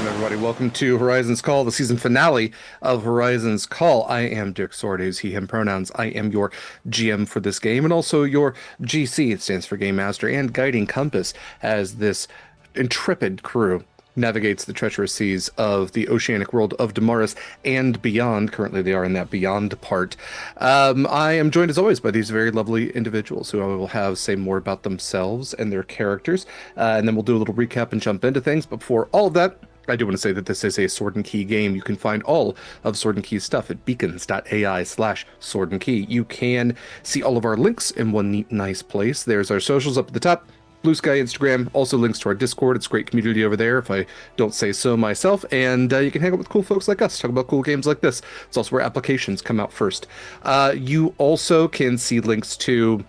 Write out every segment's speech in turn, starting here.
everybody. Welcome to Horizon's Call, the season finale of Horizon's Call. I am Dick Sordes, he, him pronouns. I am your GM for this game and also your GC. It stands for Game Master and Guiding Compass as this intrepid crew navigates the treacherous seas of the oceanic world of Damaris and beyond. Currently, they are in that beyond part. I am joined, as always, by these very lovely individuals who I will have say more about themselves and their characters, and then we'll do a little recap and jump into things. But before all of that, I do want to say that this is a Sword and Key game. You can find all of Sword and Key's stuff at beacons.ai/Sword and Key. You can see all of our links in one neat, nice place. There's our socials up at the top. BlueSky, Instagram, also links to our Discord. It's a great community over there, if I don't say so myself. And you can hang out with cool folks like us, talk about cool games like this. It's also where applications come out first. You also can see links to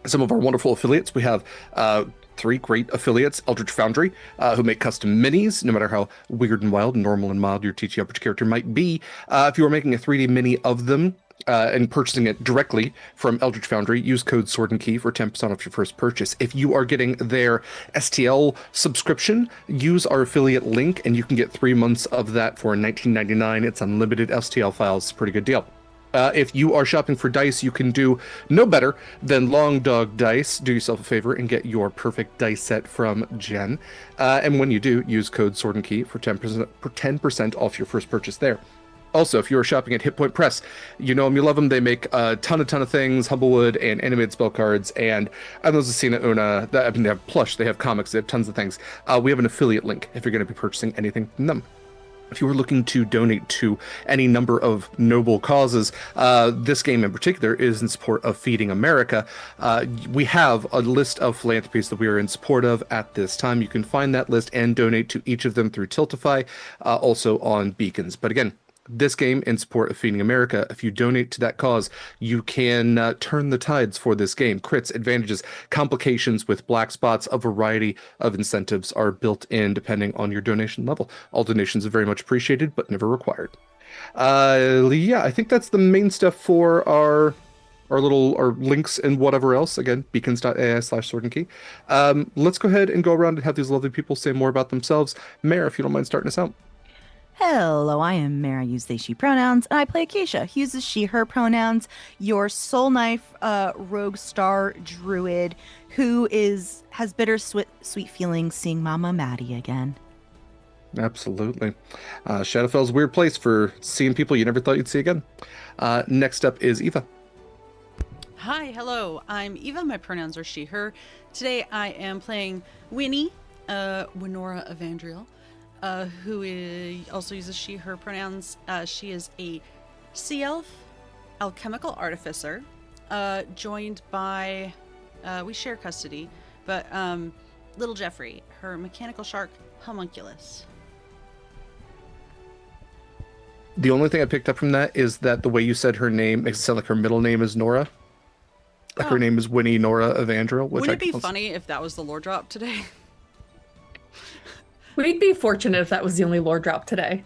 some of our wonderful affiliates. We have three great affiliates: Eldritch Foundry, who make custom minis, no matter how weird and wild, normal and mild your TTRPG character might be. If you are making a 3D mini of them, and purchasing it directly from Eldritch Foundry, use code Sword and Key for 10% off your first purchase. If you are getting their STL subscription, use our affiliate link and you can get 3 months of that for $19.99. It's unlimited STL files. It's a pretty good deal. If you are shopping for dice, you can do no better than Long Dog Dice. Do yourself a favor and get your perfect dice set from Jenn. And when you do, use code Sword and Key for 10% off your first purchase there. Also, if you are shopping at Hit Point Press, you know them, you love them. They make a ton of things, Humblewood and animated spell cards, and those Asina Una. I mean, they have plush, they have comics, they have tons of things. We have an affiliate link if you're going to be purchasing anything from them. If you are looking to donate to any number of noble causes, this game in particular is in support of Feeding America. We have a list of philanthropies that we are in support of at this time. You can find that list and donate to each of them through Tiltify, also on Beacons. But again, this game in support of Feeding America, if you donate to that cause, you can turn the tides for this game. Crits, advantages, complications with black spots, a variety of incentives are built in depending on your donation level. All donations are very much appreciated, but never required. Yeah, I think that's the main stuff for our links and whatever else. Again, beacons.ai/Sword and Key. Let's go ahead and go around and have these lovely people say more about themselves. Mare, if you don't mind starting us out. Hello, I am Mara, use they, she pronouns, and I play Acacia, who uses she, her pronouns, your soul knife rogue star druid who has bittersweet sweet feelings seeing Mama Maddie again. Absolutely. Shadowfell's a weird place for seeing people you never thought you'd see again. Next up is Eva. Hi, hello, I'm Eva, my pronouns are she, her. Today I am playing Winnie, Winora Evandriel. Who also uses she, her pronouns. She is a sea elf, alchemical artificer, joined by, we share custody, but little Jeffrey, her mechanical shark, homunculus. The only thing I picked up from that is that the way you said her name makes it sound like her middle name is Nora. Like her name is Winnie Nora Evandriel. Wouldn't it be funny if that was the lore drop today? We'd be fortunate if that was the only lore drop today.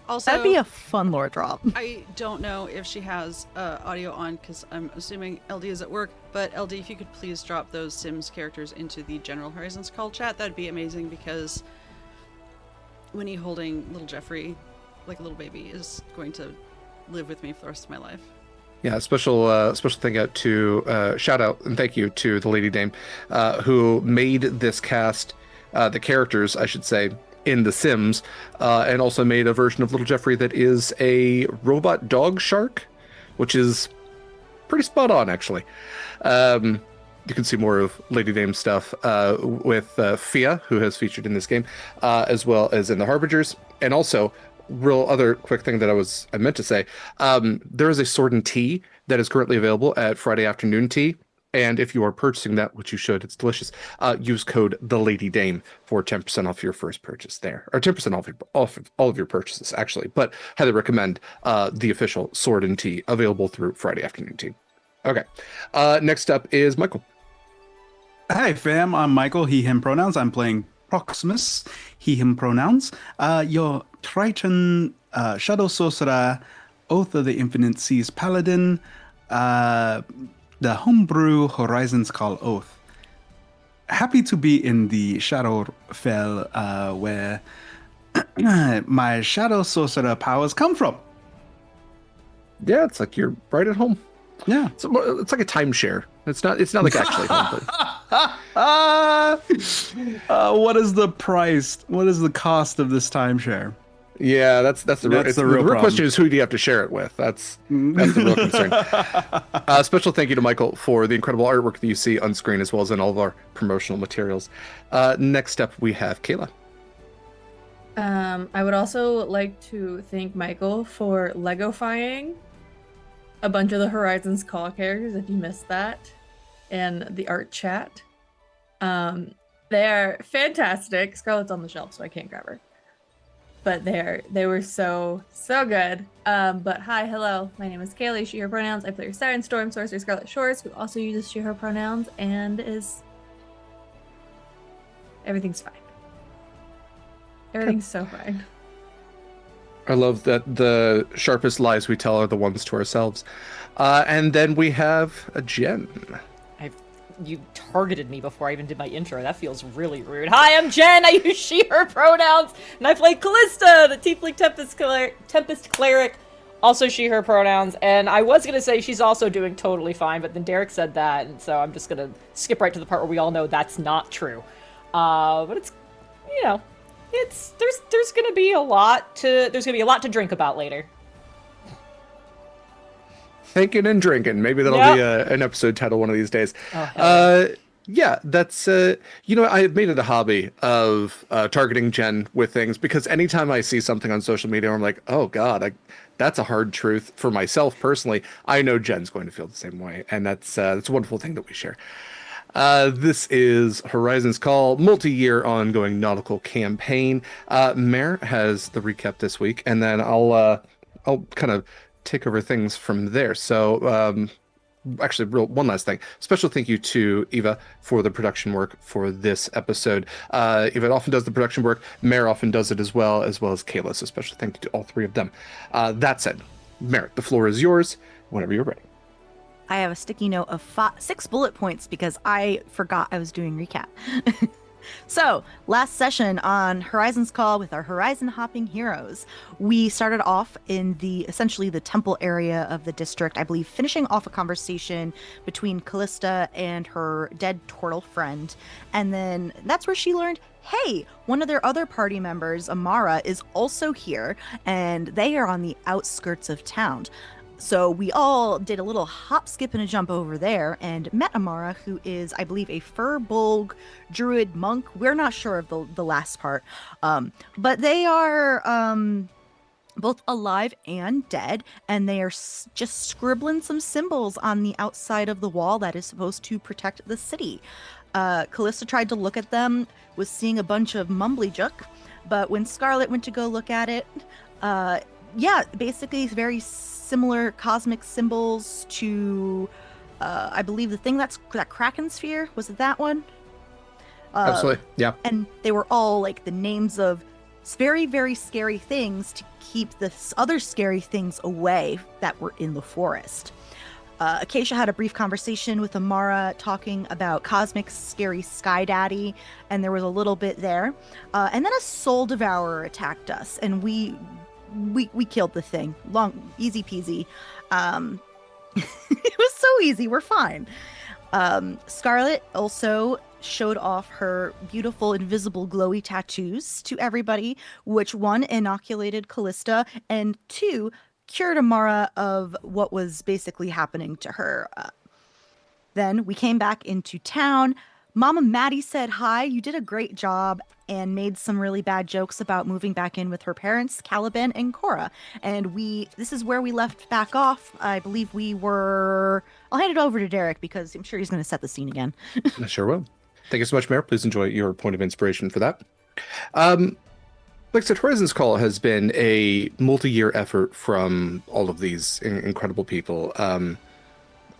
Also, that'd be a fun lore drop. I don't know if she has audio on because I'm assuming LD is at work, but LD, if you could please drop those Sims characters into the General Horizons Call chat, that'd be amazing because Winnie holding little Jeffrey like a little baby is going to live with me for the rest of my life. Yeah, special thing out to shout out and thank you to the Lady Dame who made this cast. The characters, I should say, in The Sims, and also made a version of Little Jeffrey that is a robot dog shark, which is pretty spot on, actually. You can see more of Lady Dame's stuff with Fia, who has featured in this game, as well as in The Harbingers. And also, real other quick thing that I meant to say, there is a Sword and Tea that is currently available at Friday Afternoon Tea. And if you are purchasing that, which you should, it's delicious, use code TheLadyDame for 10% off your first purchase there. Or 10% off all of your purchases, actually. But highly recommend the official Sword and Tea available through Friday Afternoon Tea. Okay. Next up is Mikyl. Hi, fam. I'm Mikyl, he, him pronouns. I'm playing Proximus, he, him pronouns. Your Triton Shadow Sorcerer, Oath of the Infinite Seas Paladin, the homebrew Horizons Call Oath. Happy to be in the Shadowfell, where my shadow sorcerer powers come from. Yeah, it's like you're right at home. Yeah. It's like a timeshare. It's not like actually home. What is the price? What is the cost of this timeshare? Yeah, that's the real problem. question is who do you have to share it with? That's the real concern. Special thank you to Mikyl for the incredible artwork that you see on screen as well as in all of our promotional materials. Next up, we have Kaila. I would also like to thank Mikyl for Legofying a bunch of the Horizons Call characters, if you missed that, in the art chat. They're fantastic. Scarlett's on the shelf, so I can't grab her. But they were so good. But hi, hello. My name is Kaila, she, her pronouns. I play your Siren Storm Sorcerer Scarlett Shores, who also uses she, her pronouns, and everything's fine. Everything's so fine. I love that the sharpest lies we tell are the ones to ourselves. And then we have a Jenn. You targeted me before I even did my intro. That feels really rude. Hi, I'm Jenn. I use she, her pronouns, and I play Kallista, the Tiefling Tempest Cleric. Also she, her pronouns. And I was going to say she's also doing totally fine, but then Derek said that, and so I'm just going to skip right to the part where we all know that's not true. But it's, there's going to be a lot to drink about later. Thinking and drinking. Maybe that'll be an episode title one of these days. Yeah, that's, I've made it a hobby of targeting Jenn with things because anytime I see something on social media, I'm like, oh God, that's a hard truth for myself personally. I know Jenn's going to feel the same way. And that's a wonderful thing that we share. This is Horizons Call, multi-year ongoing nautical campaign. Mare has the recap this week, and then I'll kind of take over things from there. So, actually, one last thing. Special thank you to Eva for the production work for this episode. Eva often does the production work. Mare often does it as well as Kaila. So special thank you to all three of them. That said, Mare, the floor is yours whenever you're ready. I have a sticky note of 6 bullet points because I forgot I was doing recap. So, last session on Horizons Call with our Horizon hopping heroes, we started off in essentially the temple area of the district, I believe, finishing off a conversation between Kallista and her dead turtle friend. And then that's where she learned, hey, one of their other party members, Amara, is also here, and they are on the outskirts of town. So we all did a little hop, skip, and a jump over there and met Amara, who is, I believe, a Furbolg druid monk. We're not sure of the last part. But they are both alive and dead, and they are just scribbling some symbols on the outside of the wall that is supposed to protect the city. Kallista tried to look at them, was seeing a bunch of mumbly-juk, but when Scarlett went to go look at it, basically very similar cosmic symbols to, I believe, the thing that Kraken sphere. Was it that one? Absolutely, yeah. And they were all like the names of very, very scary things to keep the other scary things away that were in the forest. Acacia had a brief conversation with Amara talking about Cosmic Scary Sky Daddy, and there was a little bit there. And then a Soul Devourer attacked us, and we killed the thing. Easy peasy. It was so easy. We're fine. Scarlett also showed off her beautiful invisible glowy tattoos to everybody, which 1, inoculated Kallista, and 2, cured Amara of what was basically happening to her. Then we came back into town. Mama Maddie said hi, you did a great job, and made some really bad jokes about moving back in with her parents, Caliban and Cora. And this is where we left back off. I believe I'll hand it over to Derek because I'm sure he's going to set the scene again. I sure will. Thank you so much, Mare. Please enjoy your point of inspiration for that. Like I said, Horizons Call has been a multi-year effort from all of these incredible people.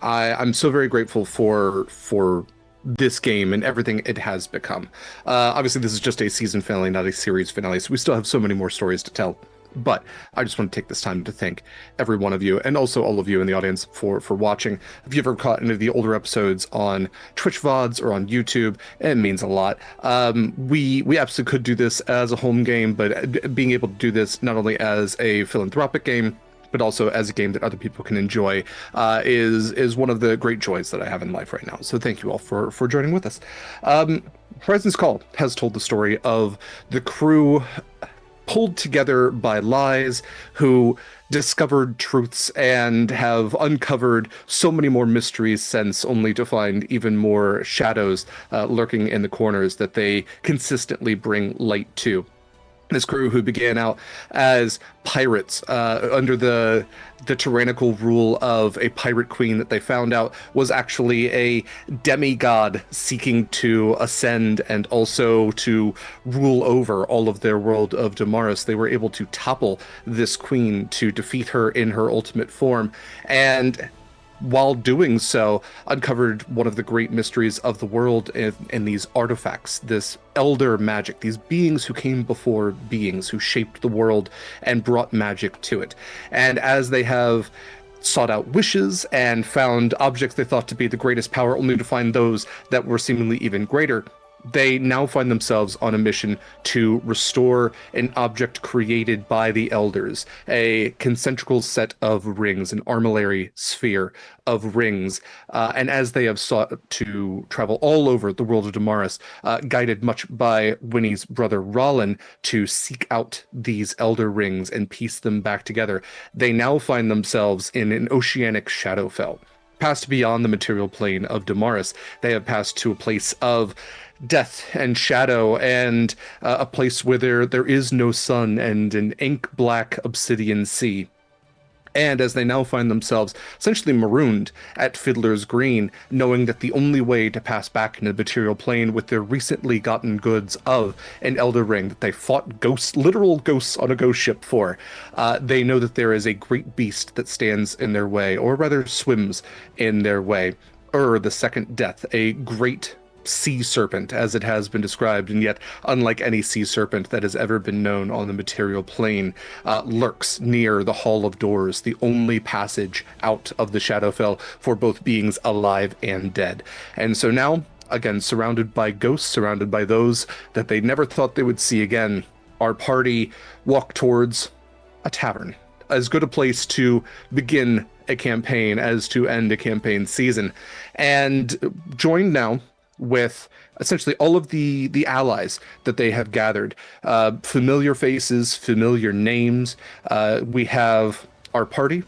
I'm so very grateful for this game and everything it has become. Obviously, this is just a season finale, not a series finale, so we still have so many more stories to tell But I just want to take this time to thank every one of you, and also all of you in the audience for watching. If you've ever caught any of the older episodes on Twitch VODs or on YouTube, it means a lot. We absolutely could do this as a home game, but being able to do this not only as a philanthropic game, but also as a game that other people can enjoy, is one of the great joys that I have in life right now. So thank you all for joining with us. Horizon's Call has told the story of the crew pulled together by lies, who discovered truths and have uncovered so many more mysteries since, only to find even more shadows lurking in the corners that they consistently bring light to. This crew, who began out as pirates under the tyrannical rule of a pirate queen that they found out was actually a demigod seeking to ascend and also to rule over all of their world of Damaris. They were able to topple this queen, to defeat her in her ultimate form, and while doing so, uncovered one of the great mysteries of the world in these artifacts, this elder magic, these beings who came before beings, who shaped the world and brought magic to it. And as they have sought out wishes and found objects they thought to be the greatest power, only to find those that were seemingly even greater, they now find themselves on a mission to restore an object created by the elders, a concentrical set of rings, an armillary sphere of rings. And as they have sought to travel all over the world of Damaris, guided much by Winnie's brother Rollin to seek out these elder rings and piece them back together, they now find themselves in an oceanic Shadowfell. Passed beyond the material plane of Damaris, they have passed to a place of death and shadow, and a place where there is no sun and an ink-black obsidian sea. And as they now find themselves essentially marooned at Fiddler's Green, knowing that the only way to pass back into the material plane with their recently gotten goods of an Elder Ring that they fought ghosts, literal ghosts on a ghost ship for, they know that there is a great beast that stands in their way, or rather swims in their way. The second death, a great sea serpent, as it has been described, and yet unlike any sea serpent that has ever been known on the material plane, lurks near the Hall of Doors, the only passage out of the Shadowfell for both beings alive and dead. And so now, again, surrounded by ghosts, surrounded by those that they never thought they would see again, our party walk towards a tavern, as good a place to begin a campaign as to end a campaign season, and joined now with essentially all of the allies that they have gathered. Familiar faces, familiar names. We have our party,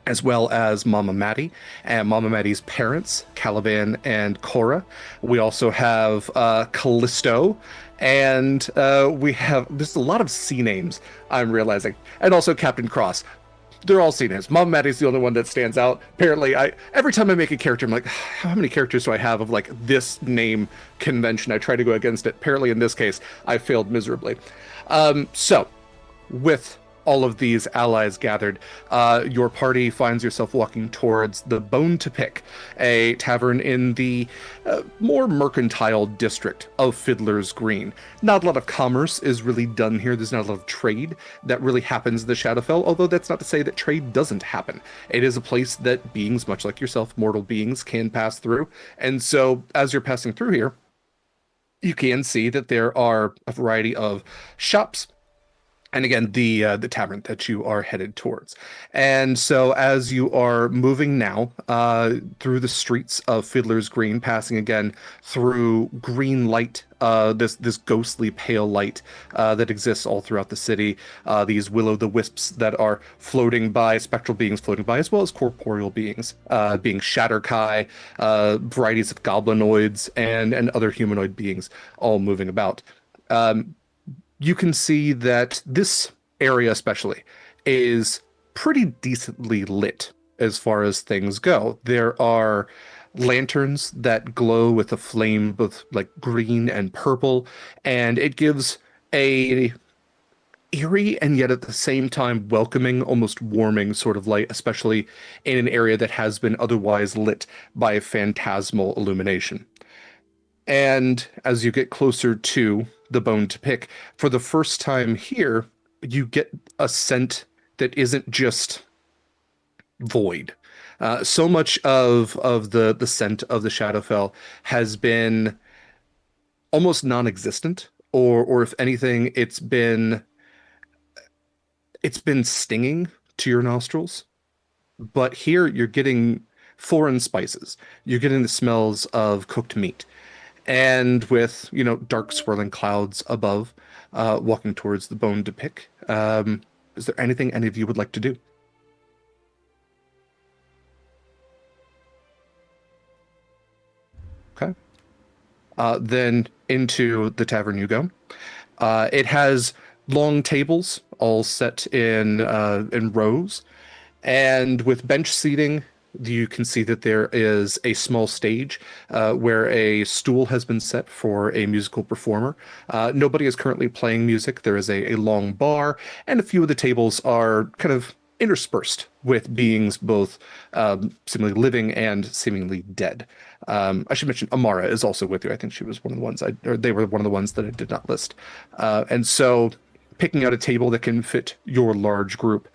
as well as Mama Maddie and Mama Maddie's parents, Caliban and Cora. We also have Callisto, and there's a lot of C names, I'm realizing, and also Captain Cross. They're all C names. Mom Maddie's the only one that stands out. Apparently, every time I make a character, I'm like, how many characters do I have of like this name convention? I try to go against it. Apparently, in this case, I failed miserably. So, with all of these allies gathered, your party finds yourself walking towards the Bone to Pick, a tavern in the more mercantile district of Fiddler's Green. Not a lot of commerce is really done here. There's not a lot of trade that really happens in the Shadowfell, although that's not to say that trade doesn't happen. It is a place that beings, much like yourself, mortal beings, can pass through. And so, as you're passing through here, you can see that there are a variety of shops, and again, the tavern that you are headed towards. And so as you are moving now through the streets of Fiddler's Green, passing again through green light, this ghostly pale light that exists all throughout the city, these will-o'-the-wisps that are floating by, spectral beings floating by, as well as corporeal beings, being Shatterkai, varieties of goblinoids, and other humanoid beings all moving about. You can see that this area especially is pretty decently lit as far as things go. There are lanterns that glow with a flame both like green and purple, and it gives a eerie and yet at the same time welcoming, almost warming sort of light, especially in an area that has been otherwise lit by phantasmal illumination. And as you get closer to the Bone to Pick, for the first time here, you get a scent that isn't just void. So much of the scent of the Shadowfell has been almost non-existent, or if anything, it's been stinging to your nostrils. But here you're getting foreign spices. You're getting the smells of cooked meat. And with, dark swirling clouds above, walking towards the bone to pick. Is there anything any of you would like to do? Okay. Then into the tavern you go. It has long tables all set in rows. And with bench seating, you can see that there is a small stage where a stool has been set for a musical performer. Nobody is currently playing music. There is a long bar, and a few of the tables are kind of interspersed with beings both seemingly living and seemingly dead. I should mention Amara is also with you. I think she was one of the ones or they were one of the ones that I did not list. And so picking out a table that can fit your large group,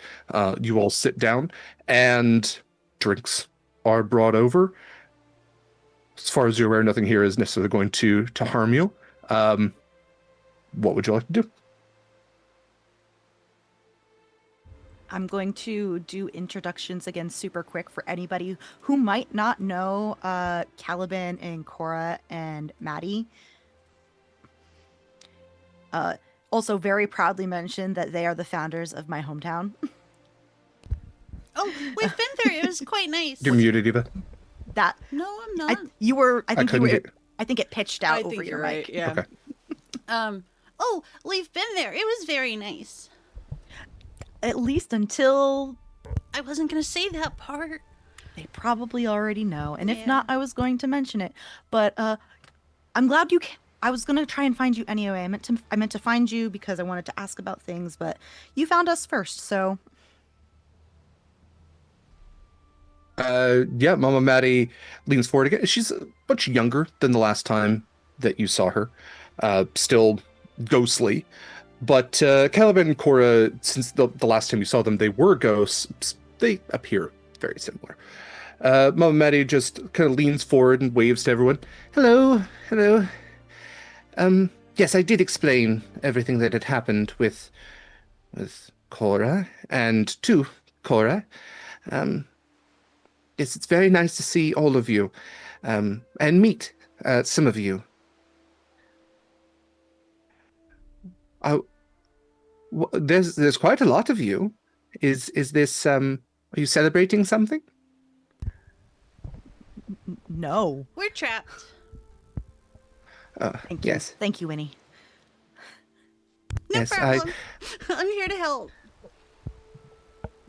you all sit down and drinks are brought over. As far as you're aware, nothing here is necessarily going to harm you. What would you like to do? I'm going to do introductions again super quick for anybody who might not know Caliban and Cora and Maddie. Also very proudly mention that they are the founders of my hometown. Oh, we've been there. It was quite nice. You're muted, Eva. That No, I'm not. I think it pitched out I over think your you're right. mic. Yeah. Okay. Oh, we've been there. It was very nice. At least until I wasn't gonna say that part. they probably already know. And if Yeah. not, I was going to mention it. But I'm glad you came. I was gonna try and find you anyway. I meant to find you because I wanted to ask about things, but you found us first, so Yeah, Mama Maddie leans forward again. She's much younger than the last time that you saw her. Still ghostly. But Caliban and Cora, since the last time you saw them, they were ghosts. They appear very similar. Mama Maddie just kind of leans forward and waves to everyone. Hello, hello. Yes, I did explain everything that had happened with Cora and to Cora. Yes, it's very nice to see all of you, and meet some of you. There's quite a lot of you. Is this are you celebrating something? no. We're trapped. Thank you. Yes. Thank you, Winnie. No Yes, problem. I'm here to help.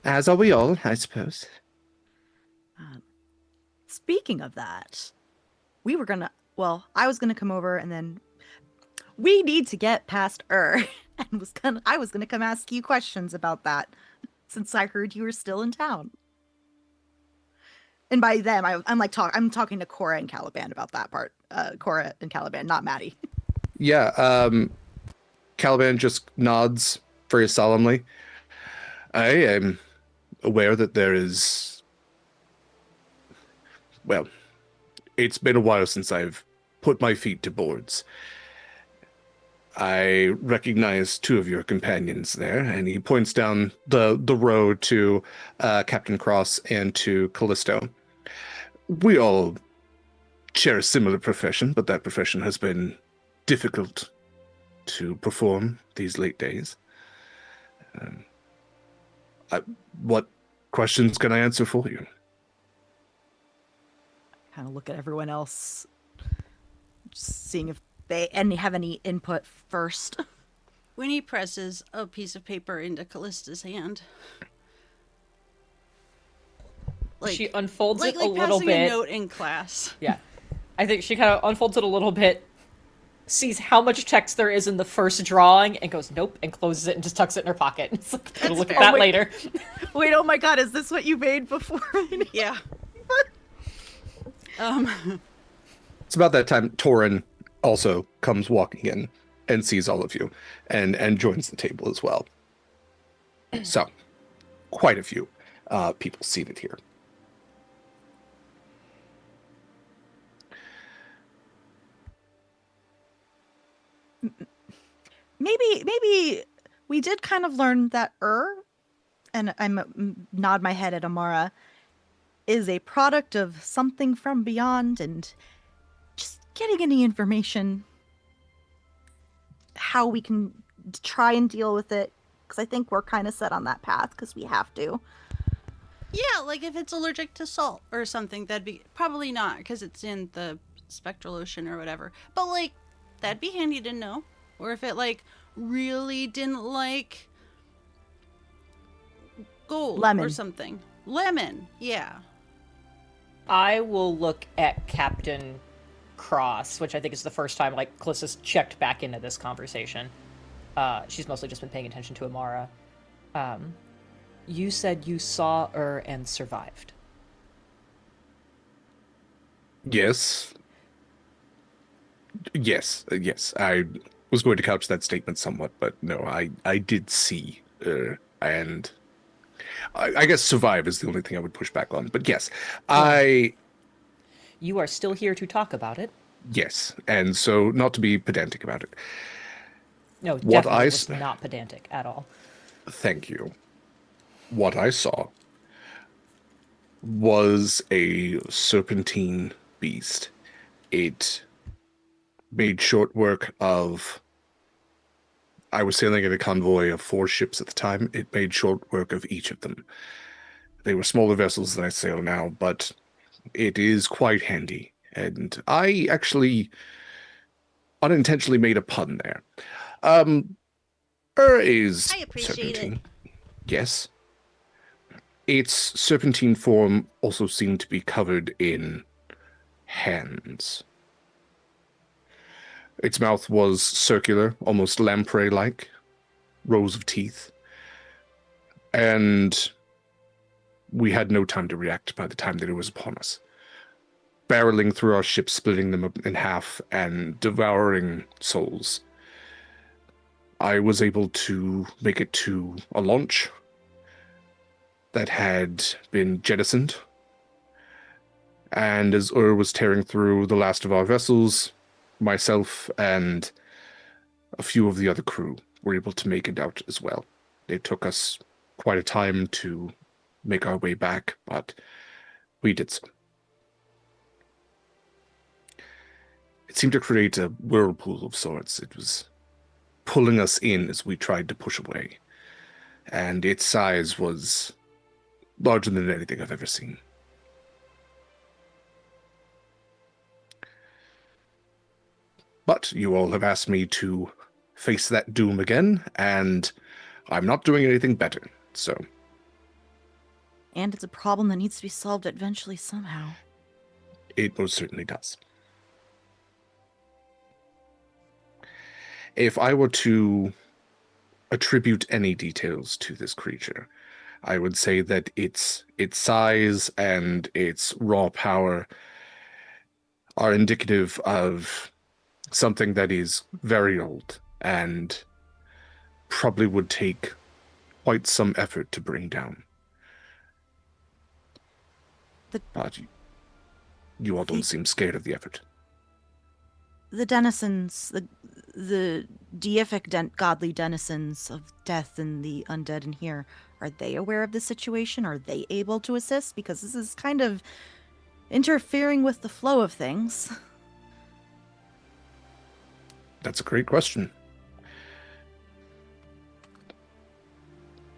As are we all, I suppose. Speaking of that, I was gonna come over and then we need to get past and I was gonna come ask you questions about that since I heard you were still in town. And by them, I'm talking to Cora and Caliban about that part. Cora and Caliban, not Maddie. Yeah, Caliban just nods very solemnly. I am aware that there is... Well, it's been a while since I've put my feet to boards. I recognize two of your companions there, and he points down the road to Captain Cross and to Callisto. We all share a similar profession, but that profession has been difficult to perform these late days. What questions can I answer for you? Kind of look at everyone else, just seeing if they have any input first. Winnie presses a piece of paper into Kallista's hand. She unfolds it a little passing bit. a note in class. Yeah. I think she kind of unfolds it a little bit, sees how much text there is in the first drawing, and goes, nope, and closes it and just tucks it in her pocket. It's like, I'll look at that later. Wait, oh my god, is this what you made before? Yeah. It's about that time Torin also comes walking in and sees all of you and joins the table as well. So, quite a few people seated here. Maybe we did kind of learn that and nod my head at Amara, is a product of something from beyond, and just getting any information how we can try and deal with it, because I think we're kind of set on that path because we have to. Yeah, like if it's allergic to salt or something, that'd be probably not because it's in the spectral ocean or whatever. But like that'd be handy to know. Or if it like really didn't like gold or Lemon. something. Lemon, yeah. I will look at Captain Cross, which I think is the first time like Callista's checked back into this conversation. She's mostly just been paying attention to Amara. You said you saw her and survived. Yes. Yes. I was going to couch that statement somewhat, but no, I did see and I guess survive is the only thing I would push back on. But yes, You are still here to talk about it. yes. And so, not to be pedantic about it, No, What definitely I was s- not pedantic at all. thank you. What I saw was a serpentine beast. It made short work of. I was sailing in a convoy of 4 ships at the time. It made short work of each of them. They were smaller vessels than I sail now, but it is quite handy. And I actually unintentionally made a pun there. Is I appreciate serpentine. Yes. Its serpentine form also seemed to be covered in hands. Its mouth was circular, almost lamprey-like, rows of teeth. And we had no time to react by the time that it was upon us. Barreling through our ships, splitting them in half, and devouring souls. I was able to make it to a launch that had been jettisoned. And as Ur was tearing through the last of our vessels, myself and a few of the other crew were able to make it out as well. It took us quite a time to make our way back, but we did so. It seemed to create a whirlpool of sorts. It was pulling us in as we tried to push away. And its size was larger than anything I've ever seen. But you all have asked me to face that doom again, and I'm not doing anything better, so And it's a problem that needs to be solved eventually somehow. it most certainly does. If I were to attribute any details to this creature, I would say that its size and its raw power are indicative of something that is very old and probably would take quite some effort to bring down. But you all don't seem scared of the effort. The denizens, the deific godly denizens of death and the undead in here, are they aware of the situation? Are they able to assist? Because this is kind of interfering with the flow of things. That's a great question.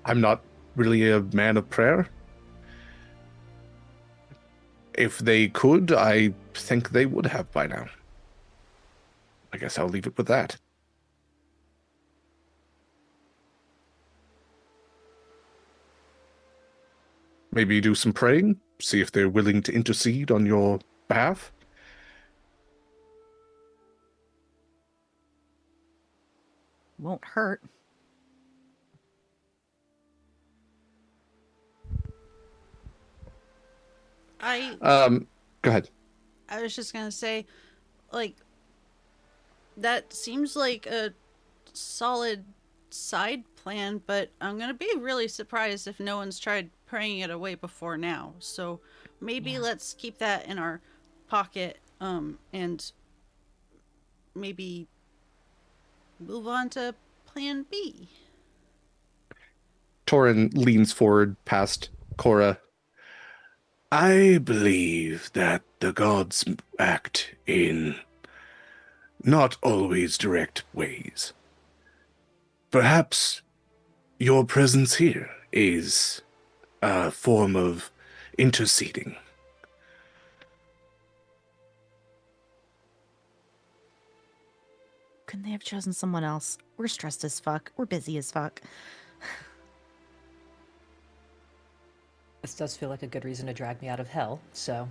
I'm not really a man of prayer. If they could, I think they would have by now. I guess I'll leave it with that. Maybe do some praying, see if they're willing to intercede on your behalf. Won't hurt. Go ahead. I was just gonna say, like, that seems like a solid side plan, but I'm gonna be really surprised if no one's tried praying it away before now. So maybe let's keep that in our pocket, and maybe move on to plan B. Torin leans forward past Cora. I believe that the gods act in not always direct ways. Perhaps your presence here is a form of interceding. Couldn't they have chosen someone else? We're stressed as fuck. We're busy as fuck. This does feel like a good reason to drag me out of hell, so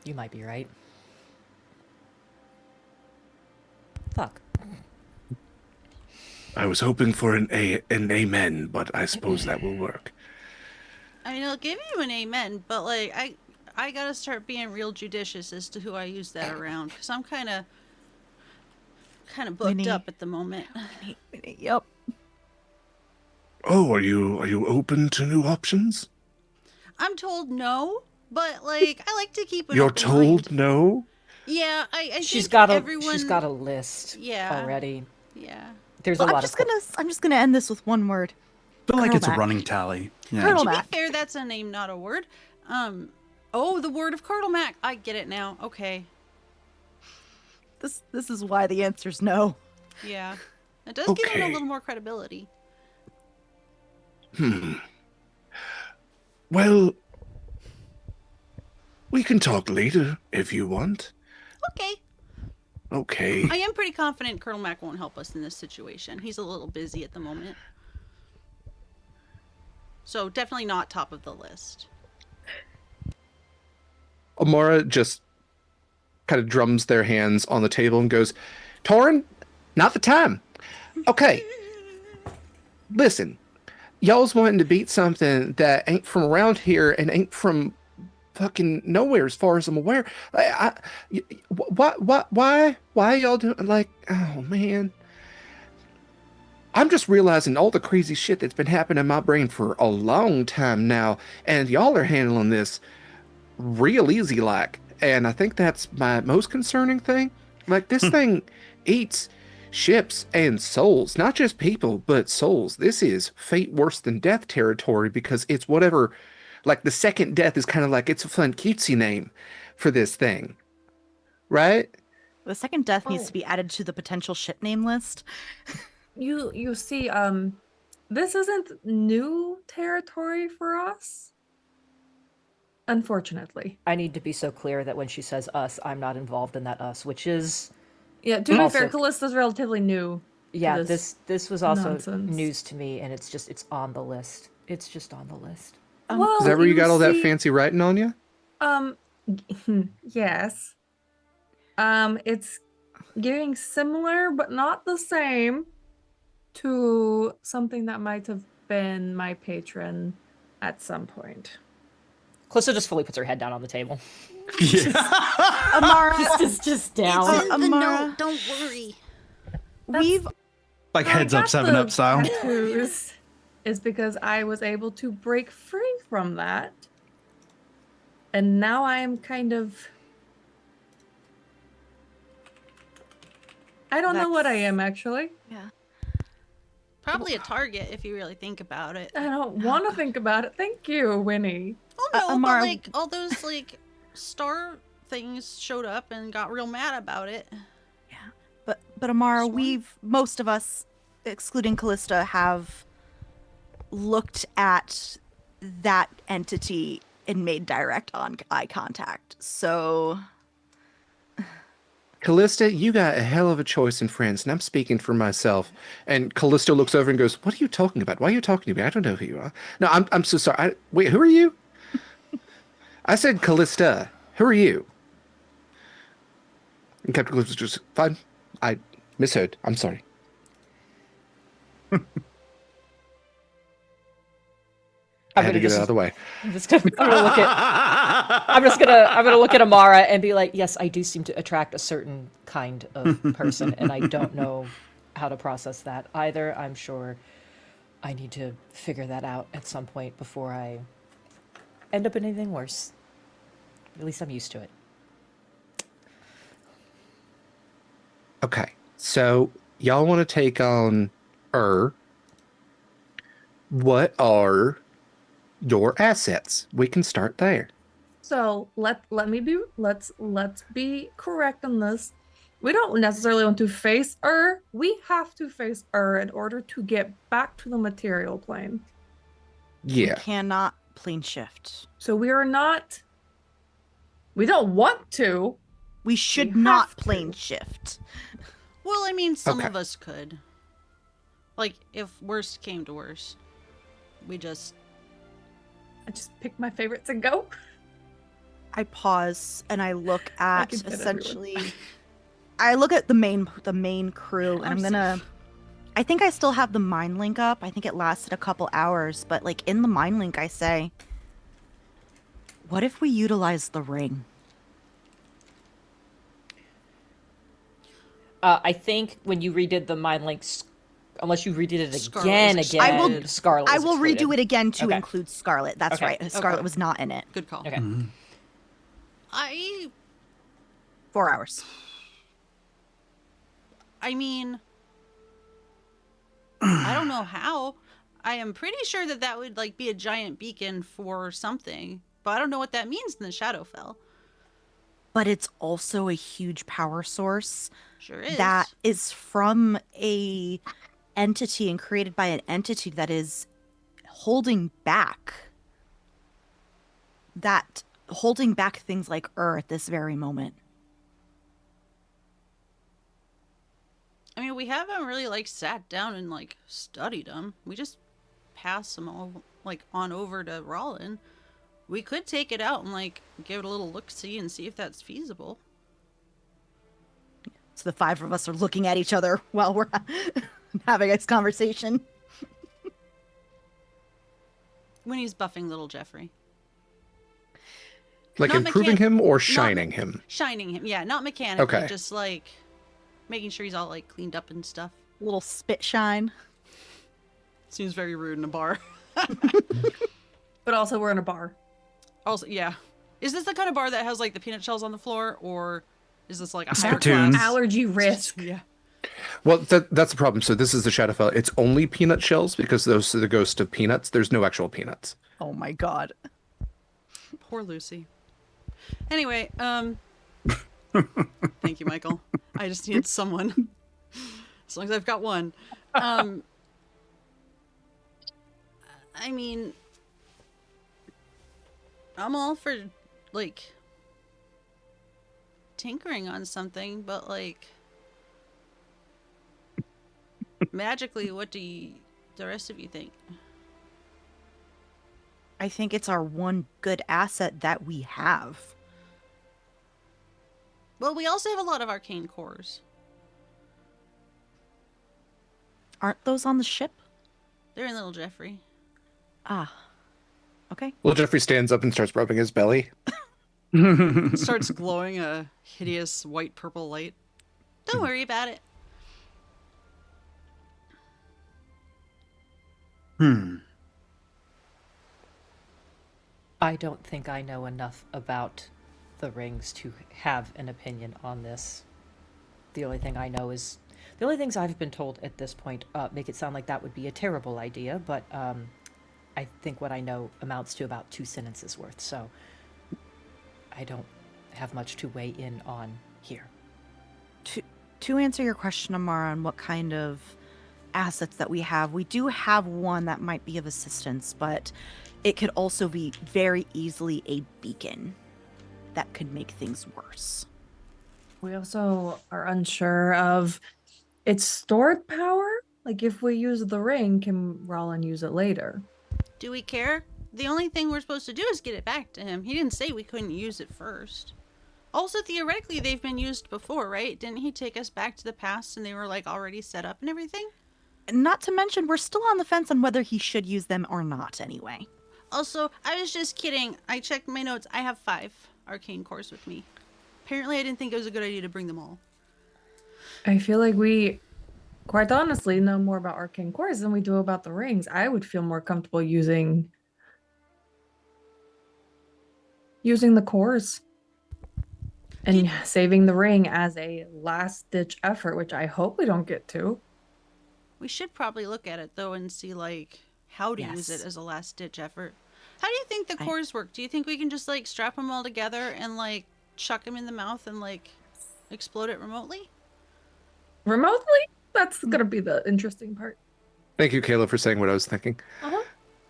you might be right. Fuck. I was hoping for an amen, but I suppose that will work. I mean, I'll give you an amen, but like I gotta start being real judicious as to who I use that around, because I'm kind of booked Winnie. up at the moment. Yep. Oh, are you open to new options? I'm told no, but like I like to keep an You're open told mind. no? Yeah, I She's think got a everyone. she's got a list Yeah. already. Yeah. There's Well, a I'm lot just of gonna end this with one word. I feel like Colonel it's a Mac. running tally. Yeah. Colonel To Mac. be fair, that's a name, not a word. Oh, the word of Colonel Mac. I get it now. Okay. This is why the answer's no. Yeah. It does give him a Okay. little more credibility. Well, we can talk later if you want. Okay. Okay. I am pretty confident Colonel Mac won't help us in this situation. He's a little busy at the moment. So definitely not top of the list. Amara just kind of drums their hands on the table and goes, Torin, not the time. Okay. Listen, y'all's wanting to beat something that ain't from around here and ain't from fucking nowhere as far as I'm aware. Why y'all doing, like, oh man. I'm just realizing all the crazy shit that's been happening in my brain for a long time now, and y'all are handling this real easy like. And I think that's my most concerning thing. Like, this thing eats ships and souls, not just people, but souls. This is fate worse than death territory, because it's whatever, like the second death is kind of like, it's a fun cutesy name for this thing. Right? The second death needs Oh. to be added to the potential ship name list. You see, this isn't new territory for us. Unfortunately. I need to be so clear that when she says us, I'm not involved in that us, which is Yeah, to be Also- fair, Kallista's relatively new. yeah, to this was also nonsense. news to me, and it's on the list. It's just on the list. Well, Is that where you got all that see, fancy writing on you? Yes. It's getting similar, but not the same to something that might have been my patron at some point. Kallista just fully puts her head down on the table. Amara, just down. It's in the Amara. note, Don't worry. we've Like I heads up, got 7 the up style. tattoos is because I was able to break free from that. And now I am kind of... I don't know what I That's- am, actually. yeah. Probably a target if you really think about it. I don't want to think about it. Thank you, Winnie. Oh no, Amara- but like all those like star things showed up and got real mad about it. But Amara, Sworn? most of us, excluding Kallista, have looked at that entity and made direct eye contact. So Kallista, you got a hell of a choice in friends, and I'm speaking for myself. And Kallista looks over and goes, "What are you talking about? Why are you talking to me? I don't know who you are." No, I'm so sorry. Wait, who are you? I said Kallista. Who are you? And Captain Kallista just, fine. I misheard. I'm sorry. I had to get it out of the way. I'm gonna look at. I'm gonna look at Amara and be like, yes, I do seem to attract a certain kind of person, and I don't know how to process that either. I'm sure I need to figure that out at some point before I end up in anything worse. At least I'm used to it. Okay, so y'all want to take on what are your assets? We can start there. So let's be correct on this. We don't necessarily want to face we have to face in order to get back to the material plane. We Yeah. cannot plane shift. So we don't want to. We should We not have to. plane shift. Well, I mean, some Okay. of us could. Like, if worst came to worst, we just... I just pick my favorites and go. I pause and I look at can fit essentially. I look at the main crew, and I'm gonna. I think I still have the mind link up. I think it lasted a couple hours, but like in the mind link, I say, "What if we utilize the ring?" I think when you redid the mind links, unless you redid it Scarlett again, was I will- excluded. Scarlett I was will excluded. redo it again to Okay. include Scarlett. That's Okay. right. Scarlett Okay. was not in it. Good call. Okay. Mm-hmm. 4 hours. I mean, I don't know how. I am pretty sure that would like be a giant beacon for something, but I don't know what that means in the Shadowfell. But it's also a huge power source Sure is. that is from a entity and created by an entity that is holding back things like at this very moment. I mean, we haven't really like sat down and like studied them. We just passed them all like on over to Rollin. We could take it out and like give it a little look-see and see if that's feasible. So the 5 of us are looking at each other while we're having this conversation. When he's buffing little Jeffrey. Like Not improving him or not- shining him? Shining him, yeah, not mechanically, Okay. just like making sure he's all like cleaned up and stuff. Little spit shine. Seems very rude in a bar. But also we're in a bar. Also, yeah. Is this the kind of bar that has like the peanut shells on the floor, or is this like a higher Spittoons. class? Allergy risk. Yeah. Well, that's the problem. So this is the Shadowfell. It's only peanut shells because those are the ghost of peanuts. There's no actual peanuts. Oh my god. Poor Lucy. Anyway, thank you, Michael. I just needed someone. As long as I've got one. I mean, I'm all for like tinkering on something, but like magically, what do the rest of you think? I think it's our one good asset that we have. Well, we also have a lot of arcane cores. Aren't those on the ship? They're in little Jeffrey. Ah. Okay. Well, Jeffrey stands up and starts rubbing his belly. Starts glowing a hideous white purple light. Don't worry about it. I don't think I know enough about the rings to have an opinion on this. The only thing I know is the only things I've been told at this point make it sound like that would be a terrible idea, but I think what I know amounts to about 2 sentences worth, so I don't have much to weigh in on here. To answer your question, Amara, on what kind of assets that we do have one that might be of assistance, but it could also be very easily a beacon that could make things worse. We also are unsure of its stored power. Like if we use the ring, can Rollin use it later? Do we care? The only thing we're supposed to do is get it back to him. He didn't say we couldn't use it first. Also, theoretically, they've been used before, right? Didn't he take us back to the past and they were like already set up and everything? Not to mention, we're still on the fence on whether he should use them or not anyway. Also, I was just kidding. I checked my notes. I have 5 arcane cores with me. Apparently, I didn't think it was a good idea to bring them all. I feel like we quite honestly know more about arcane cores than we do about the rings. I would feel more comfortable using the cores and saving the ring as a last ditch effort, which I hope we don't get to. We should probably look at it though and see like how to use it Yes. as a last ditch effort. How do you think the cores work? Do you think we can just like strap them all together and like chuck them in the mouth and like explode it remotely? Remotely? That's gonna be the interesting part. Thank you, Kayla, for saying what I was thinking. Uh-huh.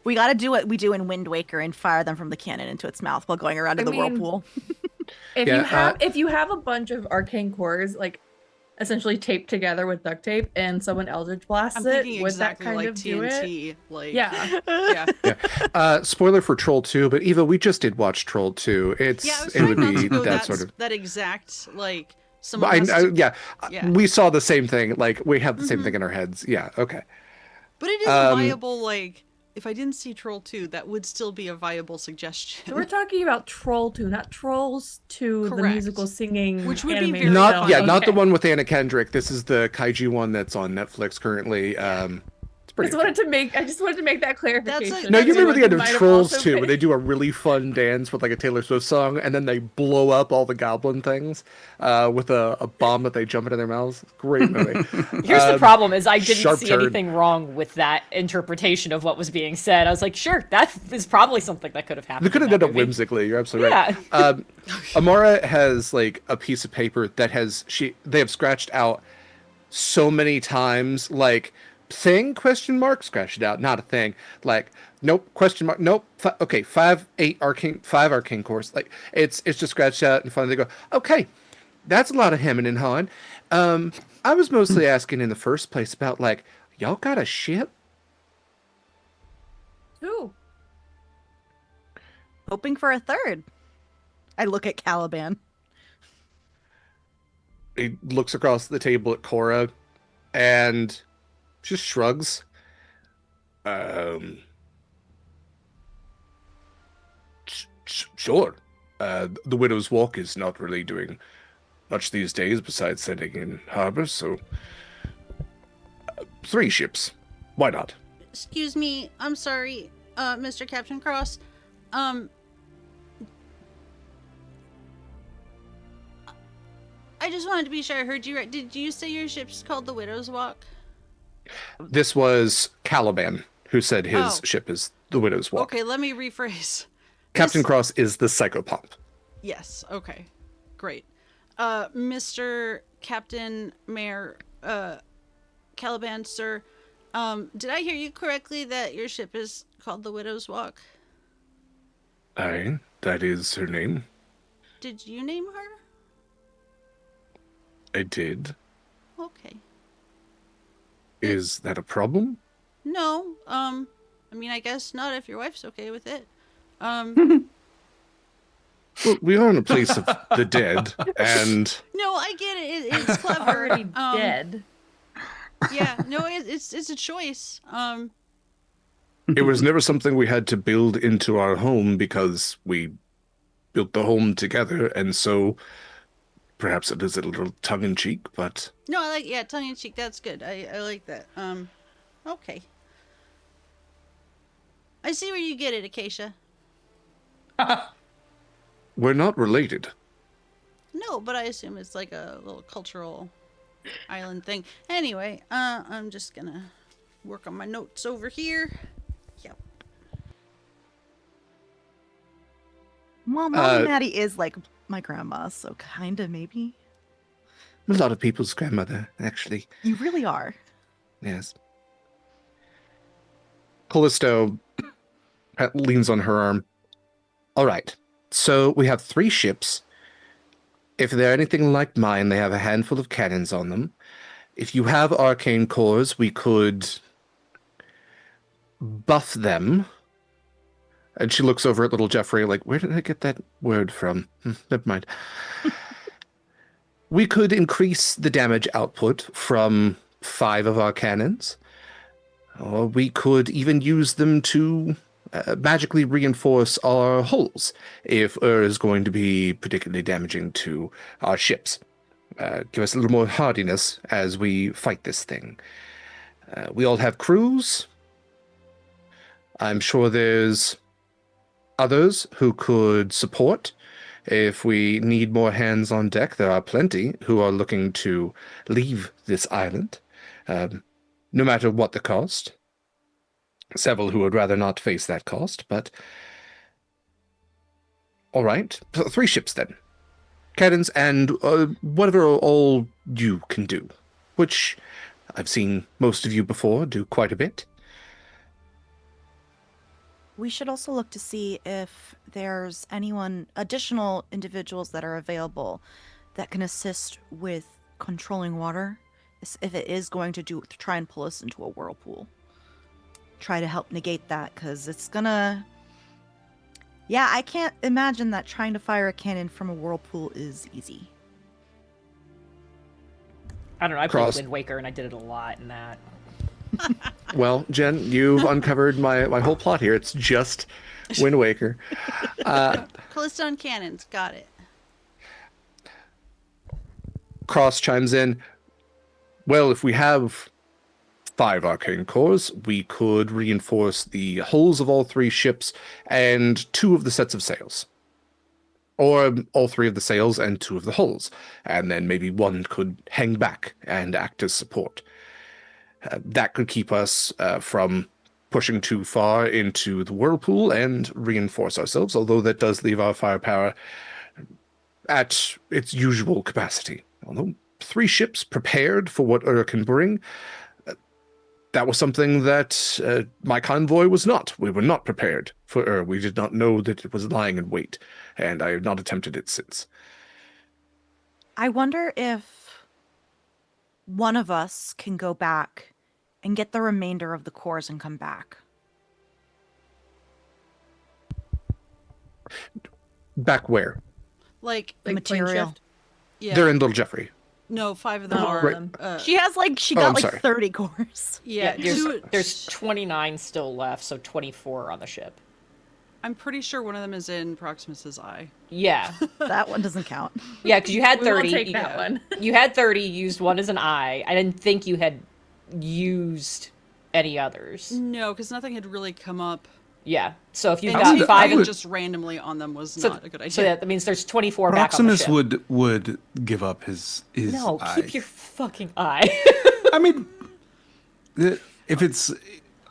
We got to do what we do in Wind Waker and fire them from the cannon into its mouth while going around in I the mean, whirlpool. If you have a bunch of arcane cores like essentially taped together with duct tape and someone eldritch blasts I'm it, thinking would exactly that kind like of do it? TNT. Like Yeah. yeah. Spoiler for Troll 2, but Eva, we just did watch Troll 2. Yeah, I was It trying would not be to go that sort of. that exact like But someone has to, yeah, we saw the same thing. Like we have the same thing in our heads. Yeah, okay. but it is a viable like if I didn't see Troll 2, that would still be a viable suggestion. So we're talking about Troll 2, not Trolls 2, the Correct. musical singing. Which would be animated very Not fun. yeah, not the Okay. one with Anna Kendrick. This is the kaiju one that's on Netflix currently. It's pretty. I just wanted to make that clarification. No, you That's remember the end Everyone of might have Trolls also 2 been- where they do a really fun dance with like a Taylor Swift song and then they blow up all the goblin things with a bomb that they jump into their mouths. Great movie. Here's the problem: is I didn't sharp see turn. anything wrong with that interpretation of what was being said. I was like, sure, that is probably something that could have happened. They could have in done that it movie. whimsically. You're absolutely right. Yeah. Amara has like a piece of paper that they have scratched out so many times like thing question mark scratch it out, not a thing, like nope question mark nope okay 5 arcane cores, like it's just scratched out and finally they go okay, that's a lot of hemming and hawing. I was mostly asking in the first place about like y'all got a ship. Who? Hoping for a third. I look at Caliban. He looks across the table at Cora and just shrugs. Sure. The Widow's Walk is not really doing much these days besides sending in harbor, so 3 ships. Why not? Excuse me, I'm sorry, Mr. Captain Cross. I just wanted to be sure I heard you right. Did you say your ship's called the Widow's Walk? This was Caliban who said his Oh. ship is the Widow's Walk. Okay, let me rephrase. Captain This- Cross is the psychopomp. Yes, okay. Great. Mr. Captain Mayor Caliban, sir, did I hear you correctly that your ship is called the Widow's Walk? Aye, that is her name. Did you name her? I did. Okay. Is that a problem? No, I mean, I guess not if your wife's okay with it. Well, we are in a place of the dead, and No, I get it. It's clever. Already dead. Yeah, no, it's a choice. it was never something we had to build into our home because we built the home together, and so perhaps it is a little tongue-in-cheek, but No, I like, yeah, tongue in cheek. That's good. I like that. Okay. I see where you get it, Acacia. we're not related. No, but I assume it's like a little cultural island thing. Anyway, I'm just gonna work on my notes over here. Yep. Well, Mom Maddie is like my grandma, so kinda maybe. A lot of people's grandmother, actually. You really are. Yes. Callisto leans on her arm. All right. So we have 3 ships. If they're anything like mine, they have a handful of cannons on them. If you have arcane cores, we could buff them. And she looks over at little Jeffrey like, where did I get that word from? Never mind. We could increase the damage output from 5 of our cannons. Or we could even use them to magically reinforce our hulls if is going to be particularly damaging to our ships. give us a little more hardiness as we fight this thing. We all have crews. I'm sure there's others who could support. If we need more hands on deck, there are plenty who are looking to leave this island, no matter what the cost. Several who would rather not face that cost, but... All right, 3 ships then. Cannons and whatever all you can do, which I've seen most of you before do quite a bit. We should also look to see if there's additional individuals that are available that can assist with controlling water, if it is going to try and pull us into a whirlpool. Try to help negate that, because it's gonna... Yeah, I can't imagine that trying to fire a cannon from a whirlpool is easy. I don't know, I played Cross. Wind Waker and I did it a lot in that. Well, Jen, you've uncovered my whole plot here. It's just Wind Waker. Kallista on cannons. Got it. Cross chimes in. Well, if we have 5 arcane cores, we could reinforce the hulls of all 3 ships and 2 of the sets of sails. Or all 3 of the sails and 2 of the hulls. And then maybe 1 could hang back and act as support. That could keep us from pushing too far into the whirlpool and reinforce ourselves, although that does leave our firepower at its usual capacity. Although 3 ships prepared for what Ur can bring, that was something that my convoy was not. We were not prepared for Ur. We did not know that it was lying in wait, and I have not attempted it since. I wonder if one of us can go back and get the remainder of the cores and come back. Back where? Like The Like plane material. shift? yeah. They're in Little Jeffrey. No, 5 of them Oh, are. right. She has she Oh, got I'm like sorry. 30 cores. Yeah, There's 29 still left, so 24 on the ship. I'm pretty sure one of them is in Proximus's eye. Yeah. That one doesn't count. Yeah, because you had We will 30. take you, that one. you had 30, used one as an eye. I didn't think you had used any others. No, because nothing had really come up. Yeah. So if you've And got taking 5 them of just randomly on them was so, not a good idea. so that means there's 24 back on the Proximus ship. would give up his No, eye. keep your fucking eye. I mean, if it's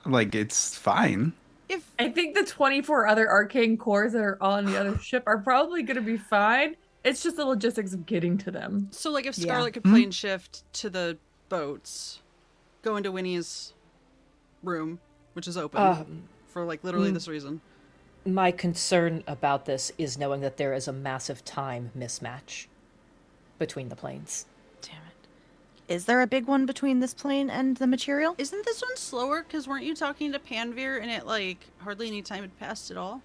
like it's fine. if I think the 24 other arcane cores that are on the other ship are probably going to be fine. It's just the logistics of getting to them. so, like, if Yeah. Scarlett could plane shift to the boats, go into Winnie's room, which is open for like literally this reason. My concern about this is knowing that there is a massive time mismatch between the planes. Damn it. Is there a big one between this plane and the material? Isn't this one slower? Because weren't you talking to Panveer and it like hardly any time had passed at all?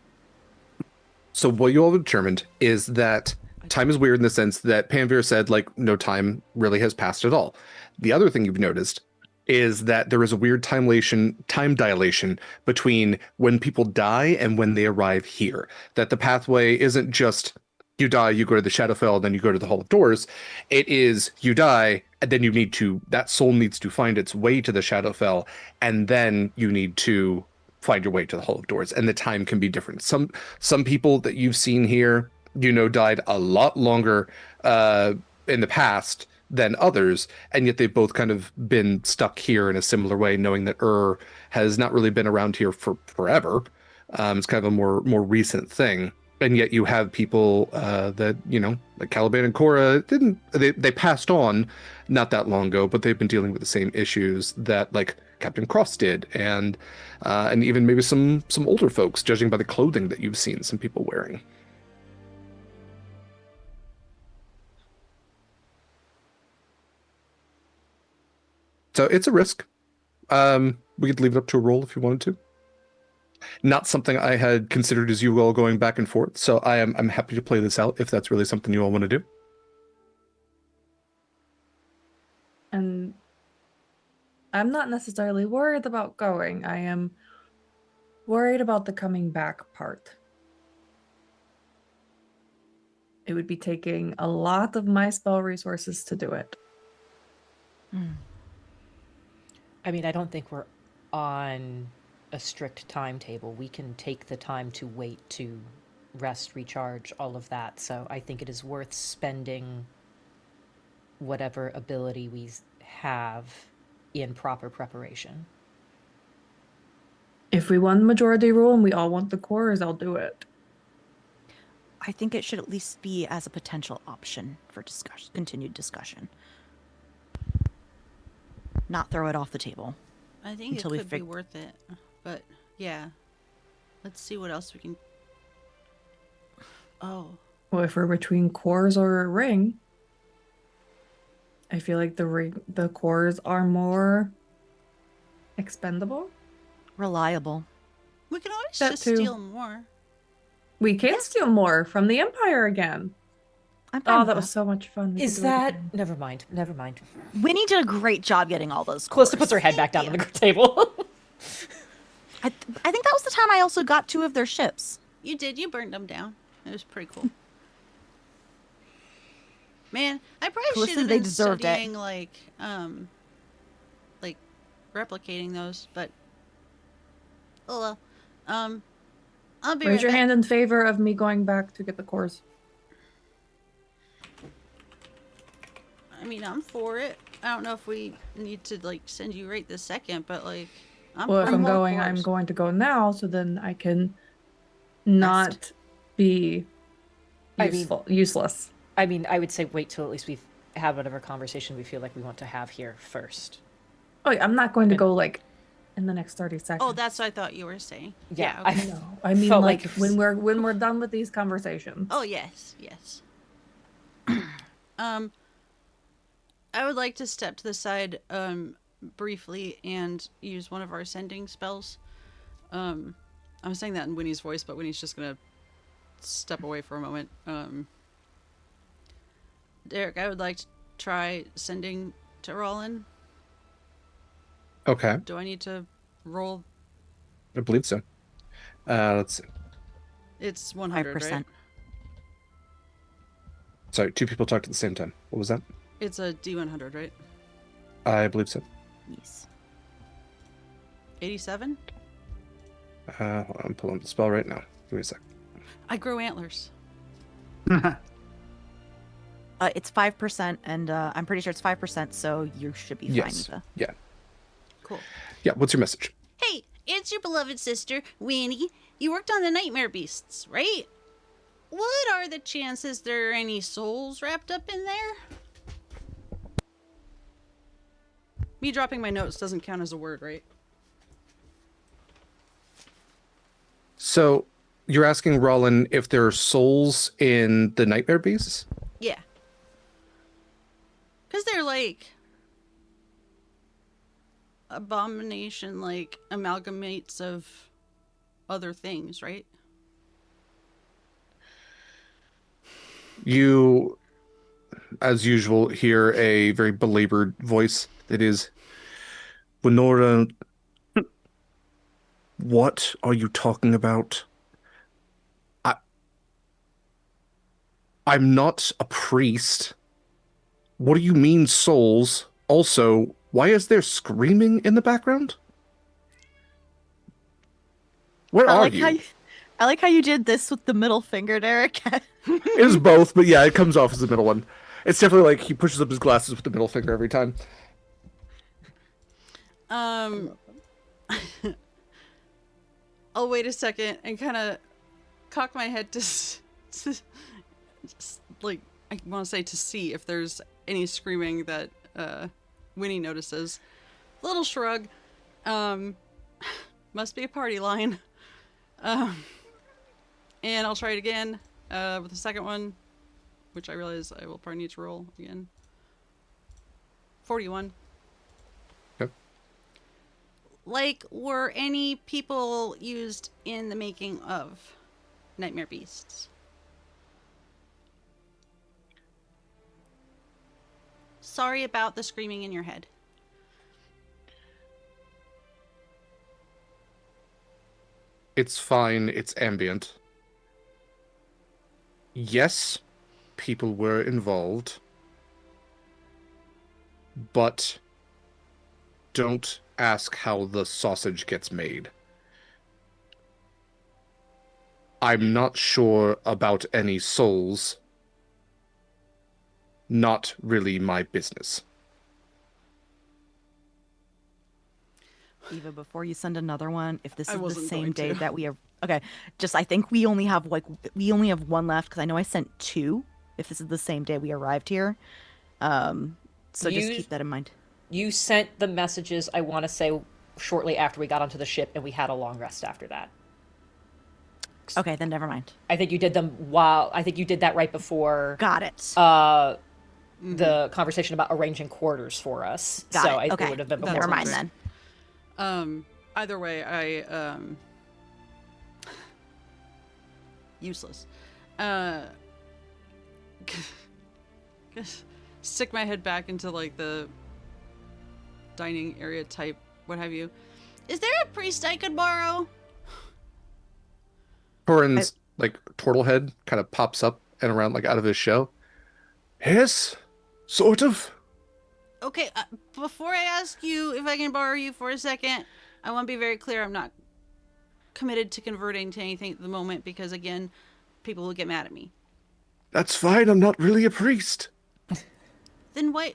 So what you all determined is that time is weird in the sense that Panveer said, like, no time really has passed at all. The other thing you've noticed is that there is a weird time dilation between when people die and when they arrive here. That the pathway isn't just you die, you go to the Shadowfell, then you go to the Hall of Doors. It is you die, and then that soul needs to find its way to the Shadowfell, and then you need to find your way to the Hall of Doors, and the time can be different. Some people that you've seen here, died a lot longer in the past than others, and yet they've both kind of been stuck here in a similar way, knowing that has not really been around here for forever. It's kind of a more recent thing, and yet you have people that like Caliban and Cora they passed on not that long ago, but they've been dealing with the same issues that like Captain Cross did, and even maybe some older folks, judging by the clothing that you've seen some people wearing. So it's a risk. We could leave it up to a roll if you wanted to. Not something I had considered as you all going back and forth, so I'm happy to play this out if that's really something you all want to do. And I'm not necessarily worried about going. I am worried about the coming back part. it would be taking a lot of my spell resources to do it. I mean, I don't think we're on a strict timetable. We can take the time to wait to rest, recharge, all of that. So I think it is worth spending whatever ability we have in proper preparation. If we won majority rule and we all want the cores, I'll do it. I think it should at least be as a potential option for discussion, continued discussion. Not throw it off the table. I think Until it we could be worth it, but yeah. Let's see what else we can. Oh, Well, if we're between cores or a ring, I feel like the cores are more expendable. Reliable. we can always That just too. steal more. We can steal more from the Empire again. I'm fine Oh, with that was so much fun. We Is could do it that... again. Never mind. Never mind. Winnie did a great job getting all those Callista cores. puts her head back down on the table. I think that was the time I also got 2 of their ships. You did. You burned them down. It was pretty cool. Man, I probably Kallista, should have they been deserved it. studying like replicating those, but oh well. I'll be Raise right your back. hand in favor of me going back to get the cores. I mean, I'm for it. I don't know if we need to like send you right this second, but like, Well, if for I'm more going, I'm cores. going to go now, so then I can not be I mean- useless. I mean, I would say wait till at least we've had whatever conversation we feel like we want to have here first. Oh, yeah, I'm not going to And- go like in the next 30 seconds. Oh, that's what I thought you were saying. Yeah, okay. No, I mean felt like like- when we're done with these conversations. Oh yes, yes. I would like to step to the side briefly and use one of our sending spells. I'm saying that in Winnie's voice, but Winnie's just gonna step away for a moment. Derek, I would like to try sending to Rollin. Okay, Do I need to roll? I believe so. Let's see. It's 100, 5%. right? Sorry, 2 people talked at the same time. What was that? It's a D100, right? I believe so. Yes. 87? Hold on, I'm pulling up the spell right now. Give me a sec. I grow antlers. It's 5%, and I'm pretty sure it's 5%, so you should be Yes. fine, Eva. Yeah. Cool. Yeah, what's your message? Hey, it's your beloved sister, Winnie. You worked on the nightmare beasts, right? What are the chances there are any souls wrapped up in there? Me dropping my notes doesn't count as a word, right? So, you're asking Rollin if there are souls in the Nightmare Beasts? Yeah. Because they're like abomination, like amalgamates of other things, right? You, as usual, hear a very belabored voice that is, Winora, what are you talking about? I'm not a priest. What do you mean, souls? Also, why is there screaming in the background? Where are you? I like how you did this with the middle finger, Derek. It is both, but yeah, it comes off as the middle one. It's definitely like he pushes up his glasses with the middle finger every time. I'll wait a second and kind of cock my head to like, I want to say to see if there's any screaming that Winnie notices. Little shrug. Must be a party line. And I'll try it again with the second one, which I realize I will probably need to roll again. 41. Okay. Like, were any people used in the making of Nightmare Beasts? Sorry about the screaming in your head. It's fine. It's ambient. Yes, people were involved, but don't ask how the sausage gets made. I'm not sure about any souls. Not really my business. Eva, before you send another one, if this I is the wasn't same going day to. that we are, okay, just I think we only have one left because I know I sent two. If this is the same day we arrived here, so just You- keep that in mind. You sent the messages, I want to say, shortly after we got onto the ship, and we had a long rest after that. Okay, then never mind. I think you did them while... I think you did that right before Got it. the conversation about arranging quarters for us. Got so it. Okay, it would have been before. That never mind sounds then. Either way, I useless. Stick my head back into like the dining area type, what have you. Is there a priest I could borrow? Torin's like turtle head kind of pops up and around like out of his shell. Yes, sort of. Okay, before I ask you if I can borrow you for a second, I want to be very clear. I'm not committed to converting to anything at the moment because, again, people will get mad at me. That's fine. I'm not really a priest. Then what?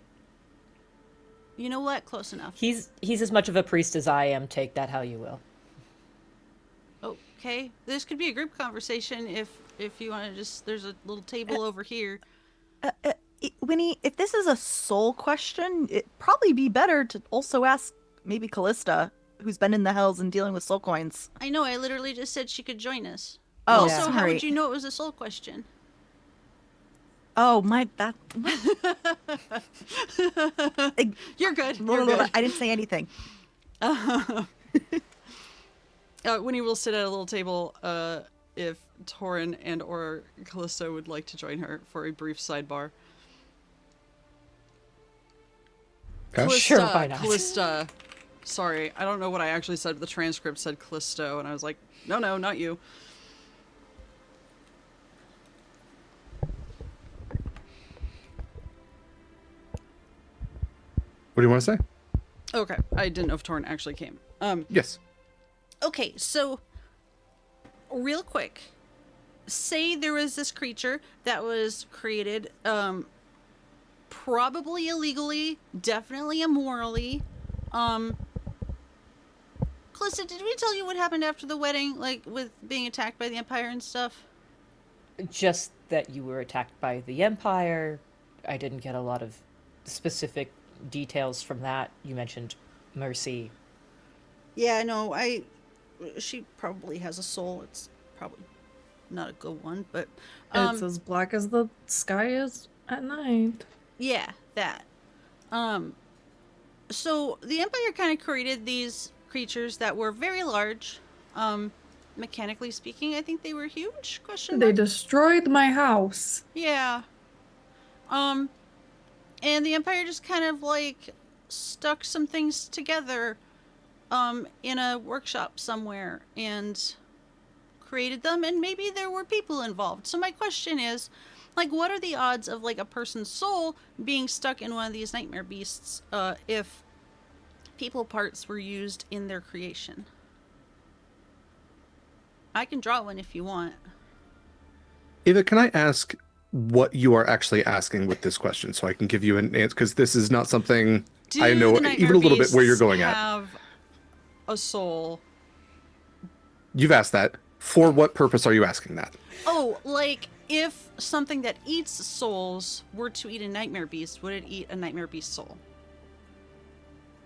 You know what? Close enough. He's as much of a priest as I am. Take that how you will. Okay, this could be a group conversation if you want to just. There's a little table over here. Winnie, if this is a soul question, it'd probably be better to also ask maybe Kallista, who's been in the hells and dealing with soul coins. I know. I literally just said she could join us. Oh, Also, sorry. how would you know it was a soul question? Oh, my that. You're good. You're good. I didn't say anything. Winnie will sit at a little table if Torin and or Kallista would like to join her for a brief sidebar. Okay. Kallista, Sure, why not? Kallista. Sorry, I don't know what I actually said. The transcript said Callisto, and I was like, no, not you. What do you want to say? Okay, I didn't know if Torin actually came. Yes. Okay, so real quick, say there was this creature that was created, probably illegally, definitely immorally. Kallista, did we tell you what happened after the wedding, like with being attacked by the Empire and stuff? Just that you were attacked by the Empire. I didn't get a lot of specific details from that. You mentioned Mercy. Yeah, no, she probably has a soul. It's probably not a good one, but It's as black as the sky is at night. yeah, that. So the Empire kind of created these creatures that were very large. Mechanically speaking, I think they were huge. Question They mark? destroyed my house. Yeah. And the Empire just kind of like stuck some things together in a workshop somewhere and created them, and maybe there were people involved. So my question is, like, what are the odds of like a person's soul being stuck in one of these nightmare beasts if people parts were used in their creation? I can draw one if you want. Eva, can I ask what you are actually asking with this question so I can give you an answer? Because this is not something I Do know the nightmare even a little bit where you're beasts going at. have a soul? You've asked that. For what purpose are you asking that? Oh, like if something that eats souls were to eat a nightmare beast, would it eat a nightmare beast soul?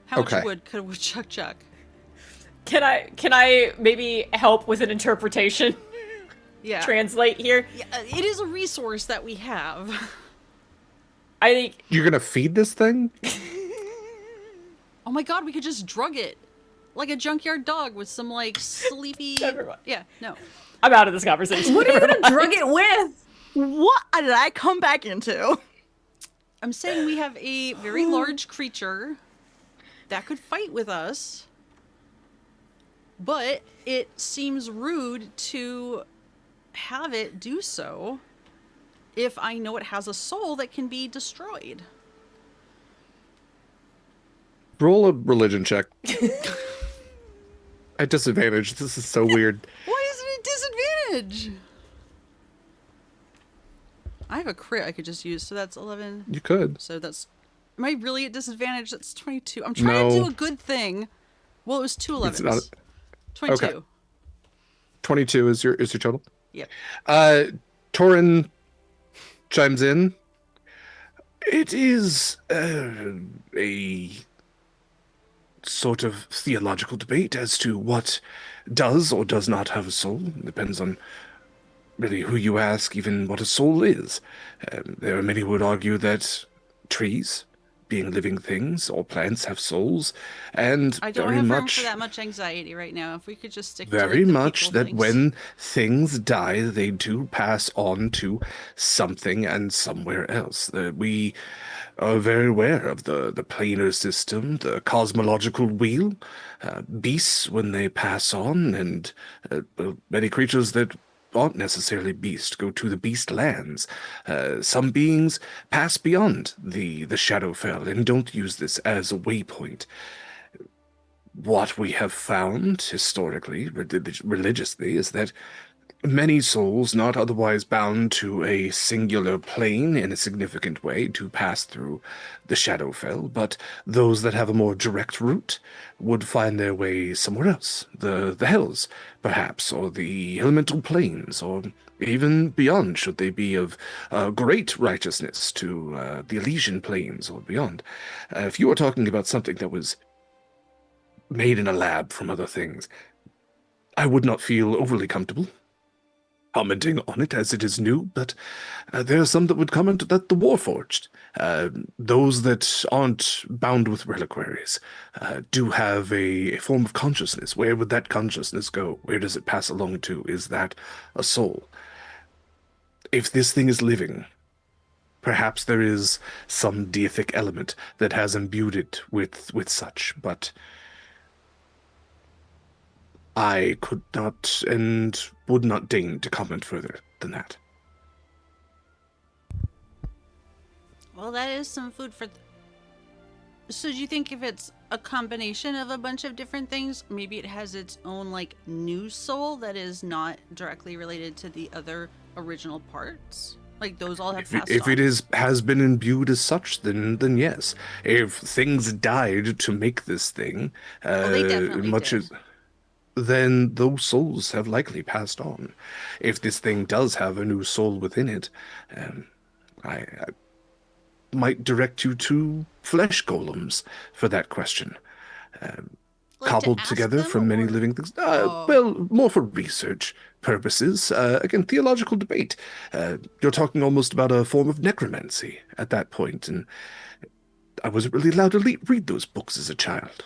How Okay. much wood could a woodchuck chuck? Can I maybe help with an interpretation? Yeah. Translate here. Yeah, it is a resource that we have. I think You're going to feed this thing? Oh my god, we could just drug it. Like a junkyard dog with some like sleepy. Never mind. Yeah, no. I'm out of this conversation. What are you gonna drug it with? What did I come back into? I'm saying we have a very large creature that could fight with us, but it seems rude to have it do so if I know it has a soul that can be destroyed. Roll a religion check. At disadvantage. This is so weird. Why is it a disadvantage? I have a crit I could just use, so that's 11. You could. So that's... Am I really at disadvantage? That's 22. I'm trying to do a good thing. Well, it was 2 11s. It's not. 22. Okay. 22 is your total. Yep. Torin chimes in. It is a sort of theological debate as to what does or does not have a soul. It depends on really who you ask, even what a soul is. There are many who would argue that trees, being living things, or plants have souls, and I don't very have room much for that much anxiety right now. If we could just stick to very like, the much people that things. when things die, they do pass on to something and somewhere else. We are very aware of the planar system, the cosmological wheel, beasts when they pass on, and many creatures that aren't necessarily beast go to the beast lands. Some beings pass beyond the Shadowfell and don't use this as a waypoint. What we have found historically, religiously, is that many souls not otherwise bound to a singular plane in a significant way to pass through the Shadowfell, but those that have a more direct route would find their way somewhere else, the Hells, perhaps, or the elemental planes, or even beyond, should they be of great righteousness, to the Elysian planes or beyond. If you are talking about something that was made in a lab from other things, I would not feel overly comfortable commenting on it as it is new, but there are some that would comment that the Warforged, those that aren't bound with reliquaries, do have a form of consciousness. Where would that consciousness go? Where does it pass along to? Is that a soul? If this thing is living, perhaps there is some deific element that has imbued it with such, but I could not and would not deign to comment further than that. Well, that is some food for... So do you think if it's a combination of a bunch of different things, maybe it has its own, like, new soul that is not directly related to the other original parts? Like, those all have passed If on? it has been imbued as such, then yes. If things died to make this thing, They definitely much did. as... then those souls have likely passed on. If this thing does have a new soul within it, I might direct you to flesh golems for that question. Like, Cobbled to ask together them, from many or- living things. Oh. Well, more for research purposes. Again, theological debate. You're talking almost about a form of necromancy at that point, and I wasn't really allowed to read those books as a child.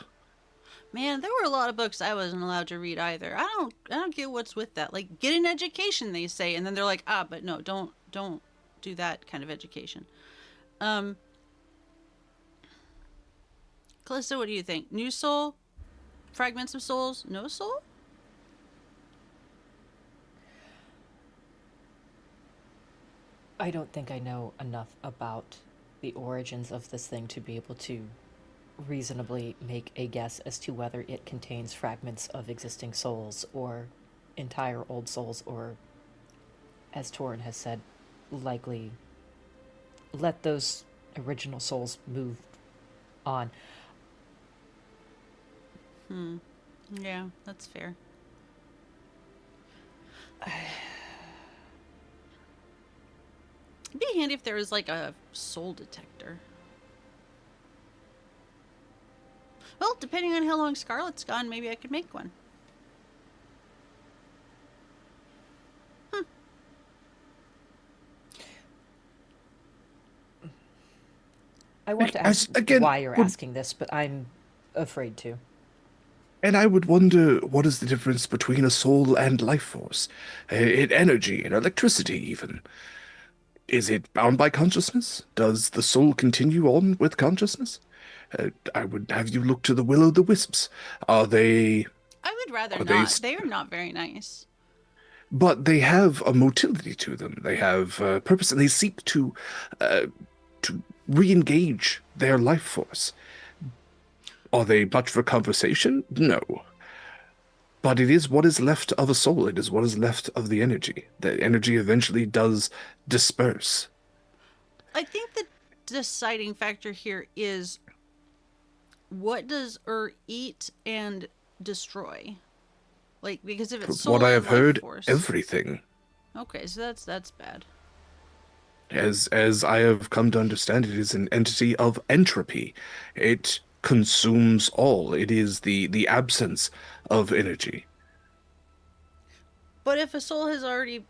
Man, there were a lot of books I wasn't allowed to read either. I don't get what's with that. Like, get an education, they say, and then they're like, but no, don't do that kind of education. Kallista, what do you think? New soul? Fragments of souls? No soul? I don't think I know enough about the origins of this thing to be able to reasonably make a guess as to whether it contains fragments of existing souls or entire old souls, or, as Torin has said, likely let those original souls move on. Yeah, that's fair. It'd be handy if there was like a soul detector. Well, depending on how long Scarlett's gone, maybe I could make one. I want to As- ask again, why you're would- asking this, but I'm afraid to. And I would wonder, what is the difference between a soul and life force? Energy and electricity, even. Is it bound by consciousness? Does the soul continue on with consciousness? I would have you look to the will-o'-the-wisps. Are they... I would rather Are they not. s- They are not very nice. but they have a motility to them. They have purpose, and they seek uh, to re-engage their life force. Are they much for conversation? No. But it is what is left of a soul. It is what is left of the energy. The energy eventually does disperse. I think the deciding factor here is what does eat and destroy? Like, because if From it's soul what I and have life heard, force. everything. Okay, so that's bad. As I have come to understand, it is an entity of entropy. It consumes all. It is the absence of energy. But if a soul has already,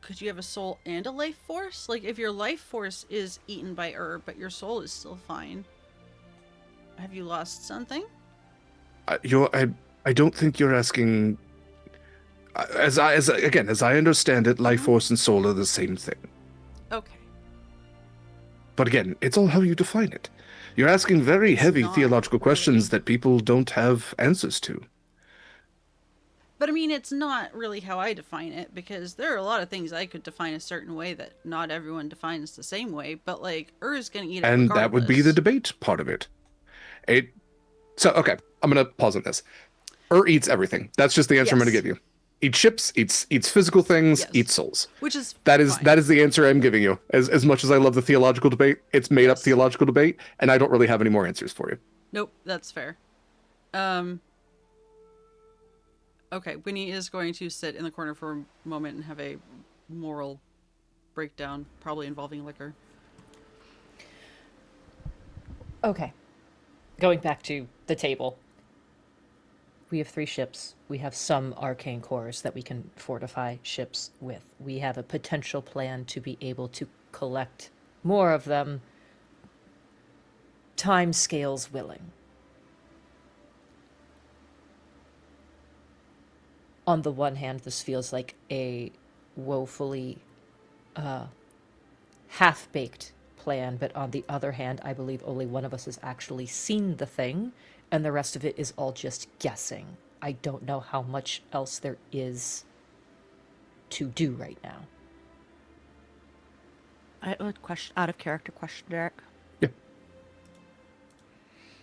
could you have a soul and a life force? Like, if your life force is eaten by but your soul is still fine, have you lost something? I don't think you're asking. As I understand it, life force and soul are the same thing. Okay. But again, it's all how you define it. You're asking very It's heavy not theological questions really. that people don't have answers to. But I mean, it's not really how I define it, because there are a lot of things I could define a certain way that not everyone defines the same way. But like, is gonna eat it And that would be the regardless. debate part of it. It so okay, I'm gonna pause on this. Eats everything. That's just the answer I'm gonna Yes. give you. Eats ships, eats physical things, Yes. eats souls. Which is That is fine. the answer I'm giving you. As much as I love the theological debate, it's made up Yes. theological debate, and I don't really have any more answers for you. Nope, that's fair. Okay, Winnie is going to sit in the corner for a moment and have a moral breakdown, probably involving liquor. Okay. Going back to the table. We have 3 ships. We have some arcane cores that we can fortify ships with. We have a potential plan to be able to collect more of them, time scales willing. On the one hand, this feels like a woefully half-baked plan, but on the other hand, I believe only one of us has actually seen the thing, and the rest of it is all just guessing. I don't know how much else there is to do right now. I have a question, out of character question, Derek. Yeah.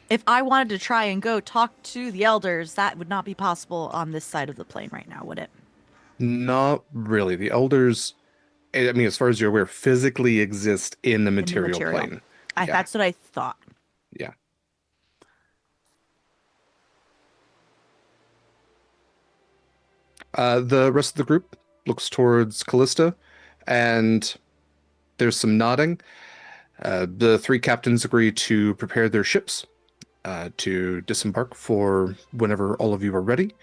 If I wanted to try and go talk to the elders, that would not be possible on this side of the plane right now, would it? Not really. The elders, I mean, as far as you're aware, physically exist in the In the material material. plane. Yeah. That's what I thought. Yeah. The rest of the group looks towards Kallista, and there's some nodding. The 3 captains agree to prepare their ships to disembark for whenever all of you are ready.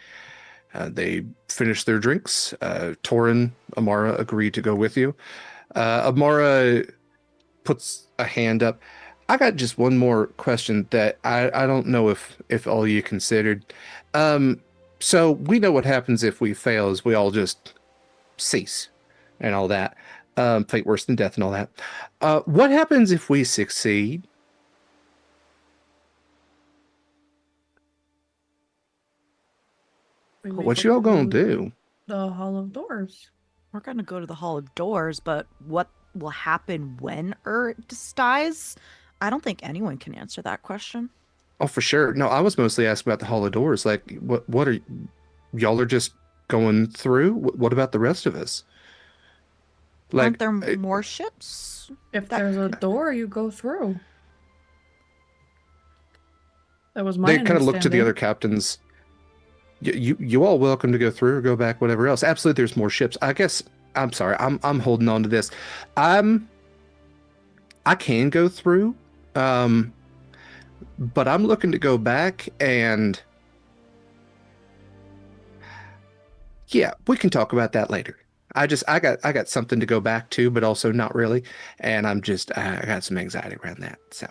They finish their drinks. Torin, Amara agree to go with you. Amara puts a hand up. I got just one more question that I don't know if all you considered. So we know what happens if we fail is we all just cease and all that. Fate worse than death and all that. What happens if we succeed? What you all gonna do? The Hall of Doors. We're going to go to the Hall of Doors, but what will happen when dies? I don't think anyone can answer that question. Oh, for sure. No, I was mostly asking about the Hall of Doors. Like, what are y'all are just going through? What about the rest of us? Aren't Like, there more ships? If That there's a could- door, you go through. That was my they kind of look to the understanding. other captains. You all welcome to go through or go back, whatever else. Absolutely, there's more ships. I guess I'm sorry. I'm holding on to this. I can go through, but I'm looking to go back and yeah, we can talk about that later. I got something to go back to, but also not really, and I got some anxiety around that. So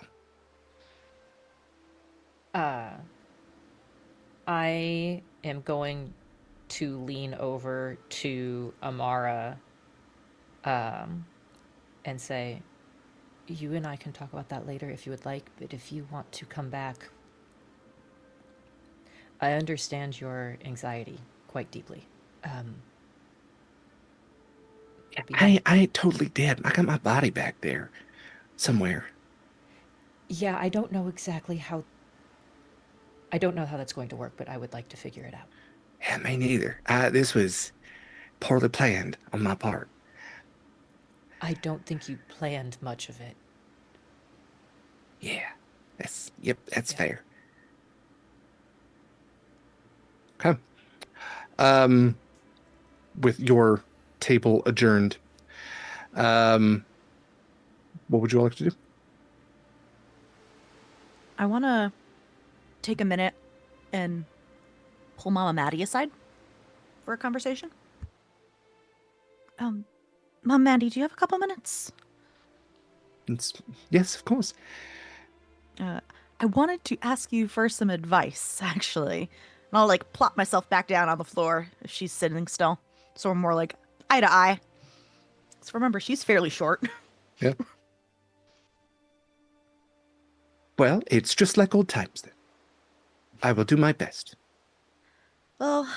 I am going to lean over to Amara and say, you and I can talk about that later if you would like, but if you want to come back, I understand your anxiety quite deeply. I'd be I totally did. I got my body back there somewhere. Yeah, I don't know exactly how. I don't know how that's going to work, but I would like to figure it out. Yeah, me neither. This was poorly planned on my part. I don't think you planned much of it. Yeah, that's Yeah. fair. Okay. Um, with your table adjourned, um, what would you like to do? I want to take a minute and pull Mama Maddie aside for a conversation. Mom Maddie, do you have a couple minutes? Yes, of course. I wanted to ask you for some advice, actually. And I'll like plop myself back down on the floor if she's sitting still. So we're more like eye to eye. So remember, she's fairly short. Yeah. Well, it's just like old times then. I will do my best. Well,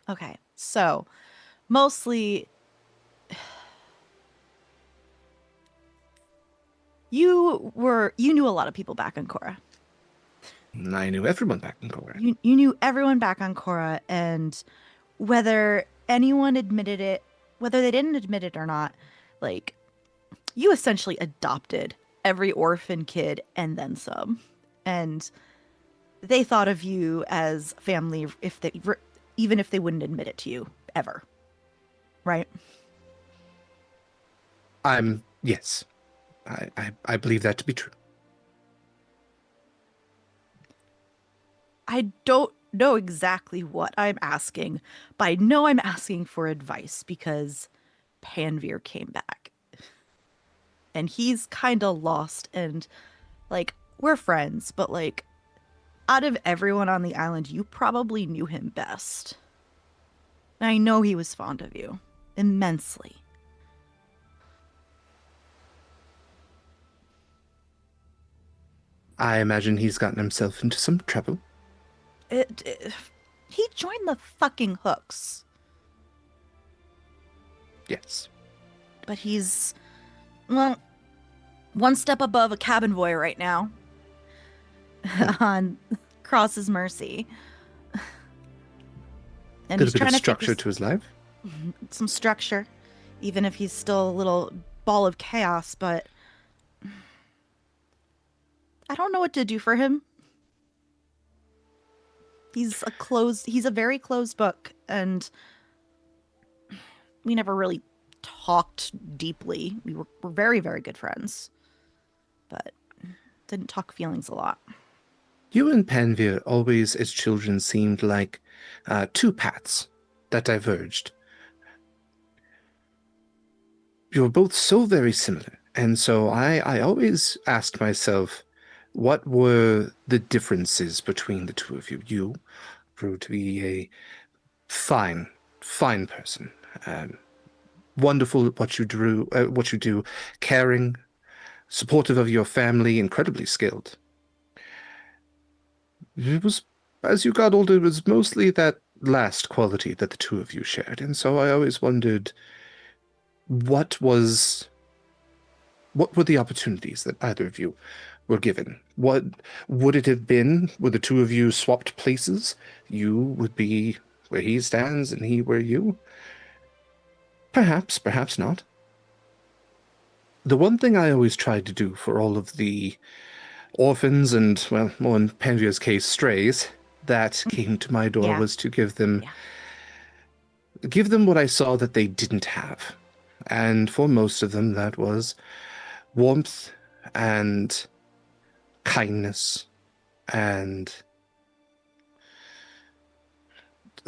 okay. So mostly you knew a lot of people back on Korra. I knew everyone back in Korra. You knew everyone back on Korra, and whether anyone admitted it, whether they didn't admit it or not, like you essentially adopted every orphan kid and then some. And they thought of you as family even if they wouldn't admit it to you ever. Right? Yes. I believe that to be true. I don't know exactly what I'm asking, but I know I'm asking for advice because Panveer came back. And he's kind of lost, and like we're friends, but like out of everyone on the island, you probably knew him best. And I know he was fond of you immensely. I imagine he's gotten himself into some trouble. He joined the fucking Hooks, Yes. but he's, well, one step above a cabin boy right now on Cross's mercy. And Little he's bit trying of to structure to his life. some structure, even if he's still a little ball of chaos, but I don't know what to do for him. He's a very closed book, and we never really talked deeply. We're very, very good friends, but didn't talk feelings a lot. You and Panveer always, as children, seemed like two paths that diverged. You were both so very similar, and so I always asked myself, what were the differences between the two of you? You grew to be a fine, fine person, wonderful at what you do, caring, supportive of your family, incredibly skilled. It was, as you got older, it was mostly that last quality that the two of you shared, and so I always wondered what was, what were the opportunities that either of you were given? What would it have been were the two of you swapped places? You would be where he stands and he where you? Perhaps, perhaps not. The one thing I always tried to do for all of the orphans and, well, more in Panveer's case, strays that came to my door Yeah. was to give them Yeah. give them what I saw that they didn't have. And for most of them, that was warmth and kindness and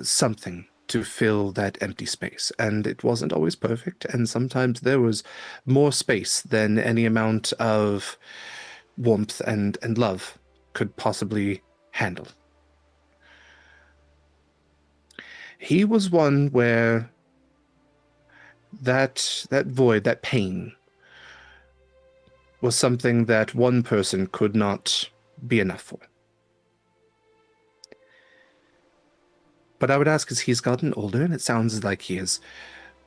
something to fill that empty space. And it wasn't always perfect, and sometimes there was more space than any amount of warmth and love could possibly handle. He was one where that void, that pain, was something that one person could not be enough for. But I would ask, as he's gotten older, and it sounds like he has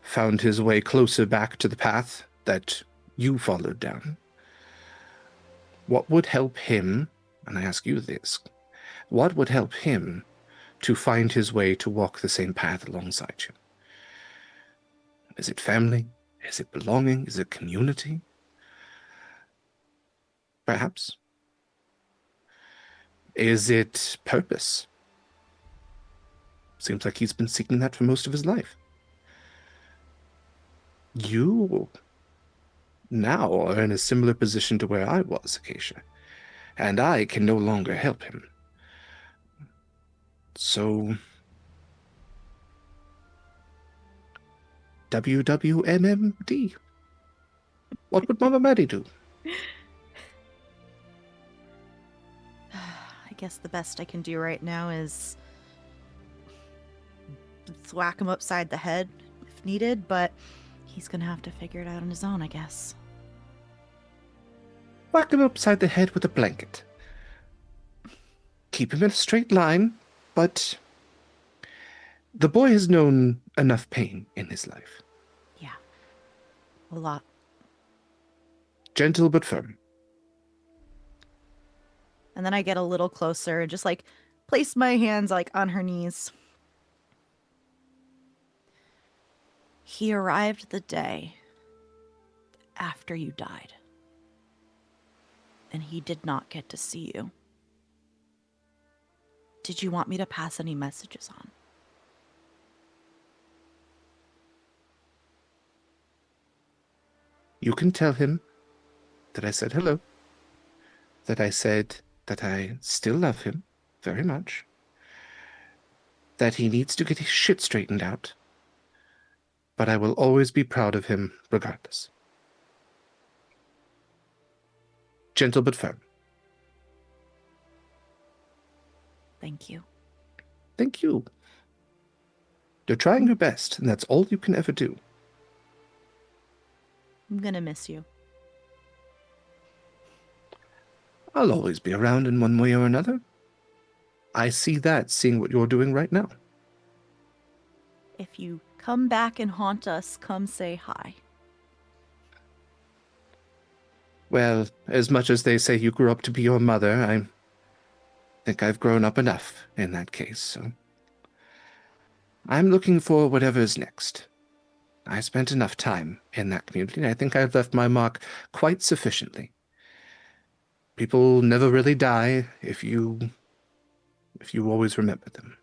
found his way closer back to the path that you followed down, what would help him, and I ask you this, what would help him to find his way to walk the same path alongside you? Is it family? Is it belonging? Is it community? Perhaps. Is it purpose? Seems like he's been seeking that for most of his life. You now are in a similar position to where I was, Acacia, and I can no longer help him. So, WWMMD. What would Mama Maddie do? I guess the best I can do right now is thwack him upside the head if needed, but he's gonna have to figure it out on his own, I guess. Whack him upside the head with a blanket. Keep him in a straight line, but the boy has known enough pain in his life. Yeah. A lot. Gentle but firm. And then I get a little closer and just like place my hands like on her knees. He arrived the day after you died. And he did not get to see you. Did you want me to pass any messages on? You can tell him that I said hello, that I said that I still love him very much, that he needs to get his shit straightened out, but I will always be proud of him regardless. Gentle but firm. Thank you. Thank you. You're trying your best, and that's all you can ever do. I'm gonna miss you. I'll always be around in one way or another. I see that, seeing what you're doing right now. If you come back and haunt us, come say hi. Well, as much as they say you grew up to be your mother, I think I've grown up enough in that case, so I'm looking for whatever's next. I spent enough time in that community, and I think I've left my mark quite sufficiently. People never really die if you always remember them.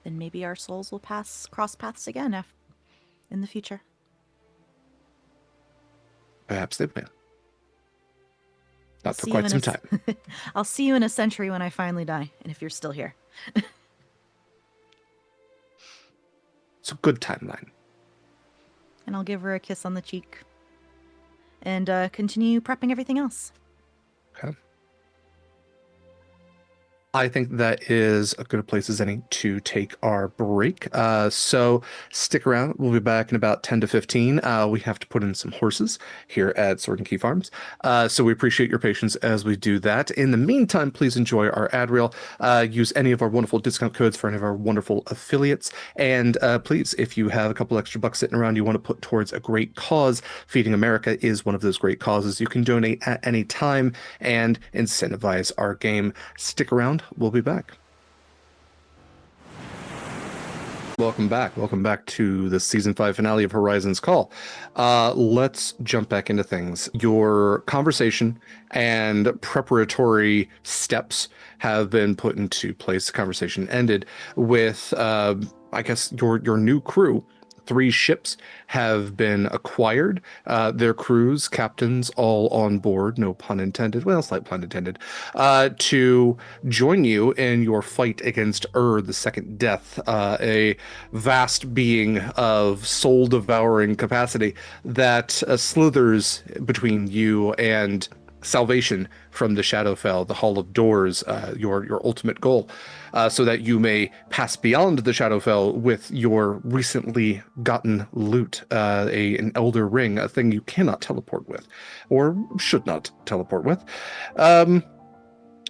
Then maybe our souls will cross paths again in the future. Perhaps they will. Not for See you quite in some a time. I'll see you in a century when I finally die, and if you're still here. It's a good timeline. And I'll give her a kiss on the cheek. And continue prepping everything else. Okay. I think that is a good place as any to take our break. So stick around. We'll be back in about 10 to 15. We have to put in some horses here at Sword and Key Farms. So we appreciate your patience as we do that. In the meantime, please enjoy our ad reel. Use any of our wonderful discount codes for any of our wonderful affiliates. And please, if you have a couple extra bucks sitting around you want to put towards a great cause, Feeding America is one of those great causes. You can donate at any time and incentivize our game. Stick around. We'll be back. Welcome back. Welcome back to the season 5 finale of Horizon's Call. Let's jump back into things. Your conversation and preparatory steps have been put into place. The conversation ended with, I guess, your new crew. 3 ships have been acquired. Their crews, captains, all on board, no pun intended, well, slight pun intended, to join you in your fight against the Second Death, a vast being of soul-devouring capacity that slithers between you and salvation from the Shadowfell, the Hall of Doors, your ultimate goal, so that you may pass beyond the Shadowfell with your recently gotten loot, an Elder Ring, a thing you cannot teleport with, or should not teleport with.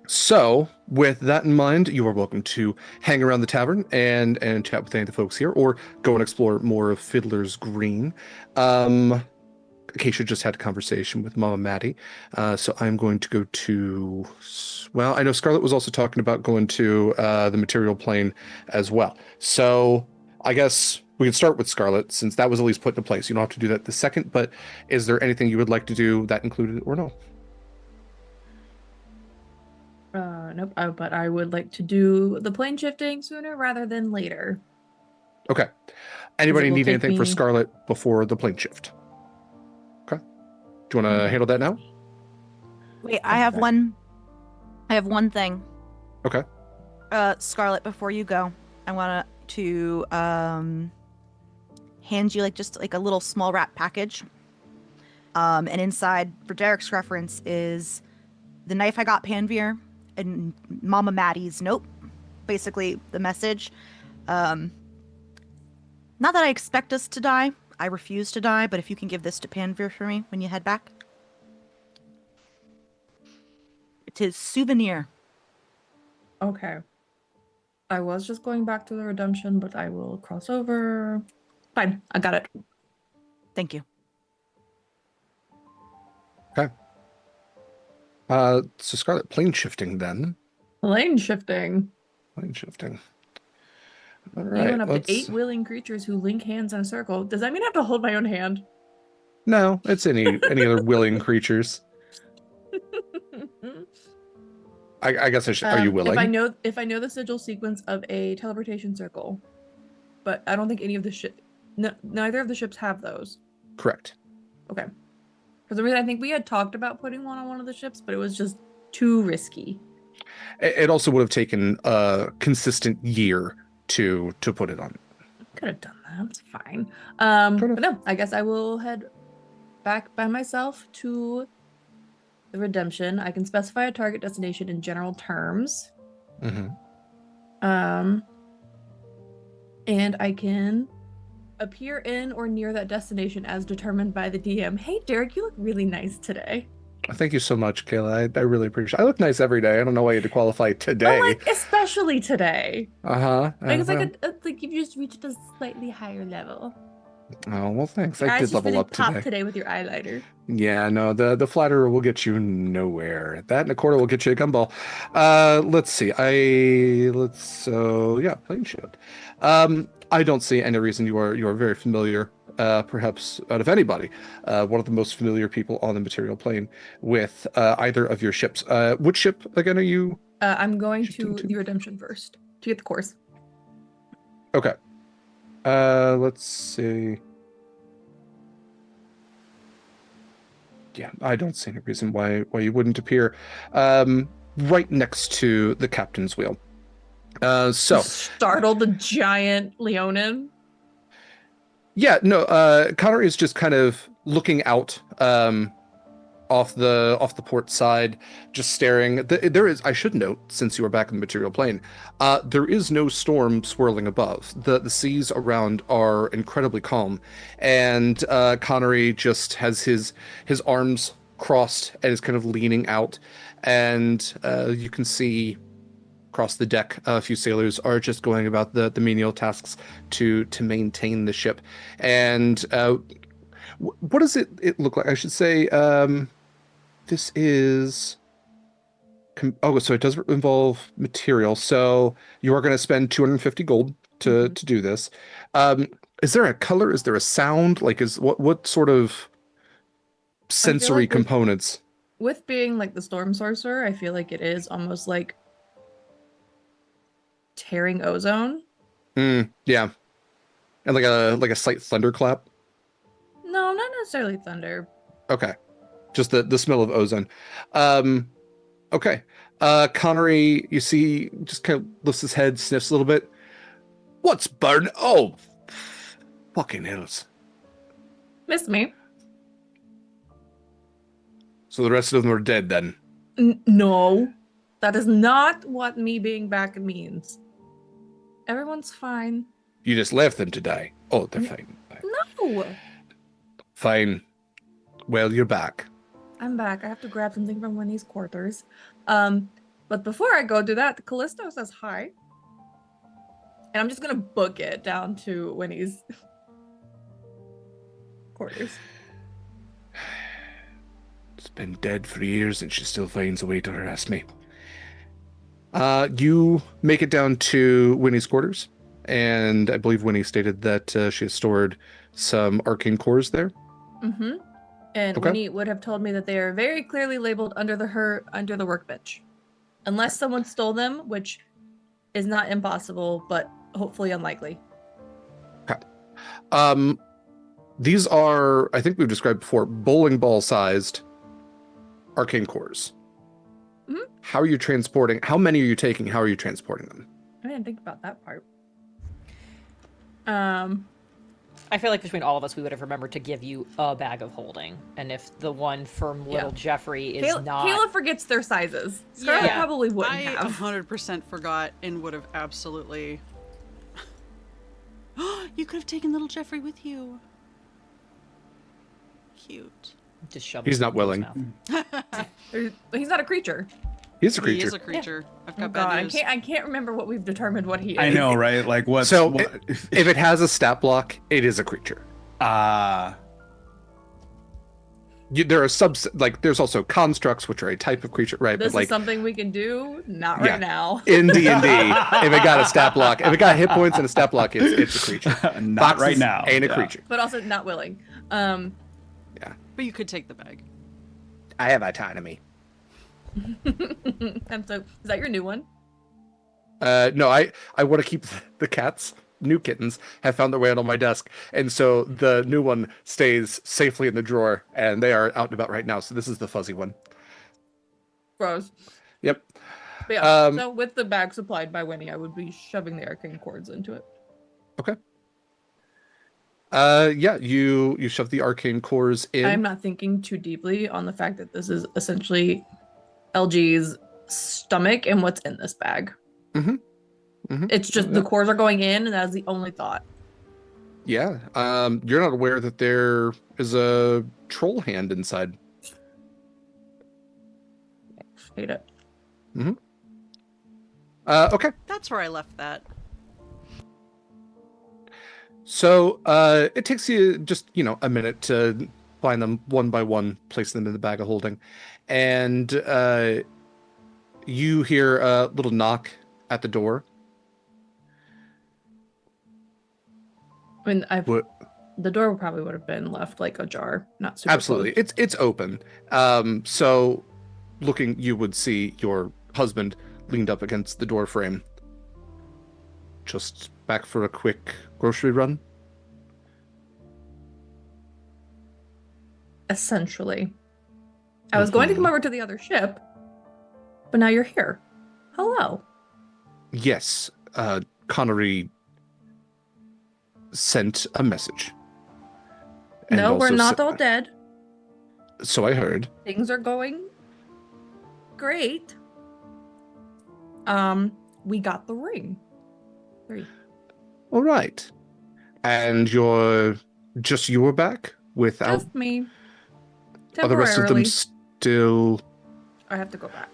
So with that in mind, you are welcome to hang around the tavern and chat with any of the folks here, or go and explore more of Fiddler's Green. Acacia just had a conversation with Mama Maddie, so I'm going to go to. Well, I know Scarlett was also talking about going to the material plane as well. So I guess we can start with Scarlett, since that was at least put into place. You don't have to do that the second, but is there anything you would like to do that included or no? Nope. But I would like to do the plane shifting sooner rather than later. Okay. Anybody will need take anything for me- Scarlett before the plane shift? Okay. Do you want to handle that now? Wait, I have one thing. Okay. Scarlett, before you go, I want to hand you just a little small wrap package. And inside, for Derek's reference, is the knife I got Panvier and Mama Maddie's note. Basically, the message. Not that I expect us to die. I refuse to die, but if you can give this to Panvier for me when you head back. It's his souvenir. Okay. I was just going back to the redemption, but I will cross over. Fine, I got it. Thank you. Okay. So Scarlett, plane shifting then. Plane shifting. Plane shifting. All You right. went up to 8 willing creatures who link hands in a circle. Does that mean I have to hold my own hand? No, it's any other willing creatures. I guess I should. Are you willing? If I know the sigil sequence of a teleportation circle, but I don't think any of the neither of the ships have those. Correct. Okay. For some reason, I think we had talked about putting one on one of the ships, but it was just too risky. It also would have taken a consistent year to put it on. Could have done that. It's fine. But no, I guess I will head back by myself to the redemption. I can specify a target destination in general terms. Mm-hmm. And I can appear in or near that destination as determined by the DM. Hey, Derek, you look really nice today. Thank you so much, Kayla. I really appreciate it. I look nice every day. I don't know why you had to qualify today. But especially today. Uh-huh. It's like you've just reached a slightly higher level. Oh, well, thanks. Your I eyes did just level really up popped today. today with your eyeliner. Yeah, no, the flatterer will get you nowhere. That and a quarter will get you a gumball. Let's see. Plane shift. I don't see any reason you are very familiar, perhaps out of anybody, one of the most familiar people on the material plane with either of your ships. Which ship again are you? I'm going shifting to the redemption first to get the course. Okay. Let's see. Yeah, I don't see any reason why you wouldn't appear right next to the captain's wheel. So Startle the giant Leonin. Yeah, no, Connor is just kind of looking out off the port side, just staring. There is, I should note, since you are back in the material plane, there is no storm swirling above. The seas around are incredibly calm, and Connery just has his arms crossed and is kind of leaning out, and you can see across the deck a few sailors are just going about the menial tasks to maintain the ship. And what does it look like? I should say this is so it does involve material, so you are going to spend 250 gold to do this. Is there a color? Is there a sound? Is what sort of sensory components? With being like the storm sorcerer, I feel like it is almost like tearing ozone. Yeah. And like a slight thunderclap? No, not necessarily thunder. Okay. Just the smell of ozone. Okay. Connery, you see, just kind of lifts his head, sniffs a little bit. What's burn? Oh, fucking hills. Miss me. So the rest of them are dead then? No. That is not what me being back means. Everyone's fine. You just left them to die. Oh, they're fine. No. Fine. Well, you're back. I'm back. I have to grab something from Winnie's quarters. But before I go do that, Callisto says hi. And I'm just gonna book it down to Winnie's quarters. It's been dead for years and she still finds a way to harass me. You make it down to Winnie's quarters, and I believe Winnie stated that she has stored some arcane cores there. Mm-hmm. And Okay. Winnie would have told me that they are very clearly labeled under the workbench. Unless someone stole them, which is not impossible, but hopefully unlikely. These are, I think we've described before, bowling ball sized arcane cores. Mhm. How are you transporting? How many are you taking? How are you transporting them? I didn't think about that part. I feel like between all of us, we would have remembered to give you a bag of holding. And if the one from little Jeffrey is not... Kayla forgets their sizes. Scarlett Yeah. probably wouldn't I have. 100% forgot and would have absolutely. You could have taken little Jeffrey with you. Cute. Just shove He's it not in his willing. mouth. He's not a creature. He's a He creature. is a creature. I've Oh got God, bad I news. can't remember what we've determined what he is. I know, right? Like what's So what? if it has a stat block, it is a creature. There are there's also constructs, which are a type of creature, right? This but like is something we can do. Not Yeah. right now. in D&D, if it got a stat block, if it got hit points and a stat block, it's a creature. Not right Foxes now. ain't a Yeah. creature. But also not willing. But you could take the bag. I have autonomy. I'm so. Is that your new one? No, I want to keep the cats. New kittens have found their way out on my desk, and so the new one stays safely in the drawer, and they are out and about right now. So this is the fuzzy one. Gross. Yep. But yeah, so with the bag supplied by Winnie, I would be shoving the arcane cords into it. Okay. Yeah, you shove the arcane cores in. I'm not thinking too deeply on the fact that this is essentially LG's stomach and what's in this bag. Mhm. It's just the cores are going in, and that is the only thought. Yeah. You're not aware that there is a troll hand inside. Hate it. Okay. That's where I left that. So it takes you just, a minute to find them one by one, place them in the bag of holding. And you hear a little knock at the door. I mean, What? the door probably would have been left like ajar, not super Absolutely. closed. It's open. So looking, you would see your husband leaned up against the door frame. Just back for a quick grocery run. Essentially. I was going to come over to the other ship, but now you're here. Hello. Yes. Connery sent a message. And No, we're also not sa- all dead. So I heard. Things are going great. We got the ring. 3. All right. And you were back without Just me. are the rest of them Temporarily. still. I have to go back.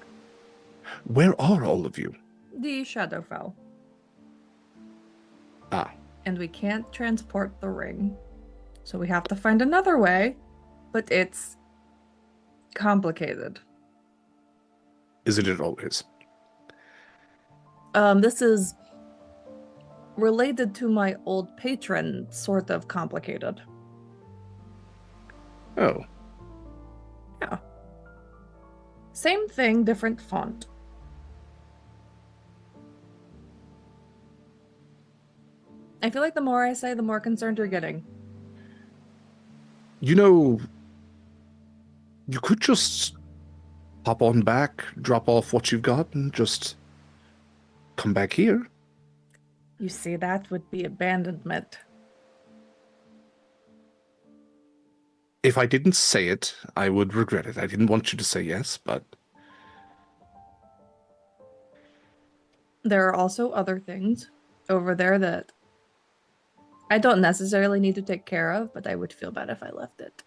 Where are all of you? The shadow fell. Ah. And we can't transport the ring. So we have to find another way, but it's complicated. Isn't it always? This is related to my old patron, sort of complicated. Oh. Yeah. Same thing, different font. I feel like the more I say, the more concerned you're getting. You could just hop on back, drop off what you've got, and just come back here. You see, that would be abandonment. If I didn't say it, I would regret it. I didn't want you to say yes, but There are also other things over there that I don't necessarily need to take care of, but I would feel bad if I left it.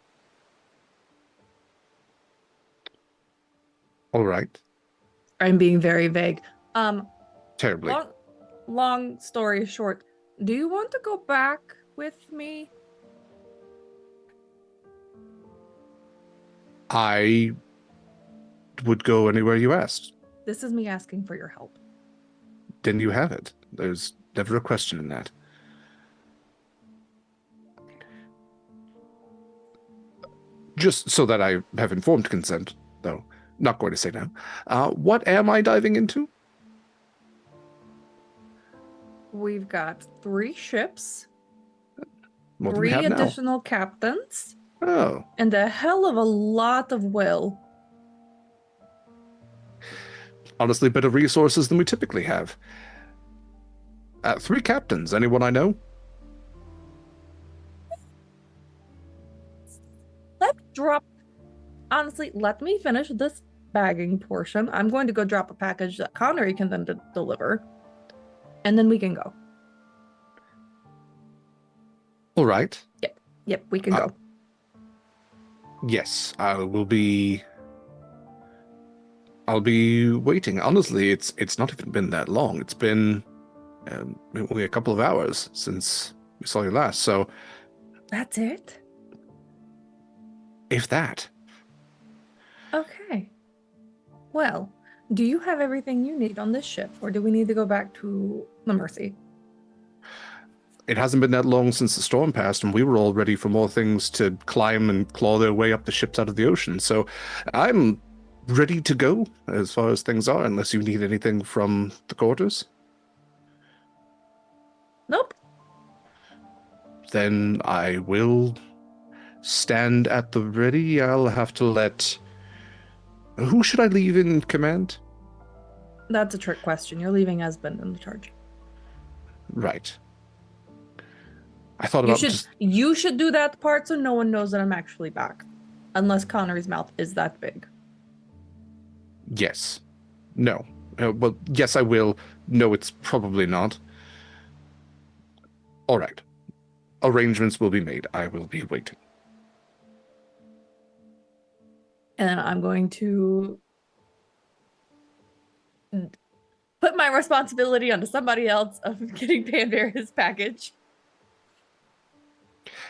all right. I'm being very vague. Terribly. Long story short, do you want to go back with me? I would go anywhere you asked. This is me asking for your help. Then you have it. There's never a question in that. Just so that I have informed consent, though, not going to say now. What am I diving into? We've got 3 ships, What do we 3 have now? additional captains, Oh, and a hell of a lot of will. honestly, better resources than we typically have. 3 captains. Anyone I know? Honestly, let me finish this bagging portion. I'm going to go drop a package that Connery can then deliver, and then we can go. All right. Yep, we can go. Yes, I'll be waiting. Honestly, it's not even been that long. It's been only a couple of hours since we saw you last. So, That's it? if that. Okay. Well, do you have everything you need on this ship, or do we need to go back to the Mercy? It hasn't been that long since the storm passed, and we were all ready for more things to climb and claw their way up the ships out of the ocean. So I'm ready to go as far as things are, unless you need anything from the quarters. Nope. Then I will stand at the ready. I'll have to let... Who should I leave in command? That's a trick question. You're leaving Esband in the charge. Right. I thought about just... You should do that part so no one knows that I'm actually back. Unless Connery's mouth is that big. Yes. No. Well, yes, I will. No, it's probably not. All right. Arrangements will be made. I will be waiting. And I'm going to put my responsibility onto somebody else of getting Panbear his package.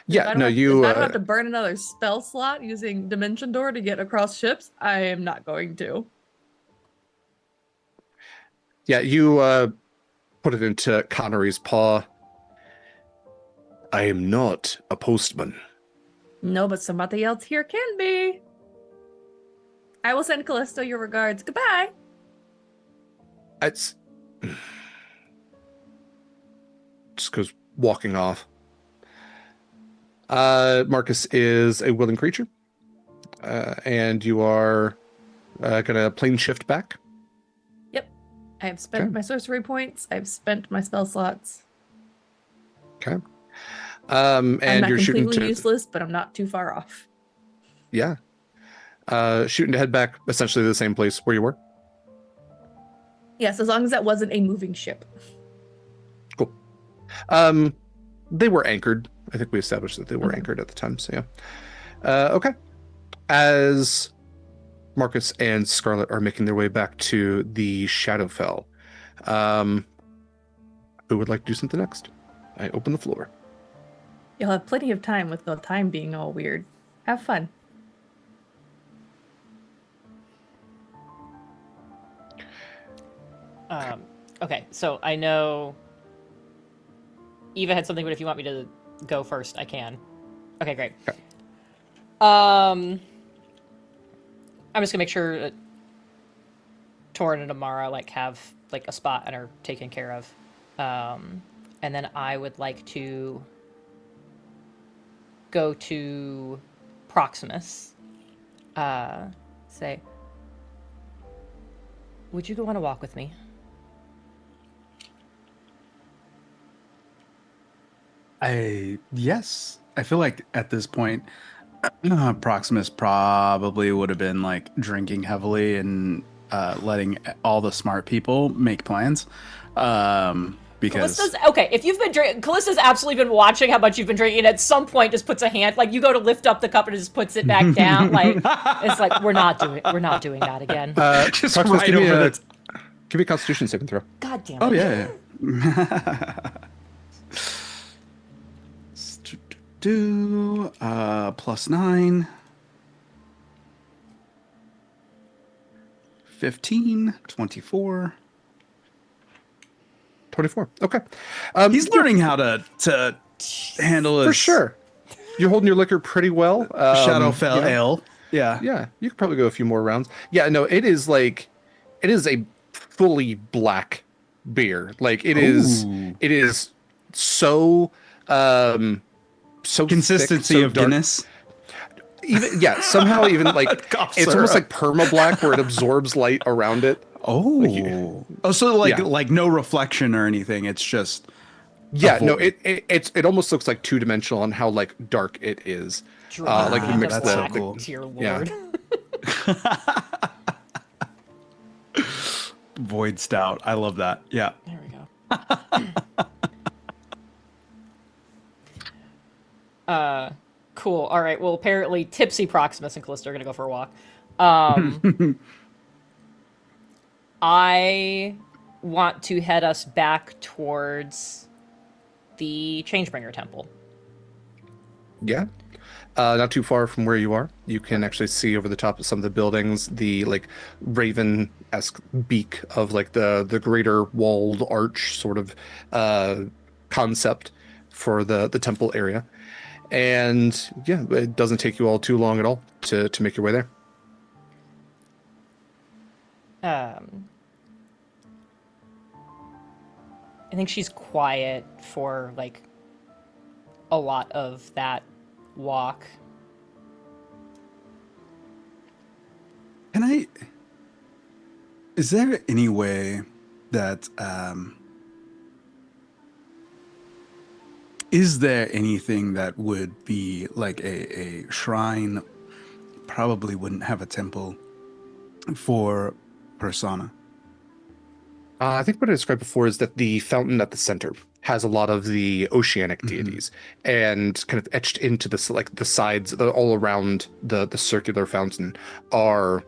Yeah, no, you... If I don't have to burn another spell slot using Dimension Door to get across ships, I am not going to. Yeah, you put it into Connery's paw. I am not a postman. No, but somebody else here can be. I will send Kallista your regards. Goodbye. It's... Just goes walking off. Marcus is a willing creature. And you are going to plane shift back. Yep. I have spent my sorcery points. I've spent my spell slots. Okay. And I'm not you're shooting completely to... useless, but I'm not too far off. Yeah. Shooting to head back essentially the same place where you were. Yes, as long as that wasn't a moving ship. Cool. They were anchored. I think we established that they were anchored at the time, so yeah. Okay. As Marcus and Scarlett are making their way back to the Shadowfell, who would like to do something next? I open the floor. You'll have plenty of time with the time being all weird. Have fun. Okay, so I know Eva had something, but if you want me to go first, I can. Okay, great. Okay. I'm just gonna make sure that Torin and Amara have a spot and are taken care of. And then I would like to go to Proximus. Say, would you go on a walk with me? Yes. I feel like at this point, Proximus probably would have been drinking heavily and letting all the smart people make plans. because Callista's okay. If you've been drinking, Callista's absolutely been watching how much you've been drinking. And at some point, just puts a hand, like you go to lift up the cup and it just puts it back down. Like it's like we're not doing that again. just Proximus, right over the. give me a Constitution saving throw. God damn it. Oh yeah. Do +9. 15, 24. 24. Okay. He's learning how to handle his for sure. You're holding your liquor pretty well. Shadowfell yeah. ale. Yeah. Yeah, you could probably go a few more rounds. Yeah, no, it is a fully black beer. Like it is so so Consistency thick, so of dark. Guinness. Even somehow even like Cough it's almost syrup. like perma black where it absorbs light around it. Oh. So like Yeah. like no reflection or anything. It's just Yeah, no, void. it almost looks like two-dimensional on how like dark it is. Like we Drink mix the that's so black, cool. dear Yeah. Lord. Void stout. I love that. Yeah. There we go. Cool. All right. Well, apparently tipsy Proximus and Kallista are gonna go for a walk. I want to head us back towards the Changebringer Temple. Yeah. Not too far from where you are. You can actually see over the top of some of the buildings the like raven-esque beak of like the greater walled arch sort of concept for the temple area. And yeah, it doesn't take you all too long at all to make your way there. I think she's quiet for like a lot of that walk. Is there any way that is there anything that would be like a shrine? Probably wouldn't have a temple for Persona. I think what I described before is that the fountain at the center has a lot of the oceanic deities, and kind of etched into the like the sides, all around the circular fountain are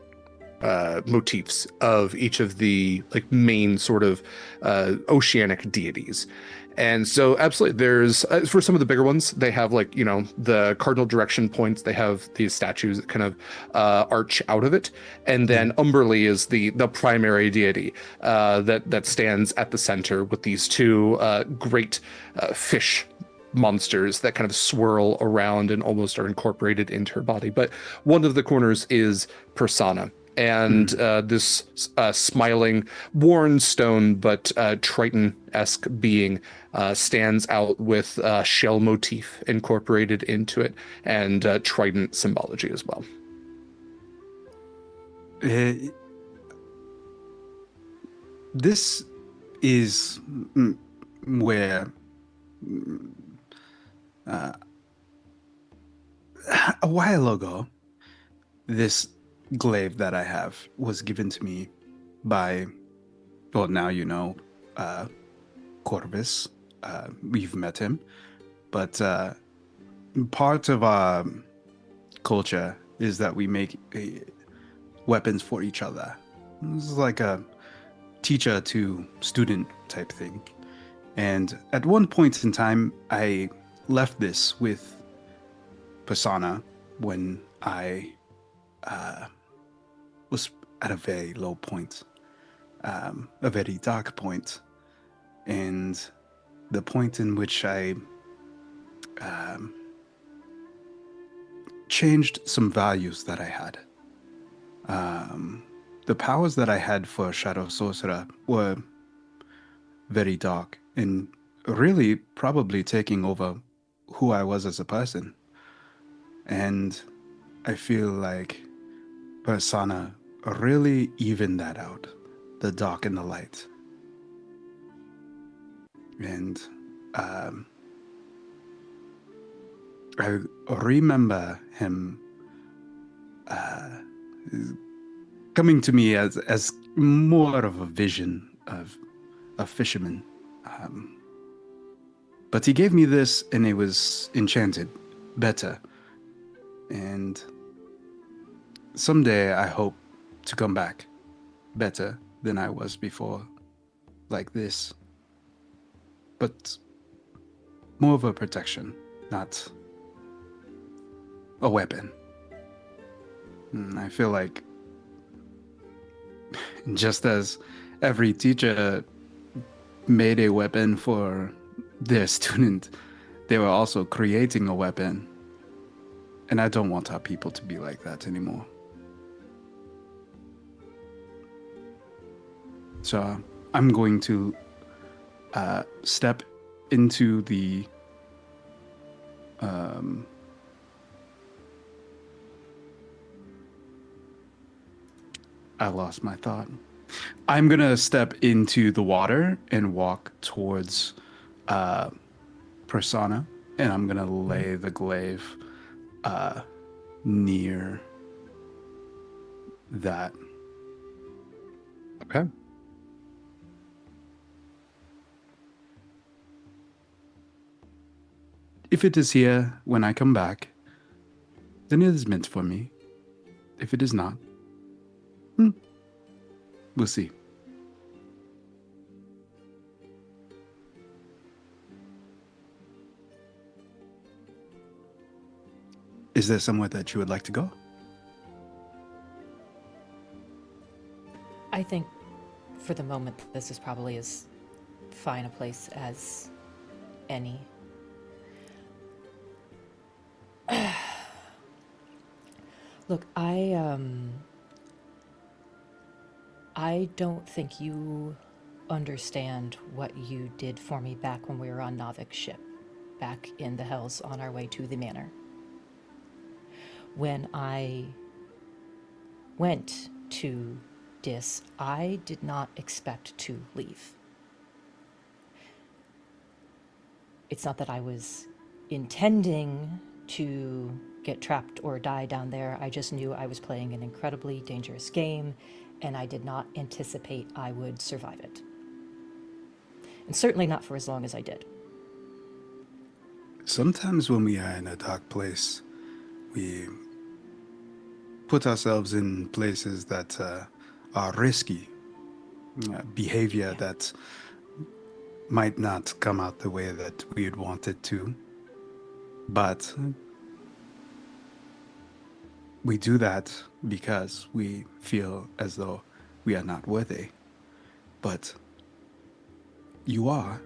motifs of each of the like main sort of oceanic deities. And so absolutely there's for some of the bigger ones, they have like, you know, the cardinal direction points, they have these statues that kind of arch out of it. And then Umberly is the primary deity that stands at the center with these two great fish monsters that kind of swirl around and almost are incorporated into her body. But one of the corners is Persona. And this smiling, worn stone, but Triton-esque being stands out with shell motif incorporated into it, and trident symbology as well. This is where a while ago, this glaive that I have was given to me by, well, now you know, Corvus. We've met him, but part of our culture is that we make weapons for each other. This is like a teacher to student type thing. And at one point in time, I left this with Persona when I was at a very low point, a very dark point, and the point in which I changed some values that I had. The powers that I had for Shadow Sorcerer were very dark and really probably taking over who I was as a person. And I feel like Persona really evened that out, the dark and the light. And I remember him coming to me as more of a vision of a fisherman, But he gave me this, and it was enchanted, better. And someday I hope to come back better than I was before, like this. But more of a protection, not a weapon. I feel like just as every teacher made a weapon for their student, they were also creating a weapon. And I don't want our people to be like that anymore. So I'm going to step into the I lost my thought. I'm going to step into the water and walk towards Persona, and I'm going to lay the glaive near that. Okay. If it is here when I come back, then it is meant for me. If it is not, we'll see. Is there somewhere that you would like to go? I think for the moment, this is probably as fine a place as any. Look, I don't think you understand what you did for me back when we were on Navik's ship, back in the Hells on our way to the manor. When I went to Dis, I did not expect to leave. It's not that I was intending to get trapped or die down there. I just knew I was playing an incredibly dangerous game, and I did not anticipate I would survive it. And certainly not for as long as I did. Sometimes when we are in a dark place, we put ourselves in places that are risky, behavior that might not come out the way that we'd want it to. But we do that because we feel as though we are not worthy. But you are,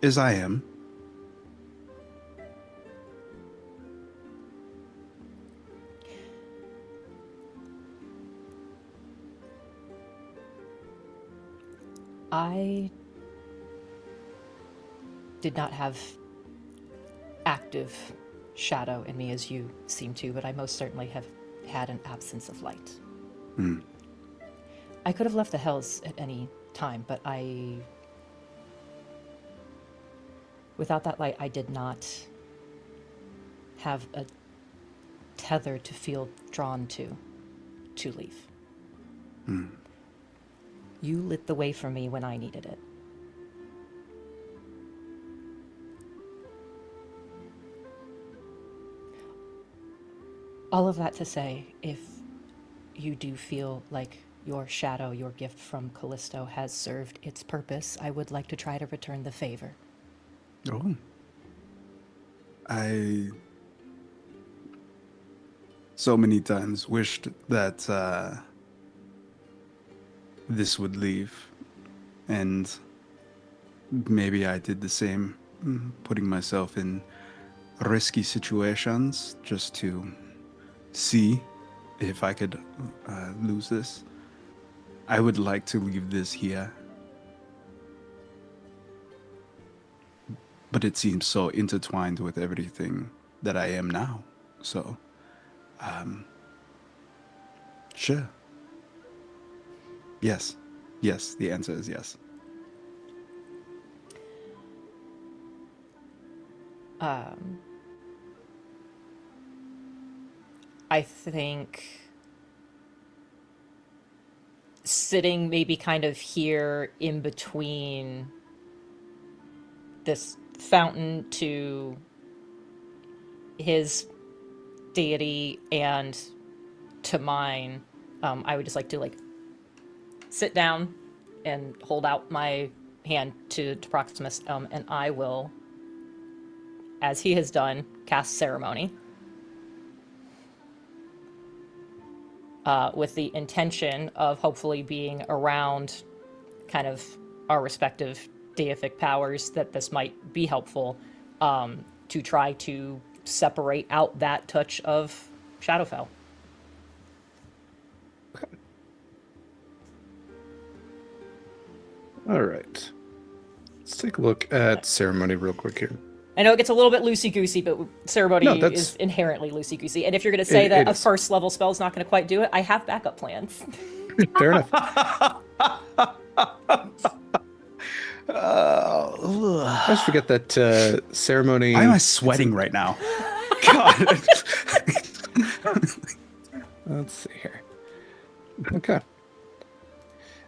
as I am. I did not have active shadow in me as you seem to, but I most certainly have had an absence of light. I could have left the Hells at any time, but without that light, I did not have a tether to feel drawn to leave. You lit the way for me when I needed it. All of that to say, if you do feel like your shadow, your gift from Callisto, has served its purpose, I would like to try to return the favor. Oh. I so many times wished that this would leave, and maybe I did the same, putting myself in risky situations just to see if I could lose this. I would like to leave this here, but it seems so intertwined with everything that I am now. So, sure. Yes. Yes, the answer is yes. I think sitting maybe kind of here in between this fountain to his deity and to mine, I would just like to like sit down and hold out my hand to Proximus, and I will, as he has done, cast ceremony. With the intention of hopefully being around kind of our respective deific powers, that this might be helpful to try to separate out that touch of Shadowfell. All right. Let's take a look at ceremony real quick here. I know it gets a little bit loosey-goosey, but ceremony No, that's- is inherently loosey-goosey. And if you're going to say that a first-level spell is not going to quite do it, I have backup plans. Fair enough. I just forget that ceremony. Why am I sweating right now? God. Let's see here. Okay.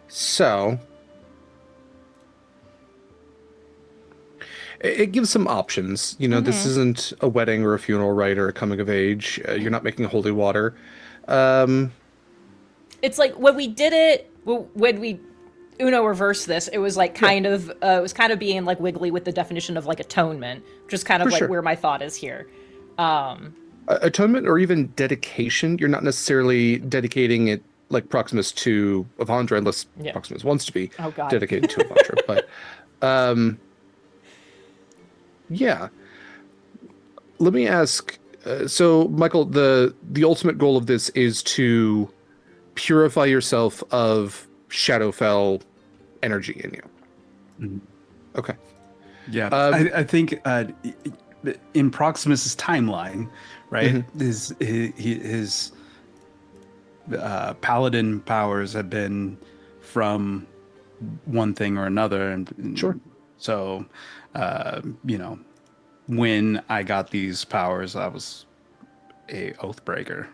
So it gives some options. You know, this isn't a wedding or a funeral rite or a coming of age. You're not making holy water. It's like when we did it, when we Uno reversed this, it was like kind of, it was kind of being like wiggly with the definition of like atonement, which is kind of For like sure. where my thought is here. Atonement or even dedication, you're not necessarily dedicating it like Proximus to Avandra, unless Proximus wants to be dedicated to Avandra. But yeah, let me ask. So, Mikyl, the ultimate goal of this is to purify yourself of Shadowfell energy in you. Mhm. Okay. Yeah, I think in Proximus's timeline, right, his paladin powers have been from one thing or another, and Sure. So, you know, when I got these powers, I was a oathbreaker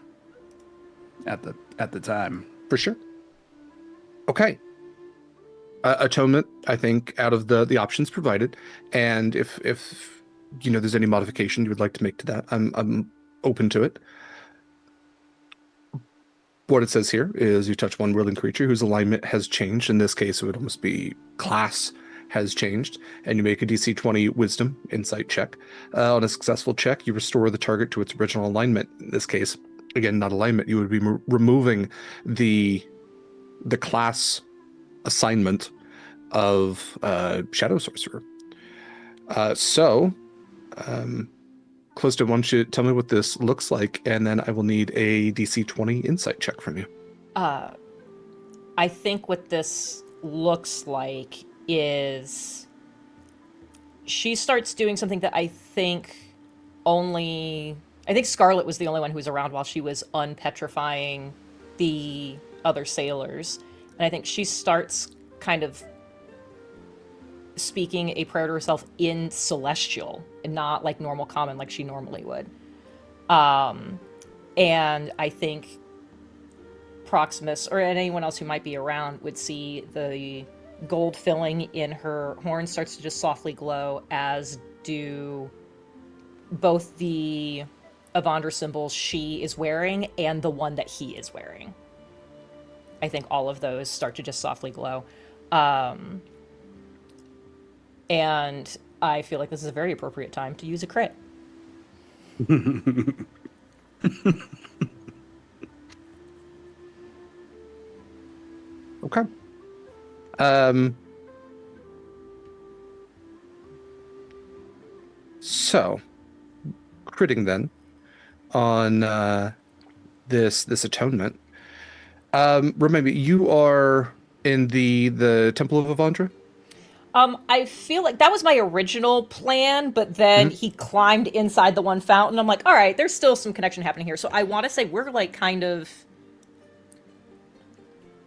at the time. For sure. Okay. Atonement, I think, out of the options provided, and if you know there's any modification you would like to make to that, I'm open to it. What it says here is you touch one willing creature whose alignment has changed. In this case, it would almost be class has changed, and you make a DC 20 Wisdom Insight check. On a successful check, you restore the target to its original alignment. In this case, again, not alignment. You would be removing the class assignment of Shadow Sorcerer. Callista, why don't you tell me what this looks like, and then I will need a DC 20 Insight check from you. I think what this looks like is she starts doing something that I think Scarlett was the only one who was around while she was unpetrifying the other sailors. And I think she starts kind of speaking a prayer to herself in Celestial and not like normal common like she normally would. And I think Proximus or anyone else who might be around would see the gold filling in her horn starts to just softly glow, as do both the Avandra symbols she is wearing and the one that he is wearing. I think all of those start to just softly glow. And I feel like this is a very appropriate time to use a crit. Okay. So, critting then on this atonement. Remember, you are in the Temple of Avandra? I feel like that was my original plan, but then he climbed inside the one fountain. I'm like, all right, there's still some connection happening here. So I want to say we're like kind of...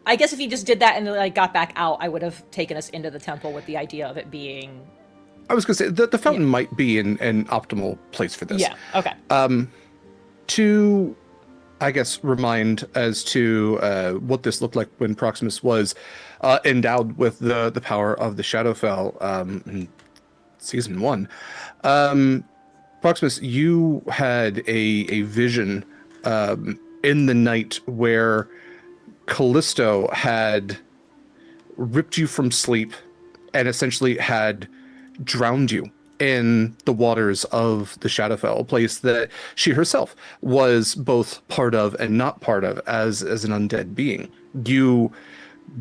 I guess if he just did that and then like got back out, I would have taken us into the temple with the idea of it being... I was going to say, the fountain might be an optimal place for this. Yeah, okay. I guess, remind as to what this looked like when Proximus was endowed with the power of the Shadowfell in season 1. Um, Proximus, you had a vision in the night where Callisto had ripped you from sleep and essentially had drowned you in the waters of the Shadowfell, a place that she herself was both part of and not part of as an undead being. You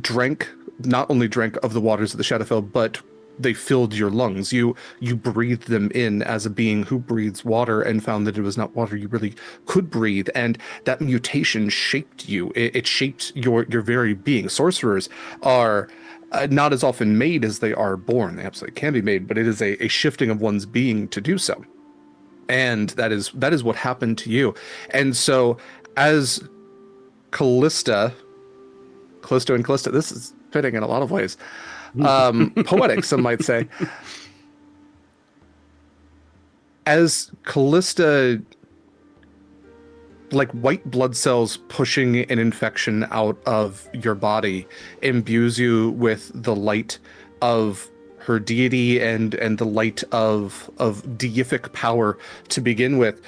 drank, not only drank of the waters of the Shadowfell, but they filled your lungs. You breathed them in as a being who breathes water and found that it was not water you really could breathe. And that mutation shaped you. It shaped your very being. Sorcerers are not as often made as they are born. They absolutely can be made, but it is a shifting of one's being to do so. And that is what happened to you. And so as Callisto and Callista, this is fitting in a lot of ways. Poetic, some might say. As Kallista, like white blood cells pushing an infection out of your body, imbues you with the light of her deity and the light of deific power to begin with.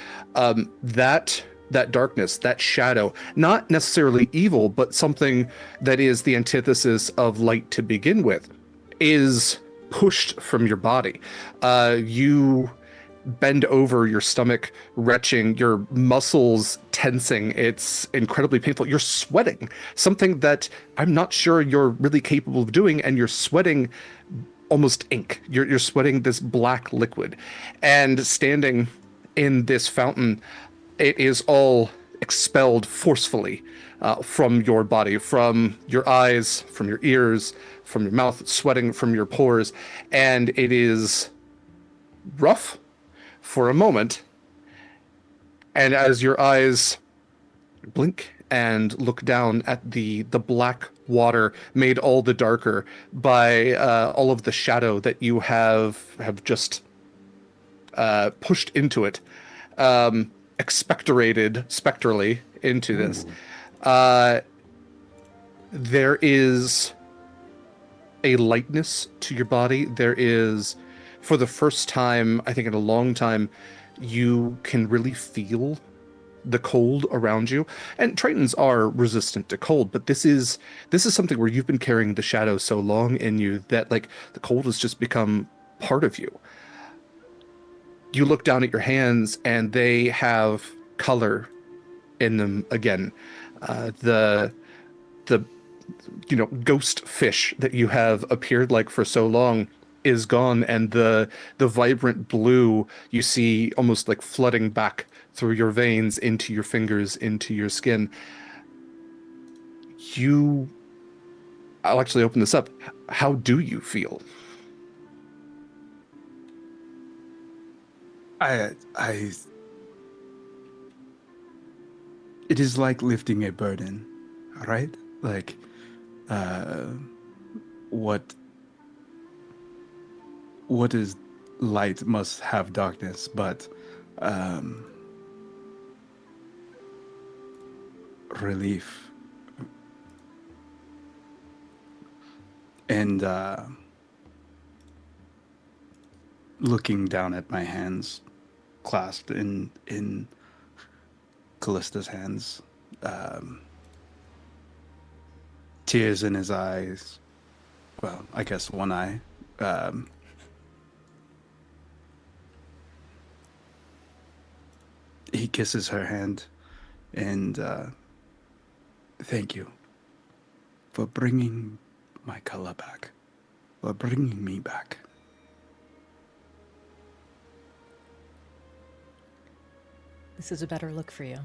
That darkness, that shadow, not necessarily evil, but something that is the antithesis of light to begin with, is pushed from your body. You bend over, your stomach retching, your muscles tensing. It's incredibly painful. You're sweating, something that I'm not sure you're really capable of doing, and you're sweating almost ink. You're sweating this black liquid, and standing in this fountain, it is all expelled forcefully from your body, from your eyes, from your ears, from your mouth, sweating from your pores, and it is rough for a moment. And as your eyes blink and look down at the black water made all the darker by all of the shadow that you have just pushed into it, expectorated spectrally into this, there is a lightness to your body. There is, for the first time, I think in a long time, you can really feel the cold around you. And Tritons are resistant to cold, but this is something where you've been carrying the shadow so long in you that like the cold has just become part of you. You look down at your hands and they have color in them again. The ghost fish that you have appeared like for so long is gone, and the vibrant blue you see almost like flooding back through your veins into your fingers, into your skin. I'll actually open this up. How do you feel? I it is like lifting a burden, right? Like what is light must have darkness, but relief. And looking down at my hands clasped in Callista's hands, tears in his eyes. Well, I guess one eye. He kisses her hand, and thank you for bringing my Kaila back, for bringing me back. This is a better look for you.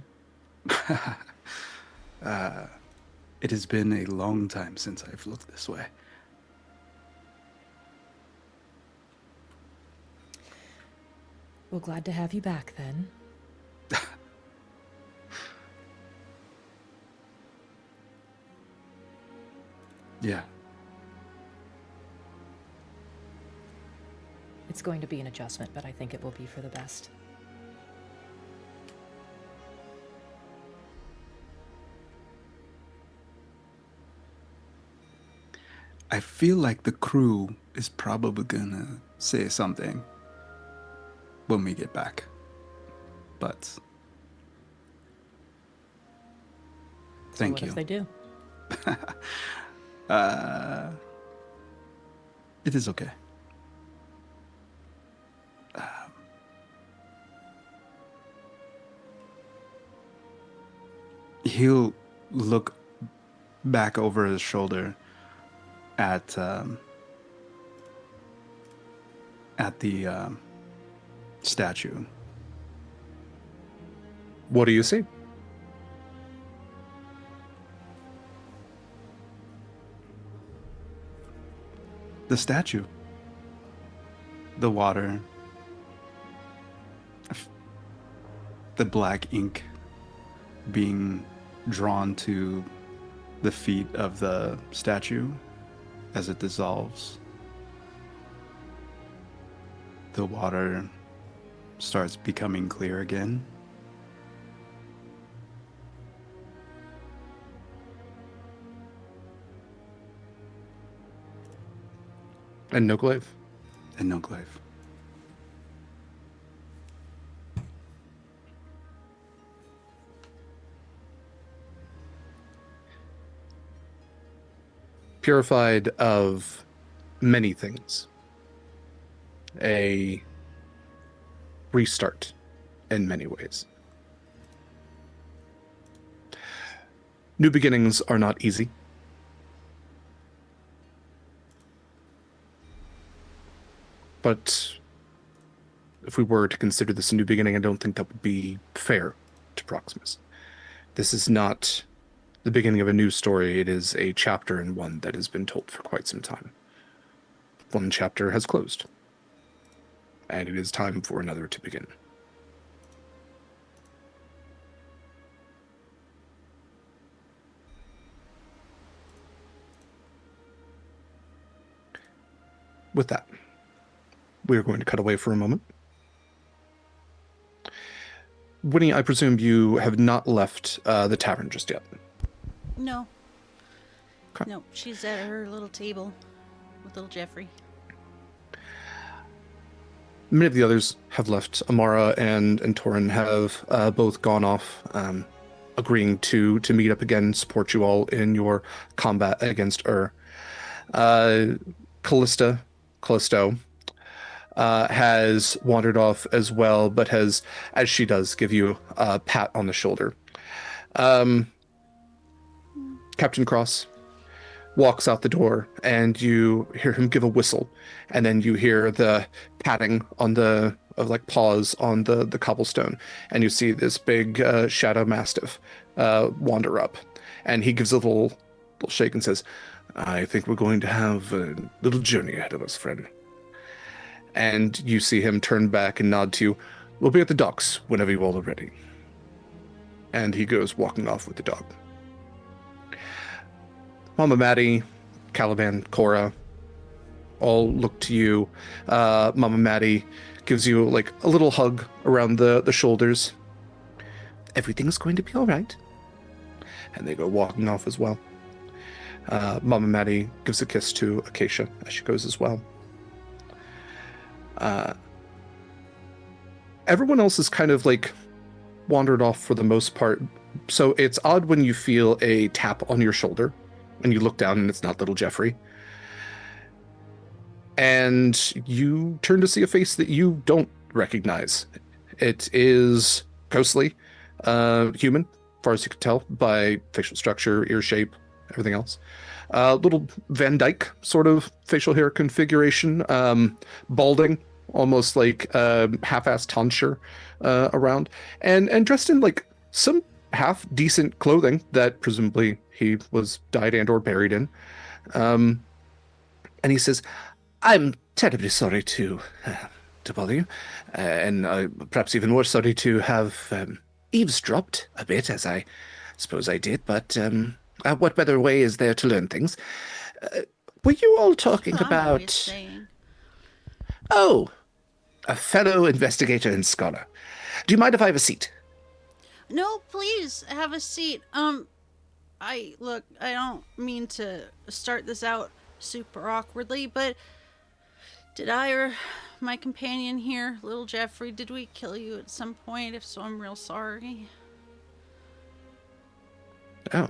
It has been a long time since I've looked this way. Well, glad to have you back then. Yeah. It's going to be an adjustment, but I think it will be for the best. I feel like the crew is probably gonna say something when we get back. But So thank what you. if they do? It is okay. He'll look back over his shoulder at the statue. What do you see? The statue. The water. The black ink being drawn to the feet of the statue as it dissolves. The water starts becoming clear again. And no glaive. And no glaive. Purified of many things. A restart in many ways. New beginnings are not easy. But if we were to consider this a new beginning, I don't think that would be fair to Proximus. This is not the beginning of a new story. It is a chapter in one that has been told for quite some time. One chapter has closed, and it is time for another to begin. With that, we are going to cut away for a moment. Winnie, I presume you have not left the tavern just yet. No. Okay. No, she's at her little table with little Jeffrey. Many of the others have left. Amara and Torin have both gone off, agreeing to meet up again, support you all in your combat against Callisto, has wandered off as well, but has, as she does, give you a pat on the shoulder. Captain Cross walks out the door, and you hear him give a whistle, and then you hear the patting on the paws on the cobblestone, and you see this big shadow mastiff wander up, and he gives a little shake and says, "I think we're going to have a little journey ahead of us, friend." And you see him turn back and nod to you. "We'll be at the docks whenever you all are ready." And he goes walking off with the dog. Mama Maddie, Caliban, Cora, all look to you. Mama Maddie gives you like a little hug around the shoulders. "Everything's going to be all right." And they go walking off as well. Mama Maddie gives a kiss to Acacia as she goes as well. Everyone else is kind of like wandered off for the most part. So it's odd when you feel a tap on your shoulder and you look down and it's not little Jeffrey. And you turn to see a face that you don't recognize. It is ghostly, human, as far as you can tell by facial structure, ear shape, everything else. Little Van Dyke sort of facial hair configuration, balding, almost like half-assed tonsure around, and dressed in like some half-decent clothing that presumably he was dyed and or buried in. And he says, "I'm terribly sorry to bother you, and perhaps even more sorry to have eavesdropped a bit, as I suppose I did, but what better way is there to learn things? Were you all talking That's what I'm always about... saying. Oh, a fellow investigator and scholar. Do you mind if I have a seat?" No, please have a seat. I don't mean to start this out super awkwardly, but did I or my companion here, little Jeffrey, did we kill you at some point? If so, I'm real sorry. Oh.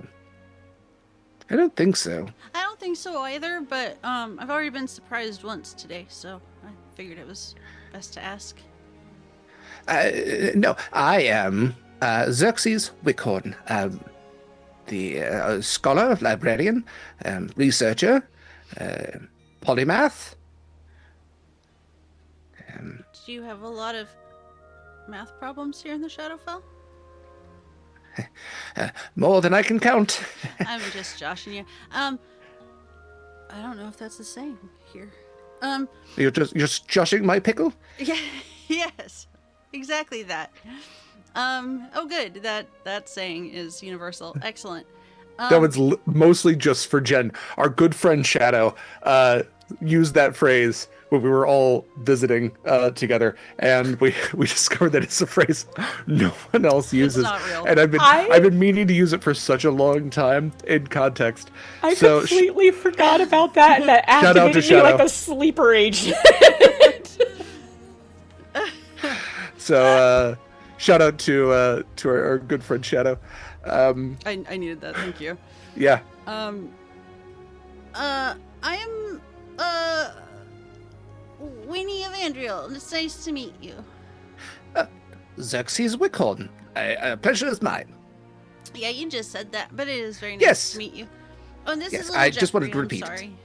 I don't think so. I don't think so either, but I've already been surprised once today, so I figured it was best to ask. No, I am Xerxes Wickhorn, the scholar, librarian, researcher, polymath. Do you have a lot of math problems here in the Shadowfell? More than I can count. I'm just joshing you. I don't know if that's the same here. You're just joshing my pickle? Yeah, yes, exactly that. Oh, good. That saying is universal. Excellent. That was mostly just for Jenn. Our good friend Shadow used that phrase when we were all visiting together, and we discovered that it's a phrase no one else uses. not real. And I've been meaning to use it for such a long time in context. I So completely forgot about that, and that Shout out to activated me like Shadow. a sleeper agent. So shout out to our good friend Shadow. I needed that. Thank you. Yeah. I am Winnie of Andriel. It's nice to meet you. Xerxes Wickhorn. Pleasure is mine. Yeah, you just said that, but it is very nice Yes. to meet you. Oh, and this Yes, is little I just wanted to Jeffrey, I'm repeat it. sorry.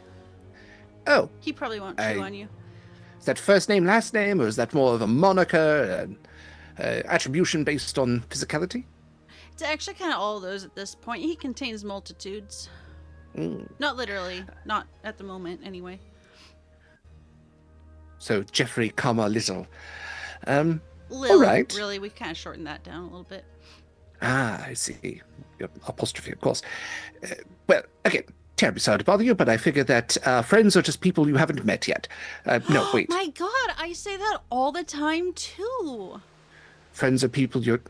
Oh, He probably won't chew on you. is that first name, last name, or is that more of a moniker, attribution based on physicality? It's actually kind of all of those at this point. He contains multitudes. Not literally. Not at the moment, anyway. So Jeffrey, comma, Little. Lil, all right. Really, we've kind of shortened that down a little bit. Ah, I see. Yep, apostrophe, of course. Well, again, terribly sorry to bother you, but I figure that friends are just people you haven't met yet. No, wait. My God, I say that all the time too. Friends are people you're...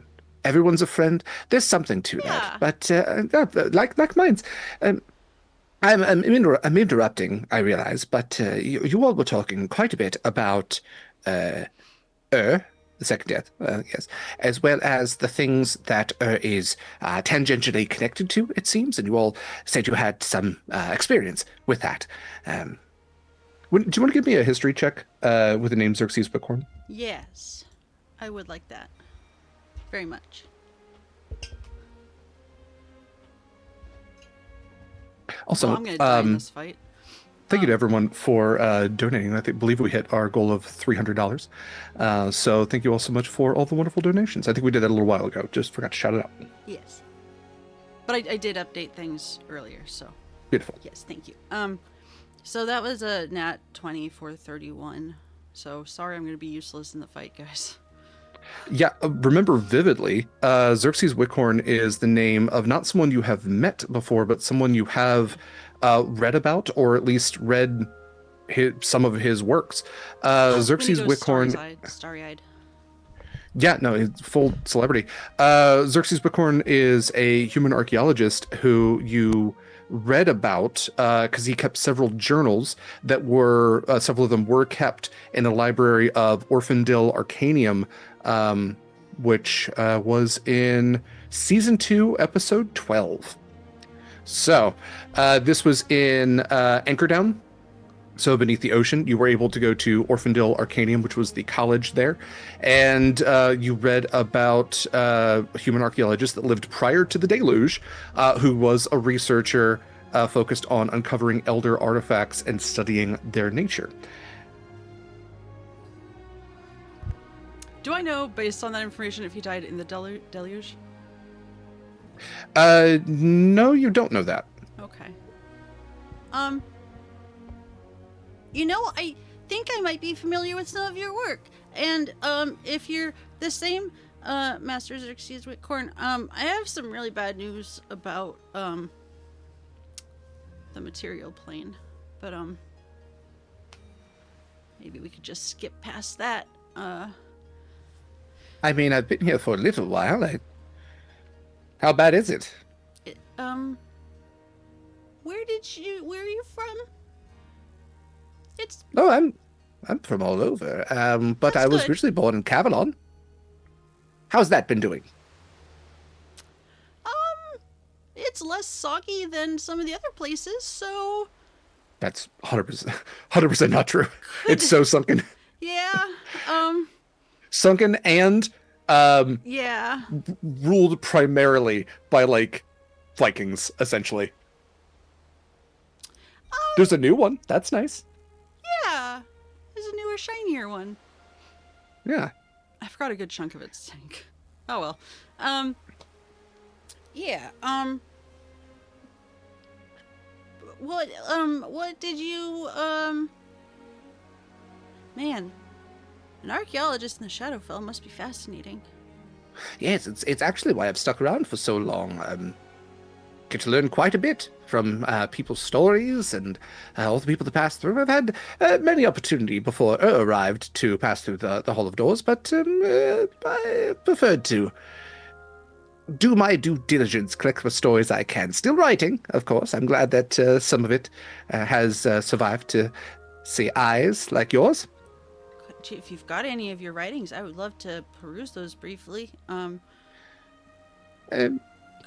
Everyone's a friend. There's something to Yeah. that. But like mine's. I'm interrupting, I realize, but you all were talking quite a bit about the second death, yes, as well as the things that is tangentially connected to, it seems, and you all said you had some experience with that. Do you want to give me a history check with the name Xerxes Wickhorn? Yes, I would like that. Very much. Also, Well, I'm going to die in this fight. Thank you to everyone for donating. Believe we hit our goal of $300. So thank you all so much for all the wonderful donations. I think we did that a little while ago. Just forgot to shout it out. Yes. But I did update things earlier, so Beautiful. yes, thank you. So that was a nat 20 for 31. So sorry I'm going to be useless in the fight, guys. Yeah, remember vividly, Xerxes Wickhorn is the name of not someone you have met before, but someone you have read about, or at least read some of his works. Xerxes When he goes Wickhorn... starry-eyed. Yeah, no, he's full celebrity. Xerxes Wickhorn is a human archaeologist who you read about because he kept several journals that were, several of them were kept in the library of Orphandil Arcanium, which was in season 2, episode 12. So this was in Anchordown. So beneath the ocean, you were able to go to Orphandil Arcanium, which was the college there, and you read about a human archaeologist that lived prior to the deluge, who was a researcher focused on uncovering elder artifacts and studying their nature. Do I know, based on that information, if he died in the deluge? No, you don't know that. Okay. You know, I think I might be familiar with some of your work. And, if you're the same, Master Xerxes Wickhorn, I have some really bad news about, the material plane. But, maybe we could just skip past that. I mean, I've been here for a little while. How bad is it? Where are you from? It's Oh, I'm from all over. But That's I was good. originally born in Cavalon. How's that been doing? it's less soggy than some of the other places, so That's 100% not true. It's so sunken. yeah. Sunken and Yeah. ruled primarily by like Vikings, essentially. There's a new one. That's nice. Yeah. There's a newer, shinier one. Yeah. I forgot a good chunk of it sank. Oh well. Yeah. What did you man, an archaeologist in the Shadowfell must be fascinating. Yes, it's actually why I've stuck around for so long. Get to learn quite a bit from people's stories and all the people that pass through. I've had many opportunity before arrived to pass through the Hall of Doors, but I preferred to do my due diligence, collect the stories I can. Still writing, of course. I'm glad that some of it has survived to see eyes like yours. If you've got any of your writings, I would love to peruse those briefly. Um, Could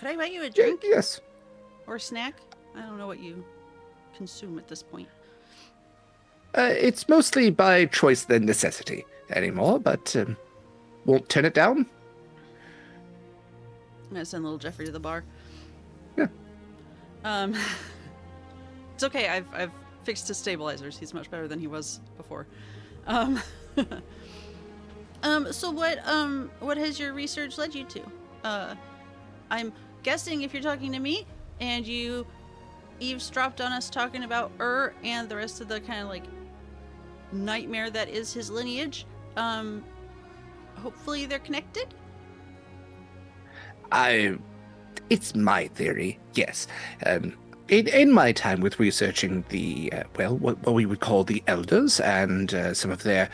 I buy you a drink yes. or a snack? I don't know what you consume at this point. It's mostly by choice than necessity anymore, but won't turn it down. I'm gonna send little Jeffrey to the bar. Yeah. It's okay. I've fixed his stabilizers. He's much better than he was before. So what has your research led you to? I'm guessing if you're talking to me and you eavesdropped on us talking about and the rest of the kind of like nightmare that is his lineage, hopefully they're connected. It's my theory, yes. In my time with researching the, what we would call the Elders and some of their,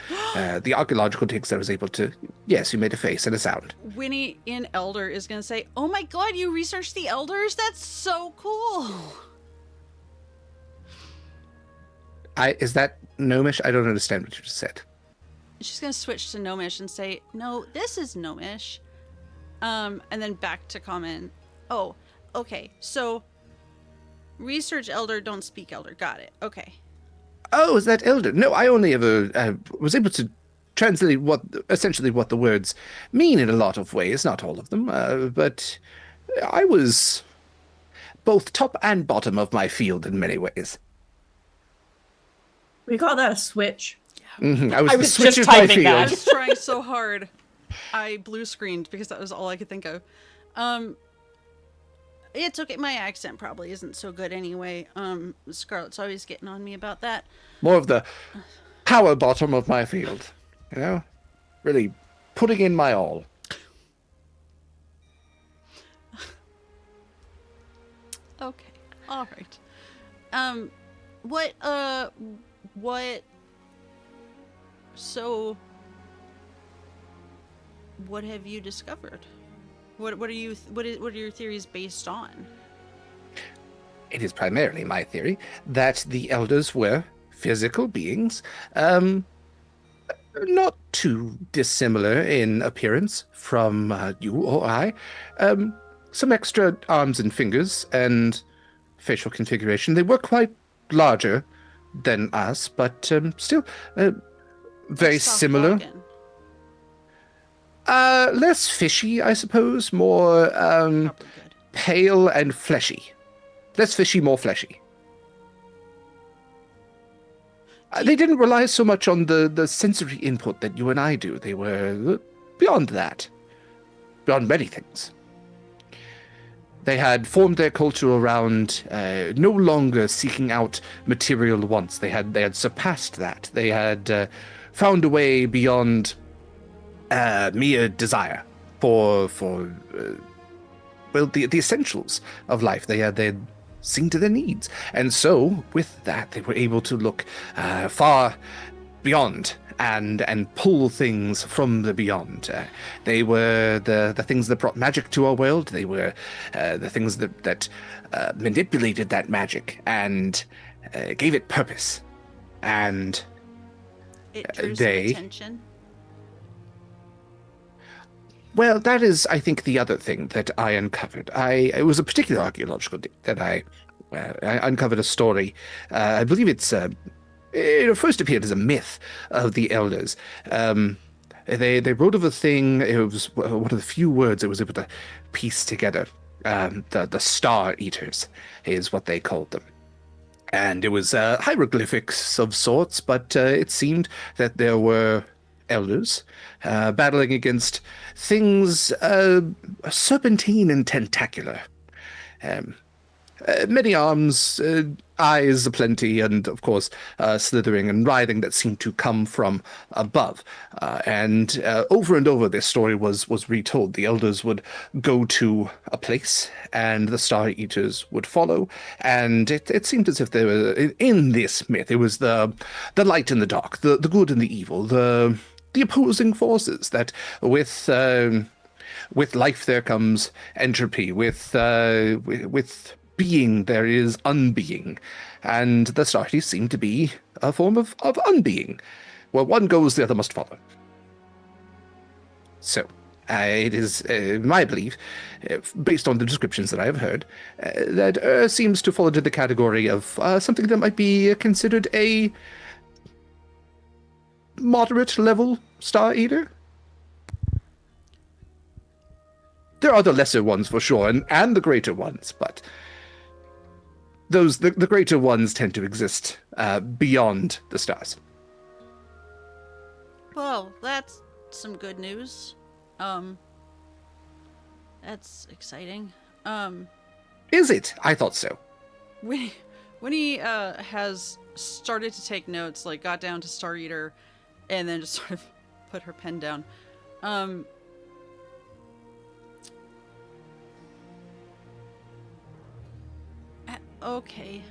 the archaeological digs, I was able to, yes, you made a face and a sound. Winnie in Elder is going to say, "Oh my god, you researched the Elders? That's so cool." Is that Gnomish? I don't understand what you just said. She's going to switch to Gnomish and say, "No, this is Gnomish." And then back to common. Oh, okay. So research Elder, don't speak Elder. Got it. Okay. Oh, is that Elder? No, I only ever was able to translate essentially what the words mean in a lot of ways, not all of them, but I was both top and bottom of my field in many ways. We call that a switch. Mm-hmm. I I the was switch just of my typing field. that. I was trying so hard. I blue screened because that was all I could think of. It's okay. My accent probably isn't so good anyway. Scarlett's always getting on me about that. More of the power bottom of my field, you know? Really putting in my all. Okay. All right. So what have you discovered? What are your theories based on? It is primarily my theory that the elders were physical beings, not too dissimilar in appearance from you or I. Some extra arms and fingers and facial configuration. They were quite larger than us, but still very Soft similar. walking. Less fishy, I suppose. More Probably good. pale and fleshy. Less fishy, more fleshy. They didn't rely so much on the sensory input that you and I do. They were beyond that. Beyond many things. They had formed their culture around no longer seeking out material wants. They had surpassed that. They had found a way beyond mere desire for the essentials of life. They had seen to their needs, and so with that, they were able to look far beyond and pull things from the beyond. They were the things that brought magic to our world. They were the things that manipulated that magic and gave it purpose. and It drew some they... attention. Well, that is, I think, the other thing that I uncovered. It was a particular archaeological dig that I uncovered a story. I believe it first appeared as a myth of the elders. They wrote of a thing. It was one of the few words I was able to piece together. The Star Eaters is what they called them. And it was hieroglyphics of sorts, but it seemed that there were elders battling against things serpentine and tentacular. Many arms, eyes aplenty, and of course, slithering and writhing that seemed to come from above. And over and over, this story was retold. The elders would go to a place, and the Star Eaters would follow. And it seemed as if there were, in this myth, it was the light and the dark, the good and the evil, the opposing forces that with life there comes entropy, with being there is unbeing, and the Starties seem to be a form of unbeing. Where one goes, the other must follow. So, it is my belief, based on the descriptions that I have heard, that seems to fall into the category of something that might be considered a moderate level Star Eater. There are the lesser ones for sure, and the greater ones, but the greater ones tend to exist beyond the stars. Well, that's some good news. That's exciting. Is it? I thought so. When he has started to take notes, like got down to Star Eater, and then just sort of put her pen down. Okay.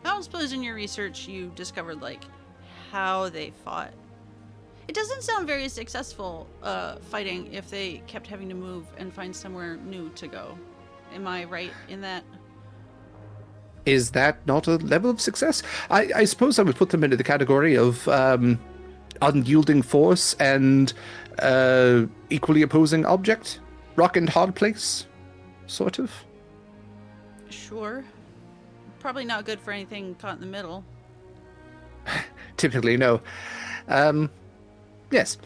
I don't suppose in your research you discovered, like, how they fought. It doesn't sound very successful, fighting if they kept having to move and find somewhere new to go. Am I right in that? Is that not a level of success? I suppose I would put them into the category of unyielding force and equally opposing object. Rock and hard place, sort of. Sure. Probably not good for anything caught in the middle. Typically, no. Yes.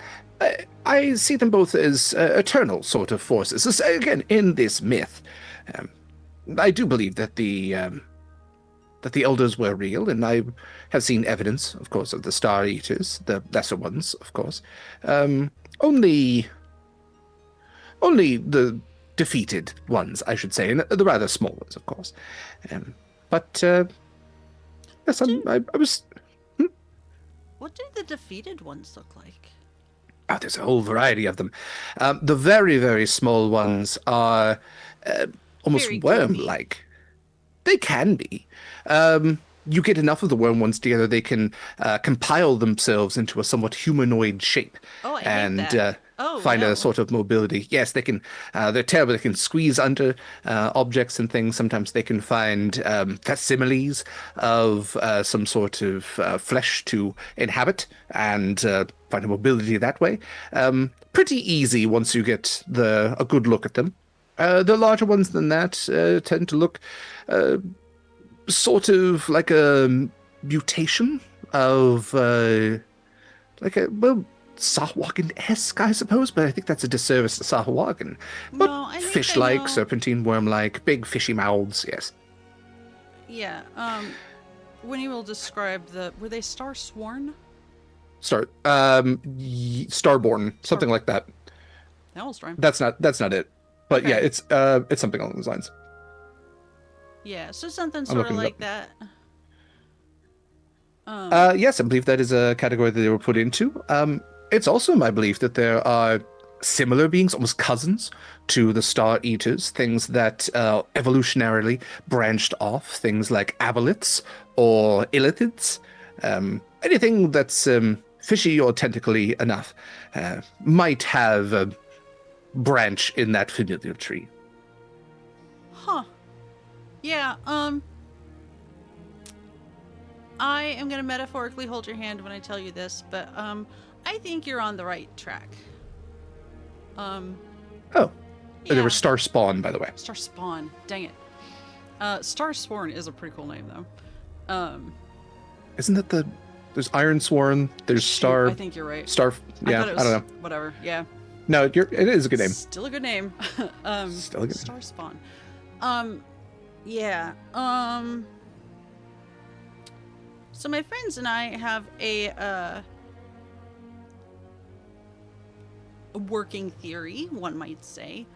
I see them both as eternal sort of forces. Again, in this myth, I do believe that the elders were real, and I have seen evidence, of course, of the Star Eaters, the lesser ones, of course. Only the defeated ones, I should say, and the rather small ones, of course. But yes, I was. What do the defeated ones look like? Oh, there's a whole variety of them. The very, very small ones are almost Very worm-like. They can be. You get enough of the worm ones together, they can compile themselves into a somewhat humanoid shape. Oh, I hate and that. find No. a sort of mobility. Yes, they can. They're terrible. They can squeeze under objects and things. Sometimes they can find facsimiles of some sort of flesh to inhabit and find a mobility that way. Pretty easy once you get a good look at them. The larger ones than that tend to look sort of like a mutation of Sahuagin-esque, I suppose, but I think that's a disservice to Sahuagin. But No, I think I fish-like, know. serpentine worm-like, big fishy mouths, yes. Yeah, when you will describe were they star sworn? Starborn, something like that. That was rhyme. That's not it. But Okay. yeah, it's something along those lines. Yeah, so something I'm sort of looking it like up. that. Yes, I believe that is a category that they were put into. It's also my belief that there are similar beings, almost cousins, to the Star Eaters, things that evolutionarily branched off, things like aboliths or illithids. Anything that's fishy or tentacly enough might have a branch in that familiar tree. Huh. Yeah, I am going to metaphorically hold your hand when I tell you this, but I think you're on the right track. Oh, Yeah. they were Star Spawn, by the way. Star Spawn. Dang it. Star Sworn is a pretty cool name, though. Isn't that there's Iron Sworn, there's Shoot, Star... I think you're right. Star... Yeah, I thought it was, I don't know. Whatever, yeah. No, it is a good name. Still a good name. Still a good name. Star Spawn. Yeah. So my friends and I have a working theory, one might say.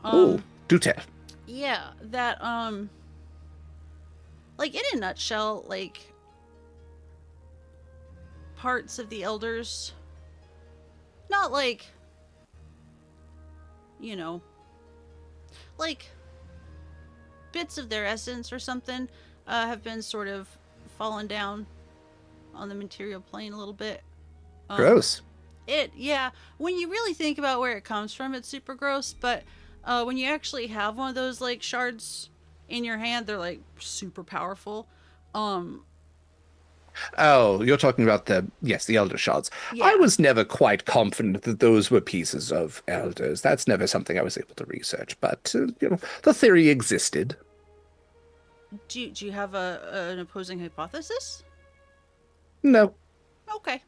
Oh, do tell. Yeah, that like in a nutshell, like parts of the elders, not like, you know, like bits of their essence or something, have been sort of fallen down on the material plane a little bit. Gross. Yeah, when you really think about where it comes from, it's super gross, but when you actually have one of those like shards in your hand, they're like super powerful. Oh, you're talking about the Elder Shards. Yeah. I was never quite confident that those were pieces of elders. That's never something I was able to research, but the theory existed. Do you have an opposing hypothesis? No. Okay.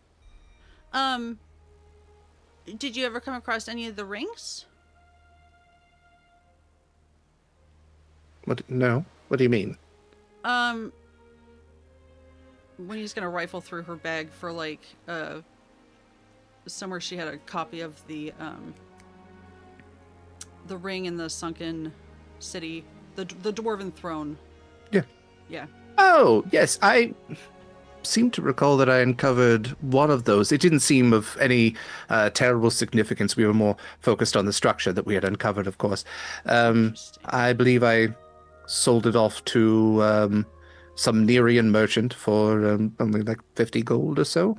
Did you ever come across any of the rings? What? No. What do you mean? When he's gonna rifle through her bag for like somewhere she had a copy of the ring in the sunken city, the dwarven throne. Yeah. Yeah. Oh, yes. I seem to recall that I uncovered one of those. It didn't seem of any terrible significance. We were more focused on the structure that we had uncovered, of course. Interesting. I believe I sold it off to some Nerian merchant for only like 50 gold or so.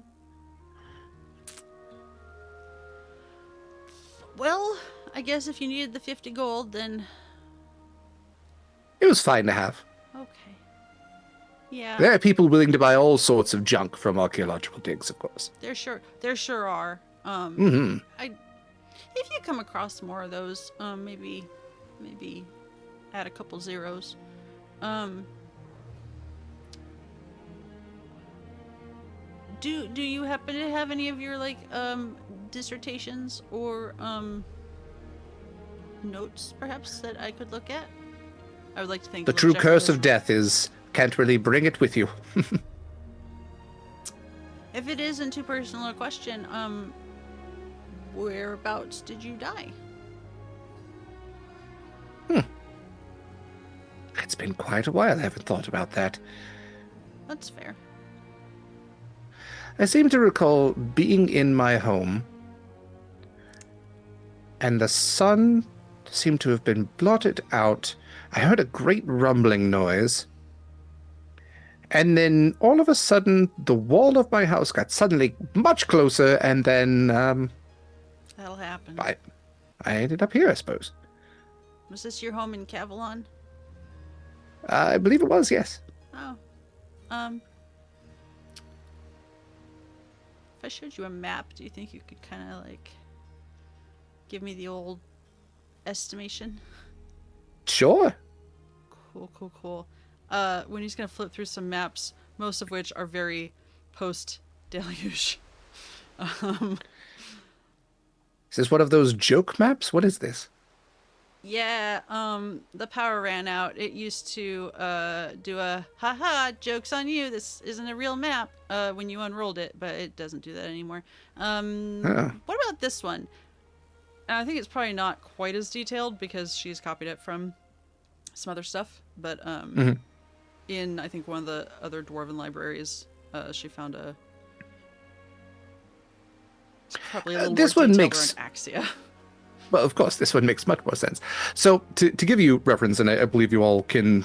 Well, I guess if you needed the 50 gold, then It was fine to have. okay. Yeah. There are people willing to buy all sorts of junk from archaeological digs, of course. There sure are. Mm-hmm. If you come across more of those, maybe add a couple zeros. Do you happen to have any of your like dissertations or notes perhaps that I could look at? I would like to think The true curse of death is can't really bring it with you. If it isn't too personal a question, whereabouts did you die? It's been quite a while. I haven't thought about that. That's fair. I seem to recall being in my home, and the sun seemed to have been blotted out. I heard a great rumbling noise, and then all of a sudden, the wall of my house got suddenly much closer, and then That'll happen. I ended up here, I suppose. Was this your home in Cavalon? I believe it was, yes. Oh. If I showed you a map, do you think you could kind of like give me the old estimation? Sure. Cool. When he's gonna flip through some maps, most of which are very post-deluge. Is this one of those joke maps? What is this? Yeah, the power ran out. It used to do a haha, joke's on you, this isn't a real map when you unrolled it, but it doesn't do that anymore. What about this one? I think it's probably not quite as detailed because she's copied it from some other stuff, but in I think one of the other dwarven libraries, she found a it's probably a little This more one detailed makes- or an Acacia. Well, of course, this one makes much more sense. So, to give you reference, and I believe you all can,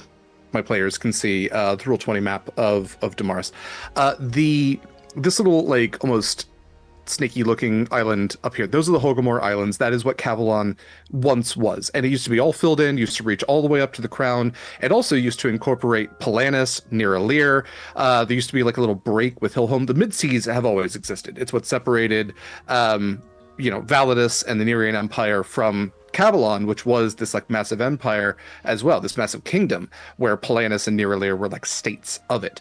my players can see the Roll20 map of Damaris. This little, like, almost snaky looking island up here. Those are the Hogomore Islands. That is what Cavalon once was. And it used to be all filled in, used to reach all the way up to the crown. It also used to incorporate Polanis, near Alir. There used to be like a little break with Hillholm. The mid-seas have always existed. It's what separated Validus and the Nerean Empire from Cavalon, which was this like massive empire as well, this massive kingdom where Polanis and Niralir were like states of it.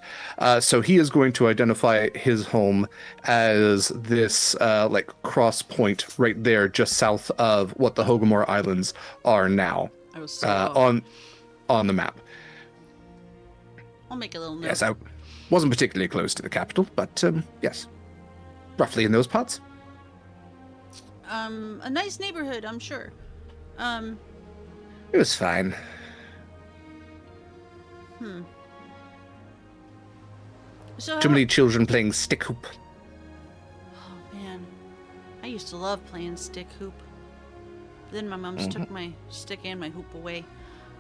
So he is going to identify his home as this like cross point right there, just south of what the Hogomore Islands are now, I was so on the map. I'll make a little note. Yes, I wasn't particularly close to the capital, but yes, roughly in those parts. A nice neighborhood, I'm sure. It was fine. So Too many children playing stick hoop. Oh man, I used to love playing stick hoop. Then my mom's took my stick and my hoop away.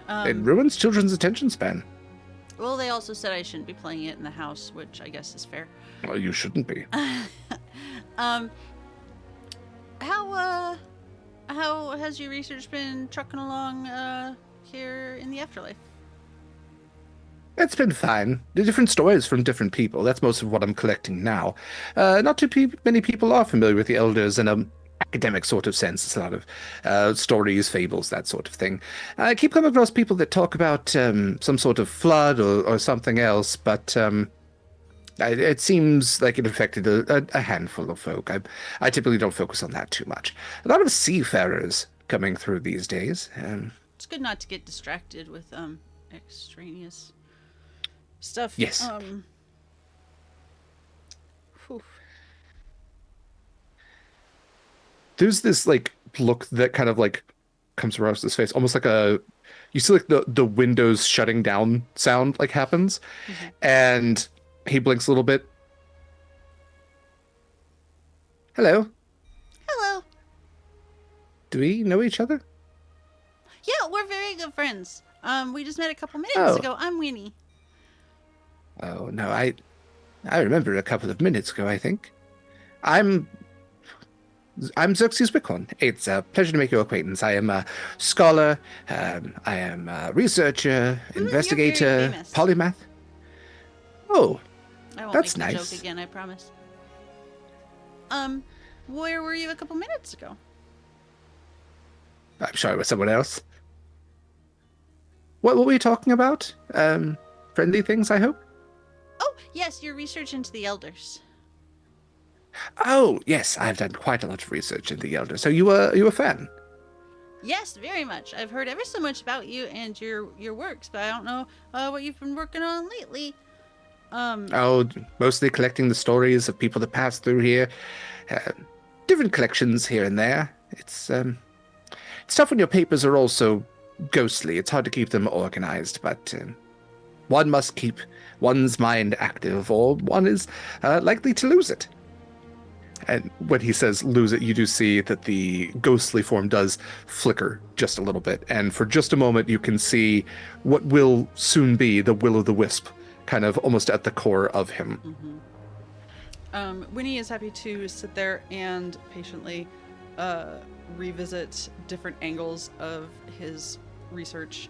It ruins children's attention span. Well, they also said I shouldn't be playing it in the house, which I guess is fair. Well, you shouldn't be. How has your research been trucking along here in the afterlife? It's been fine. The different stories from different people. That's most of what I'm collecting now. Not too many people are familiar with the elders in an academic sort of sense. It's a lot of stories, fables, that sort of thing. I keep coming across people that talk about some sort of flood or something else, but it seems like it affected a handful of folk. I typically don't focus on that too much. A lot of seafarers coming through these days. It's good not to get distracted with extraneous stuff. Yes. Whew. There's this like look that kind of like comes across his face, almost like you see like the windows shutting down sound like happens, and he blinks a little bit. Hello. Hello. Do we know each other? Yeah, we're very good friends. We just met a couple minutes Oh. ago. I'm Winnie. Oh no, I remember a couple of minutes ago, I think. I'm Xerxes Wickhorn. It's a pleasure to make your acquaintance. I am a scholar, I am a researcher, you're investigator, very famous. polymath. Oh, I won't That's make the nice. joke again, I promise. Where were you a couple minutes ago? I'm sorry, with someone else. What were we talking about? Friendly things, I hope? Oh, yes, your research into the elders. Oh, yes, I've done quite a lot of research into the Elder. So you a fan? Yes, very much. I've heard ever so much about you and your works, but I don't know what you've been working on lately. Oh, mostly collecting the stories of people that pass through here. Different collections here and there. It's tough when your papers are also ghostly. It's hard to keep them organized, but one must keep one's mind active, or one is likely to lose it. And when he says lose it, you do see that the ghostly form does flicker just a little bit. And for just a moment, you can see what will soon be the will-o'-the-wisp, kind of almost at the core of him. Winnie is happy to sit there and patiently revisit different angles of his research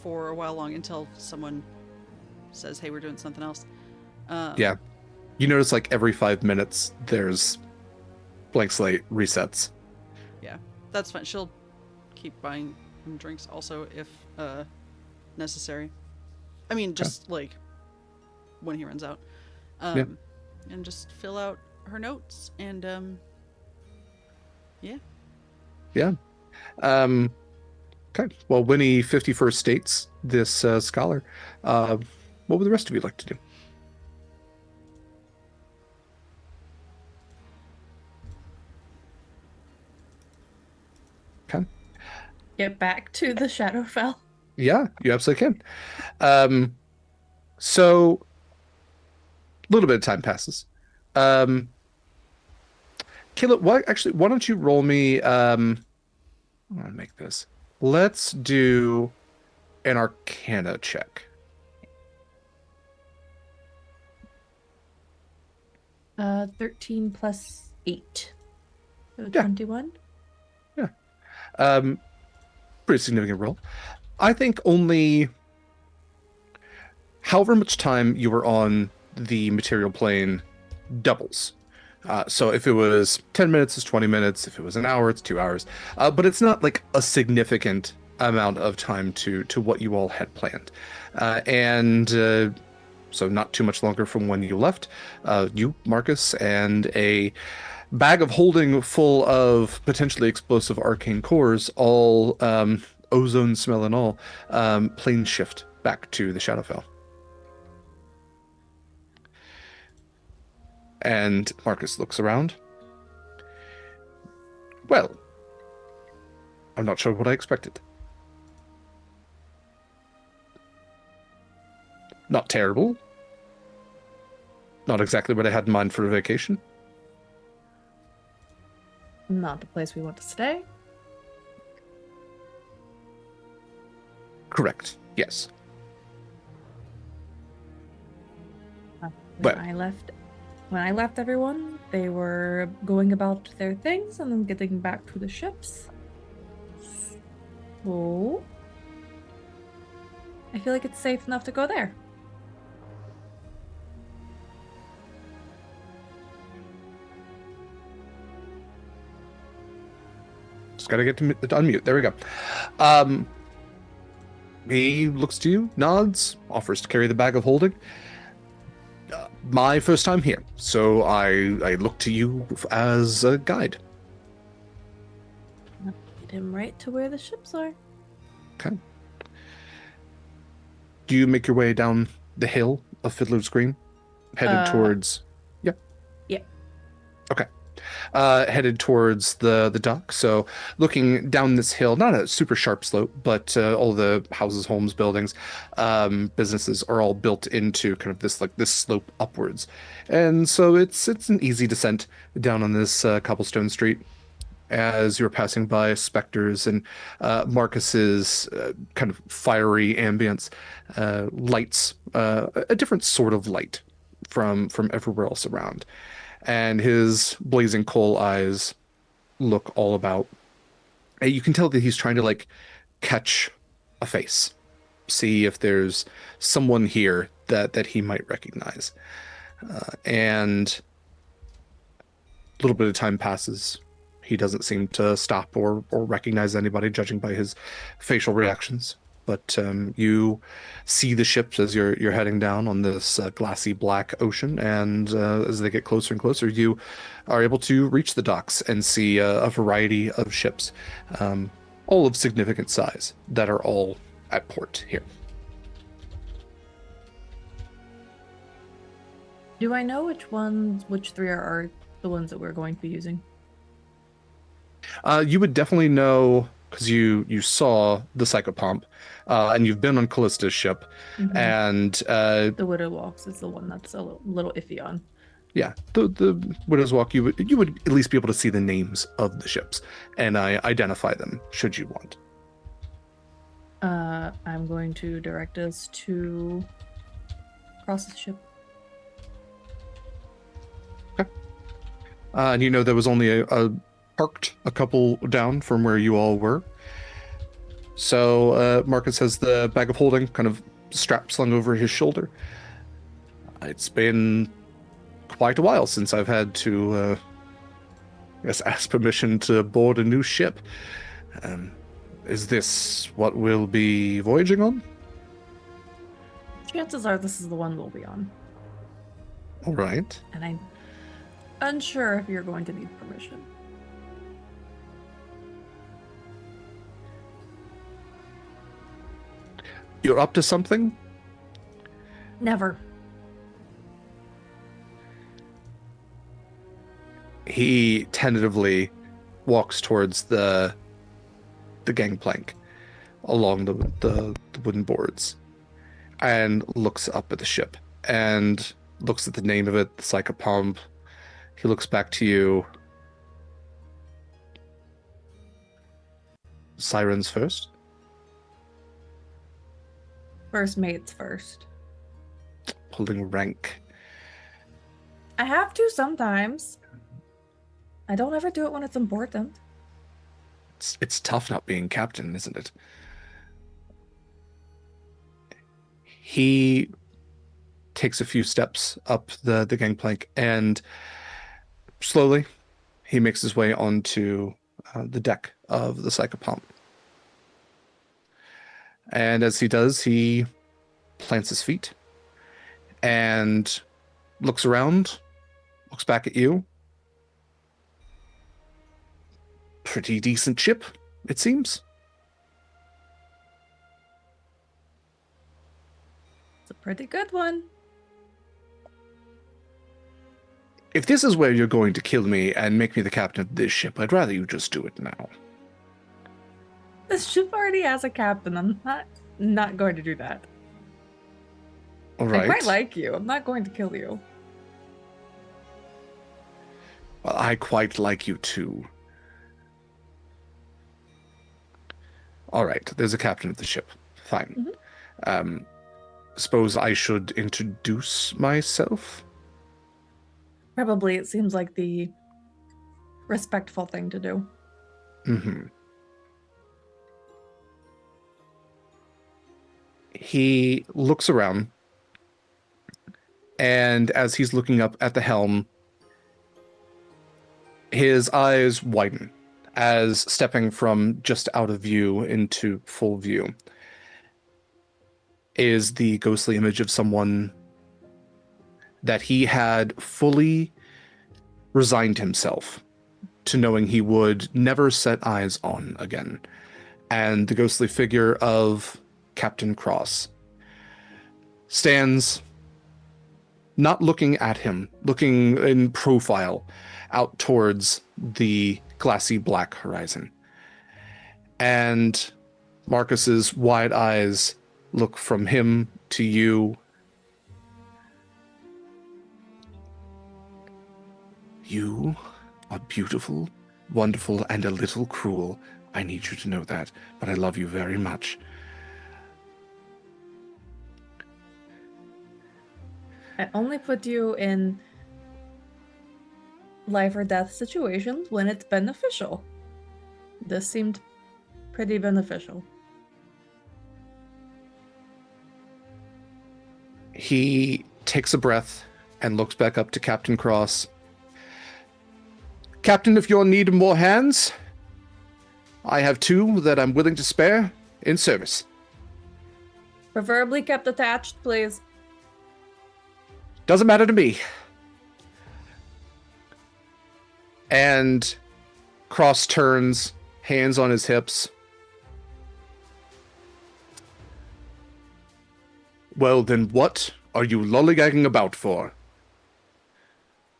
for a while long until someone says, hey, we're doing something else. Yeah. You notice like every 5 minutes, there's blank slate resets. Yeah, that's fine. She'll keep buying him drinks also if necessary. I mean, just like when he runs out. Yeah. And just fill out her notes and yeah. Yeah. Okay. Well, Winnie 51st states this scholar. What would the rest of you like to do? Okay. Get back to the Shadowfell. Yeah, you absolutely can. So a little bit of time passes. Kayla, why don't you roll me I'm gonna make this. Let's do an Arcana check. 13 plus 8. So Yeah. 21. Pretty significant roll. I think only however much time you were on the material plane doubles. So if it was 10 minutes, it's 20 minutes. If it was an hour, it's 2 hours. But it's not like a significant amount of time to what you all had planned. And so not too much longer from when you left. You, Marcus, and a bag of holding full of potentially explosive arcane cores, all ozone smell and all, plane shift back to the Shadowfell. And Marcus looks around. Well, I'm not sure what I expected. Not terrible. Not exactly what I had in mind for a vacation. Not the place we want to stay. Correct. Yes. When Well- I left everyone, they were going about their things and then getting back to the ships. So I feel like it's safe enough to go there. Just gotta get to unmute. There we go. He looks to you, nods, offers to carry the bag of holding. My first time here, so I look to you as a guide. Get him right to where the ships are. Okay. Do you make your way down the hill of Fiddler's Green, headed towards? Yeah. Yeah. Okay. Headed towards the dock. So looking down this hill, not a super sharp slope, but all the houses, homes, buildings, businesses are all built into kind of this slope upwards, and so it's an easy descent down on this cobblestone street. As you're passing by specters and Marcus's kind of fiery ambience, lights a different sort of light from everywhere else around. And his blazing coal eyes look all about. And you can tell that he's trying to like catch a face, see if there's someone here that he might recognize. And a little bit of time passes. He doesn't seem to stop or recognize anybody, judging by his facial reactions. But you see the ships as you're heading down on this glassy black ocean, and as they get closer and closer, you are able to reach the docks and see a variety of ships, all of significant size, that are all at port here. Do I know which three are the ones that we're going to be using? You would definitely know because you saw the psychopomp, and you've been on Kallista's ship, Mhm. and The Widow Walks is the one that's a little iffy on. yeah, the Widow's Walk. You would at least be able to see the names of the ships and identify them should you want. I'm going to direct us to Cross's ship. And you know there was only a parked a couple down from where you all were. So Marcus has the bag of holding kind of strap slung over his shoulder. It's been quite a while since I've had to, I guess, ask permission to board a new ship. Is this what we'll be voyaging on? Chances are this is the one we'll be on. All right. And I'm unsure if you're going to need permission. You're up to something? Never. He tentatively walks towards the gangplank along the wooden boards and looks up at the ship and looks at the name of it, the psychopomp. He looks back to you. Sirens first? First mates first. Pulling rank. I have to sometimes. I don't ever do it when it's important. It's tough not being captain, isn't it? He takes a few steps up the gangplank, and slowly he makes his way onto the deck of the psychopomp. And as he does, he plants his feet and looks around, looks back at you. Pretty decent ship, it seems. It's a pretty good one. If this is where you're going to kill me and make me the captain of this ship, I'd rather you just do it now. This ship already has a captain. I'm not going to do that. All right. I quite like you. I'm not going to kill you. Well, I quite like you too. All right, there's a captain of the ship. Fine. Mhm. Suppose I should introduce myself? Probably it seems like the respectful thing to do. Mm-hmm. He looks around, and as he's looking up at the helm, his eyes widen as stepping from just out of view into full view is the ghostly image of someone that he had fully resigned himself to knowing he would never set eyes on again. And the ghostly figure of Captain Cross stands not looking at him, looking in profile out towards the glassy black horizon. And Marcus's wide eyes look from him to you. You are beautiful, wonderful, and a little cruel. I need you to know that, but I love you very much. I only put you in life or death situations when it's beneficial. This seemed pretty beneficial. He takes a breath and looks back up to Captain Cross. Captain, if you're in need of more hands, I have 2 that I'm willing to spare in service. Preferably kept attached, please. Doesn't matter to me. And Cross turns, hands on his hips. Well, then what are you lollygagging about for?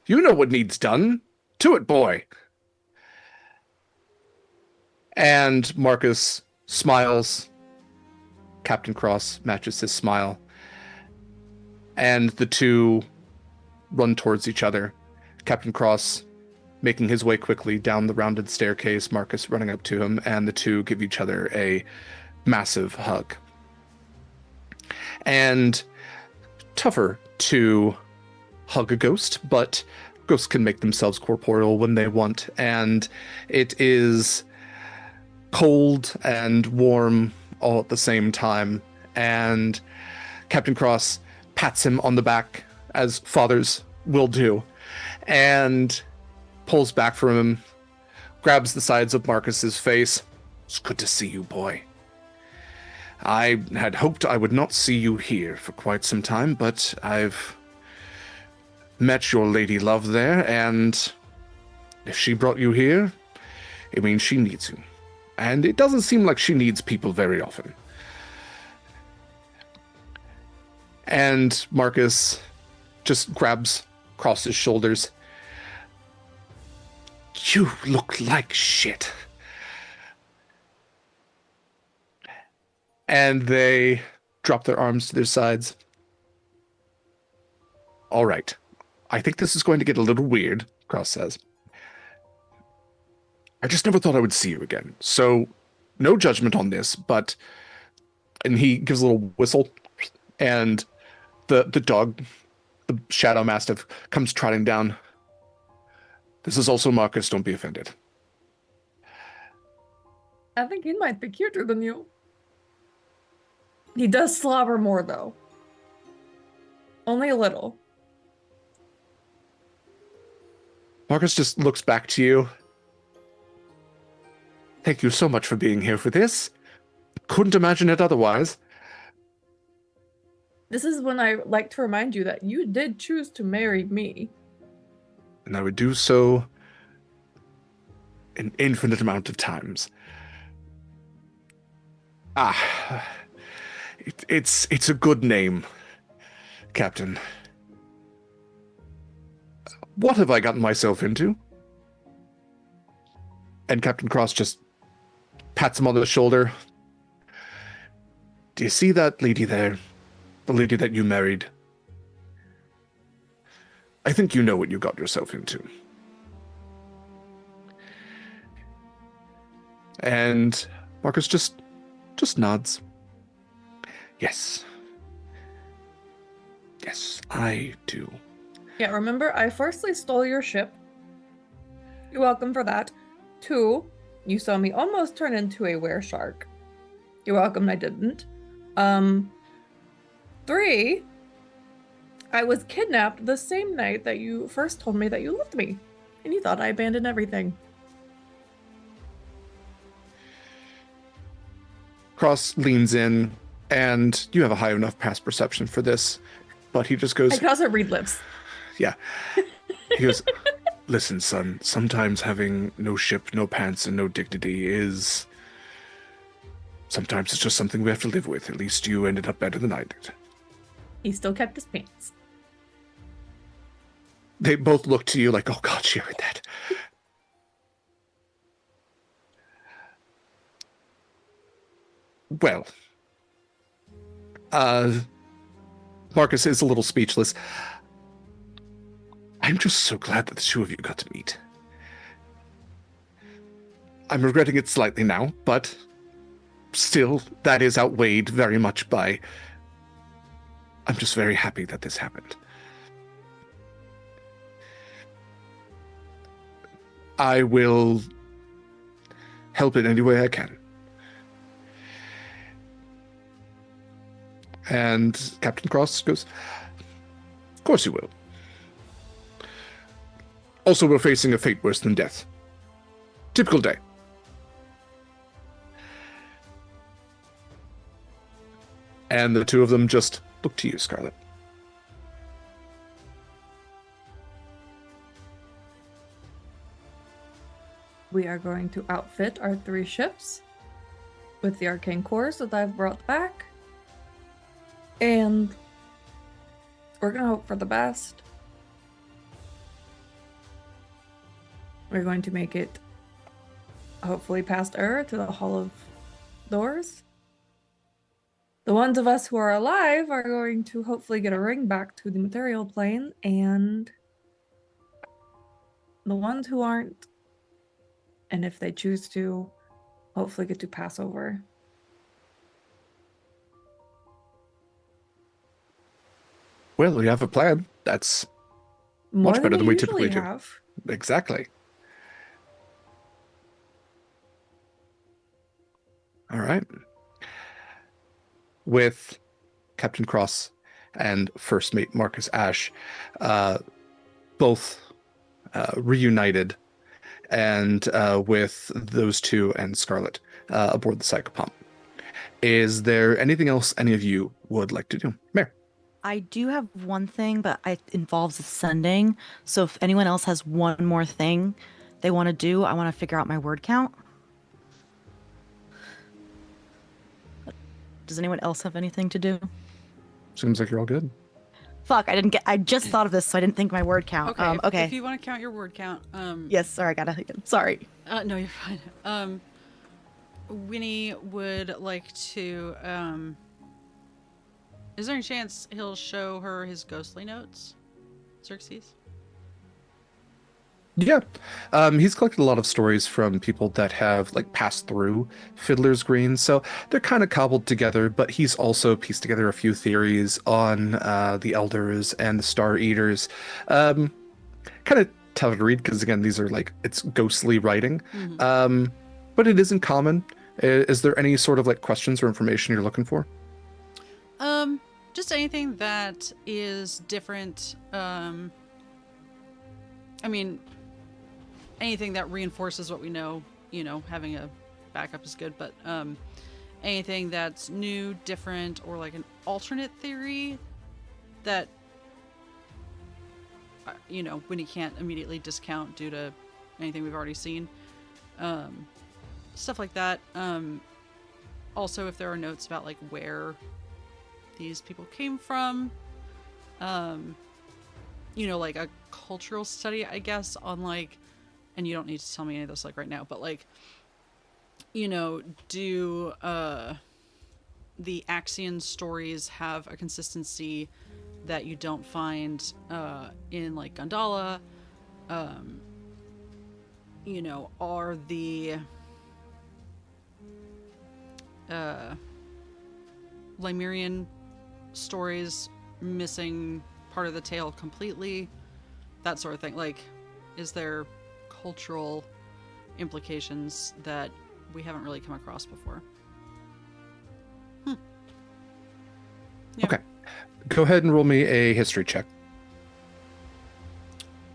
You know what needs done. To it, boy. And Marcus smiles. Captain Cross matches his smile. And the two run towards each other. Captain Cross making his way quickly down the rounded staircase, Marcus running up to him, and the two give each other a massive hug. And tougher to hug a ghost, but ghosts can make themselves corporeal when they want, and it is cold and warm all at the same time. And Captain Cross pats him on the back, as fathers will do, and pulls back from him, grabs the sides of Marcus's face. It's good to see you, boy. I had hoped I would not see you here for quite some time, but I've met your lady love there, and if she brought you here, it means she needs you. And it doesn't seem like she needs people very often. And Marcus just grabs Cross's shoulders. You look like shit. And they drop their arms to their sides. All right. I think this is going to get a little weird, Cross says. I just never thought I would see you again. So, no judgment on this, but... And he gives a little whistle, and the dog The shadow mastiff comes trotting down. This is also Marcus, don't be offended. I think he might be cuter than you. He does slobber more, though. Only a little. Marcus just looks back to you. Thank you so much for being here for this. Couldn't imagine it otherwise. This is when I like to remind you that you did choose to marry me. And I would do so an infinite amount of times. It's a good name, Captain. What have I gotten myself into? And Captain Cross just pats him on the shoulder. Do you see that lady there? The lady that you married? I think you know what you got yourself into. And Marcus just nods. Yes. Yes, I do. Yeah, remember, I firstly stole your ship. You're welcome for that. 2, you saw me almost turn into a wereshark. You're welcome, I didn't. 3, I was kidnapped the same night that you first told me that you loved me. And you thought I abandoned everything. Cross leans in, and you have a high enough past perception for this, but he just goes... I can also read lips. Yeah. He goes, listen, son, sometimes having no ship, no pants, and no dignity is... Sometimes it's just something we have to live with. At least you ended up better than I did. He still kept his pants. They both look to you like, oh God, she heard that. Well, Marcus is a little speechless. I'm just so glad that the two of you got to meet. I'm regretting it slightly now, but still, that is outweighed very much by... I'm just very happy that this happened. I will help in any way I can. And Captain Cross goes, of course you will. Also, we're facing a fate worse than death. Typical day. And the two of them just look to you, Scarlett. We are going to outfit our 3 ships with the arcane cores that I've brought back. And we're going to hope for the best. We're going to make it hopefully past Ur to the Hall of Doors. The ones of us who are alive are going to hopefully get a ring back to the material plane, and the ones who aren't, and if they choose to, hopefully get to pass over. Well, we have a plan. That's More much better than we usually typically do. have. Exactly. All right. With Captain Cross and First Mate Marcus Ashe both reunited, and with those two and Scarlett aboard the Psychopomp. Is there anything else any of you would like to do? Mare. I do have one thing, but it involves ascending. So if anyone else has one more thing they want to do, I want to figure out my word count. Does anyone else have anything to do? Seems like you're all good. Fuck, I just thought of this, so I didn't think my word count. Okay. Okay. If you want to count your word count, Yes, sorry, I gotta. Sorry. no, you're fine. Winnie would like to. Is there any chance he'll show her his ghostly notes, Xerxes? Yeah. He's collected a lot of stories from people that have like passed through Fiddler's Green, so they're kind of cobbled together, but he's also pieced together a few theories on the Elders and the Star Eaters. Um, Kind of tough to read because again, these are like it's ghostly writing. Mhm. But it isn't common. Is there any sort of like questions or information you're looking for? Just anything that is different. I mean, anything that reinforces what we know. Having a backup is good, but anything that's new, different, or like an alternate theory that when he can't immediately discount due to anything we've already seen, stuff like that. Also, if there are notes about like where these people came from, like a cultural study, I guess, on like, and you don't need to tell me any of this like right now, but like, do the Axian stories have a consistency that you don't find in like Gundala? Are the Lemurian stories missing part of the tale completely? That sort of thing. Like, is there cultural implications that we haven't really come across before? Yeah. Okay. Go ahead and roll me a history check.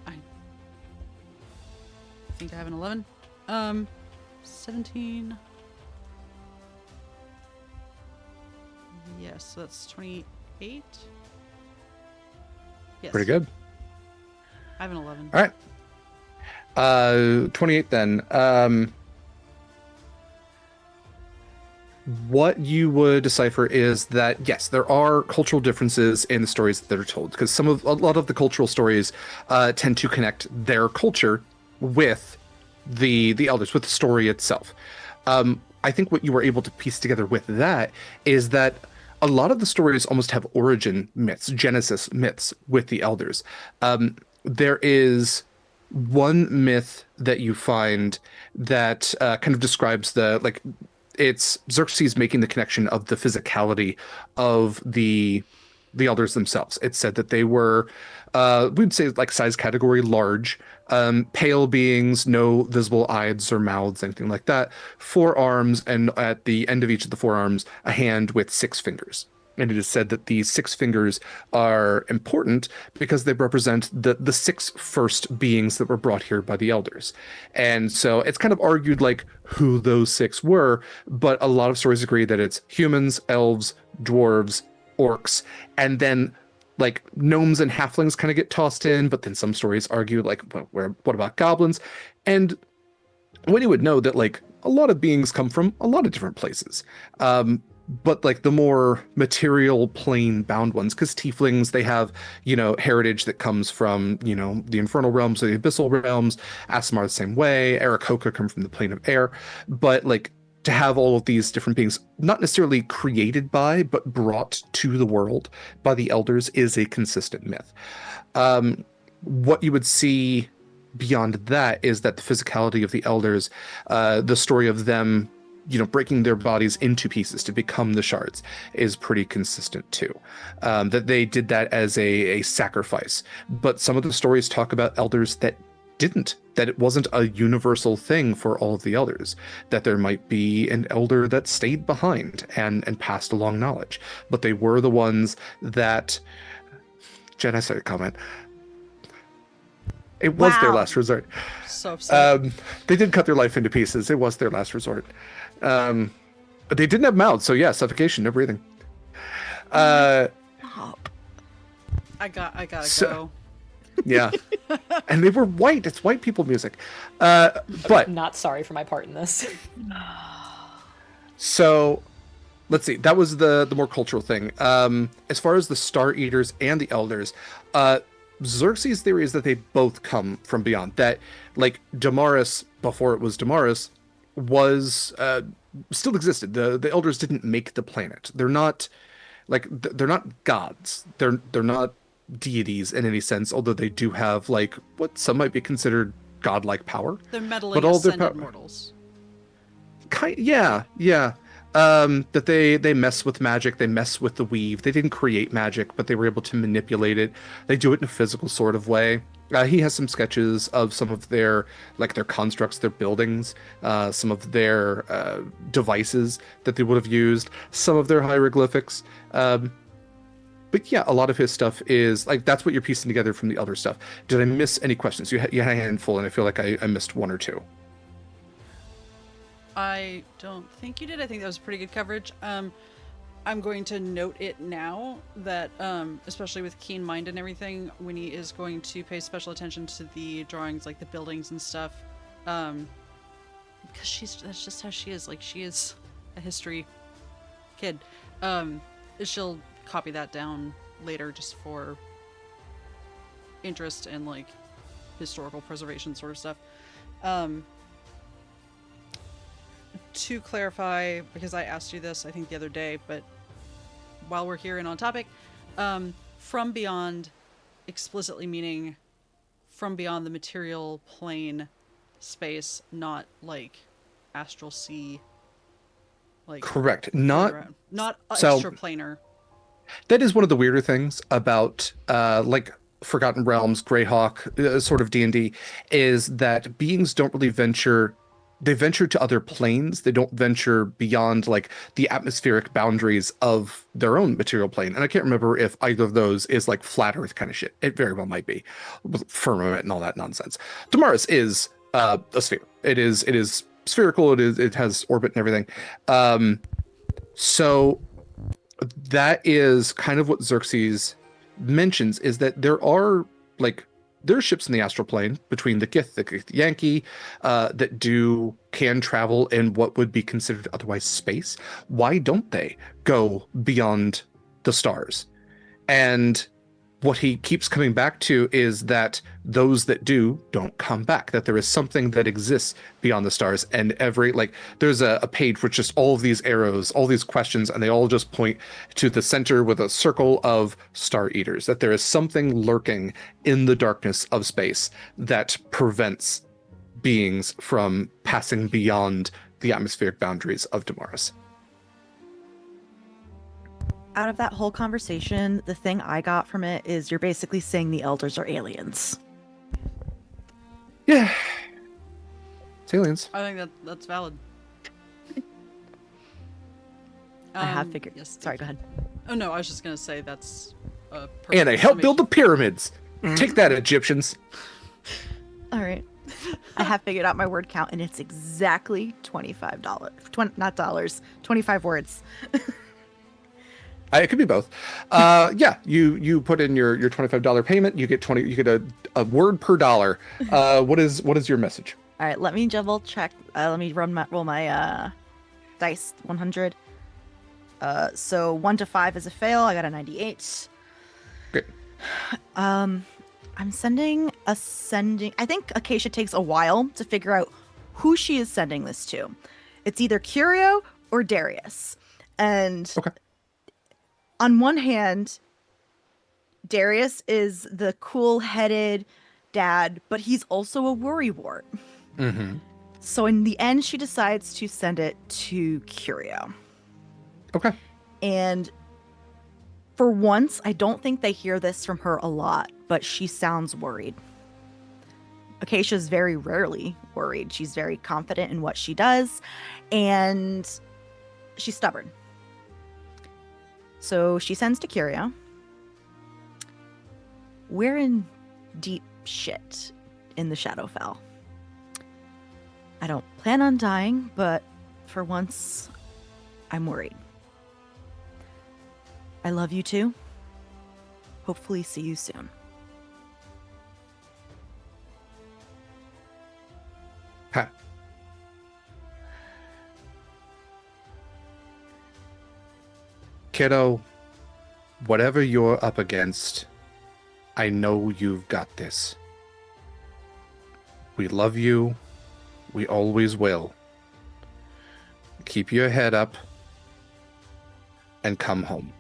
I think I have an 11. 17. Yes, so that's 28. Yes. Pretty good. I have an 11. All right. 28 then. What you would decipher is that, yes, there are cultural differences in the stories that are told, because a lot of the cultural stories tend to connect their culture with the elders, with the story itself. I think what you were able to piece together with that is that a lot of the stories almost have origin myths, genesis myths with the elders. There is one myth that you find that kind of describes it's Xerxes making the connection of the physicality of the elders themselves. It's said that they were, we'd say like size category large, pale beings, no visible eyes or mouths, anything like that, 4 arms, and at the end of each of the 4 arms, a hand with 6 fingers. And it is said that these 6 fingers are important because they represent the 6 first beings that were brought here by the elders. And so it's kind of argued like who those 6 were, but a lot of stories agree that it's humans, elves, dwarves, orcs, and then like gnomes and halflings kind of get tossed in, but then some stories argue like, what about goblins? And when you would know that like a lot of beings come from a lot of different places. But like the more material plane bound ones, because tieflings, they have, heritage that comes from, the infernal realms or the abyssal realms. Aasimar the same way. Aarakocra come from the plane of air. But like to have all of these different beings, not necessarily created by, but brought to the world by the elders is a consistent myth. What you would see beyond that is that the physicality of the elders, the story of them breaking their bodies into pieces to become the shards is pretty consistent too. That they did that as a sacrifice. But some of the stories talk about elders that didn't, that it wasn't a universal thing for all of the elders, that there might be an elder that stayed behind and passed along knowledge. But they were the ones that, Jenn, I saw your comment. It was their Wow. last resort. So upset. They did cut their life into pieces. It was their last resort. But they didn't have mouths, so yeah, suffocation, no breathing. Stop. I gotta so- go. Yeah. And they were white. It's white people music. But Not sorry for my part in this. so let's see. That was the more cultural thing. As far as the Star Eaters and the Elders, Xerxes' theory is that they both come from beyond. That like Damaris, before it was Damaris, was still existed. The Elders didn't make the planet. They're not they're not gods. They're not deities in any sense, although they do have like what some might be considered godlike power. They're meddling But all their ascended pow- mortals. Yeah. That they mess with magic, they mess with the weave. They didn't create magic, but they were able to manipulate it. They do it in a physical sort of way. He has some sketches of some of their constructs, their buildings, some of their devices that they would have used, some of their hieroglyphics. But yeah, a lot of his stuff is like that's what you're piecing together from the other stuff. Did I miss any questions? You had a handful, and I feel like I missed one or two. I don't think you did. I think that was pretty good coverage. I'm going to note it now that, especially with keen mind and everything, Winnie is going to pay special attention to the drawings, like the buildings and stuff, because that's just how she is. Like, she is a history kid. She'll copy that down later just for interest and like historical preservation sort of stuff. To clarify, because I asked you this I think the other day, but while we're here and on topic, from beyond explicitly meaning from beyond the material plane space, not like astral sea, like Correct. Not so- extraplanar. That is one of the weirder things about like Forgotten Realms, Greyhawk, sort of D&D, is that beings don't really venture. They venture to other planes. They don't venture beyond like the atmospheric boundaries of their own material plane. And I can't remember if either of those is like flat Earth kind of shit. It very well might be, with firmament and all that nonsense. Damaris is a sphere. It is spherical. It has orbit and everything. So that is kind of what Xerxes mentions, is that there are ships in the astral plane between the Gith, the Githyanki, that can travel in what would be considered otherwise space. Why don't they go beyond the stars? And what he keeps coming back to is that those that do don't come back, that there is something that exists beyond the stars. And there's a page with just all of these arrows, all these questions, and they all just point to the center with a circle of star eaters, that there is something lurking in the darkness of space that prevents beings from passing beyond the atmospheric boundaries of Damaris. Out of that whole conversation, the thing I got from it is you're basically saying the elders are aliens. Yeah. It's aliens. I think that's valid. I have figured. Yes, Sorry, go ahead. Oh no, I was just gonna say that's a perfect And they helped build the summation. pyramids. Take that, Egyptians. All right. I have figured out my word count, and it's exactly $25. Not dollars, 25 words. It could be both. Yeah, you put in your $25 payment. You get a word per dollar. What is your message? All right, let me double check. Let me roll my dice 100. So 1 to 5 is a fail. I got a 98. Great. I'm sending. I think Acacia takes a while to figure out who she is sending this to. It's either Curio or Darius. And Okay. on one hand, Darius is the cool-headed dad, but he's also a worrywart. Mm-hmm. So in the end, she decides to send it to Curio. Okay. And for once, I don't think they hear this from her a lot, but she sounds worried. Acacia's very rarely worried. She's very confident in what she does, and she's stubborn. So she sends to Curio. We're in deep shit in the Shadowfell. I don't plan on dying, but for once, I'm worried. I love you too. Hopefully see you soon. Ha. Kiddo, whatever you're up against, I know you've got this. We love you. We always will. Keep your head up and come home.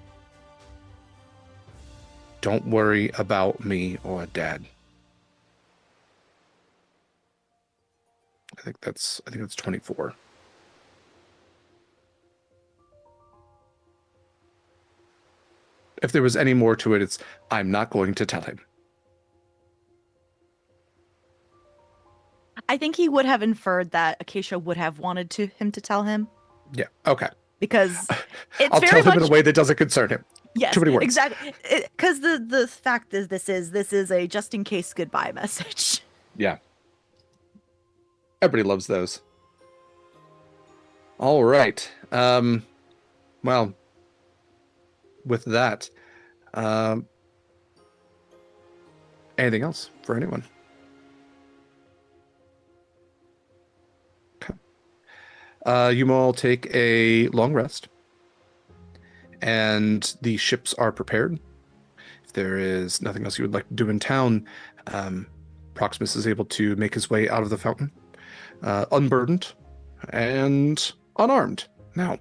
Don't worry about me or Dad. I think that's 24. If there was any more to it, it's I'm not going to tell him. I think he would have inferred that Acacia would have wanted him to tell him Yeah. Okay. because it's I'll very tell him in much a way that doesn't concern him. yes, Too many words. exactly. Because the fact is this is a just in case goodbye message. Yeah. Everybody loves those. All right. Well, with that, anything else for anyone? Okay. You all take a long rest, and the ships are prepared. If there is nothing else you would like to do in town, Proximus is able to make his way out of the fountain, unburdened and unarmed. Now,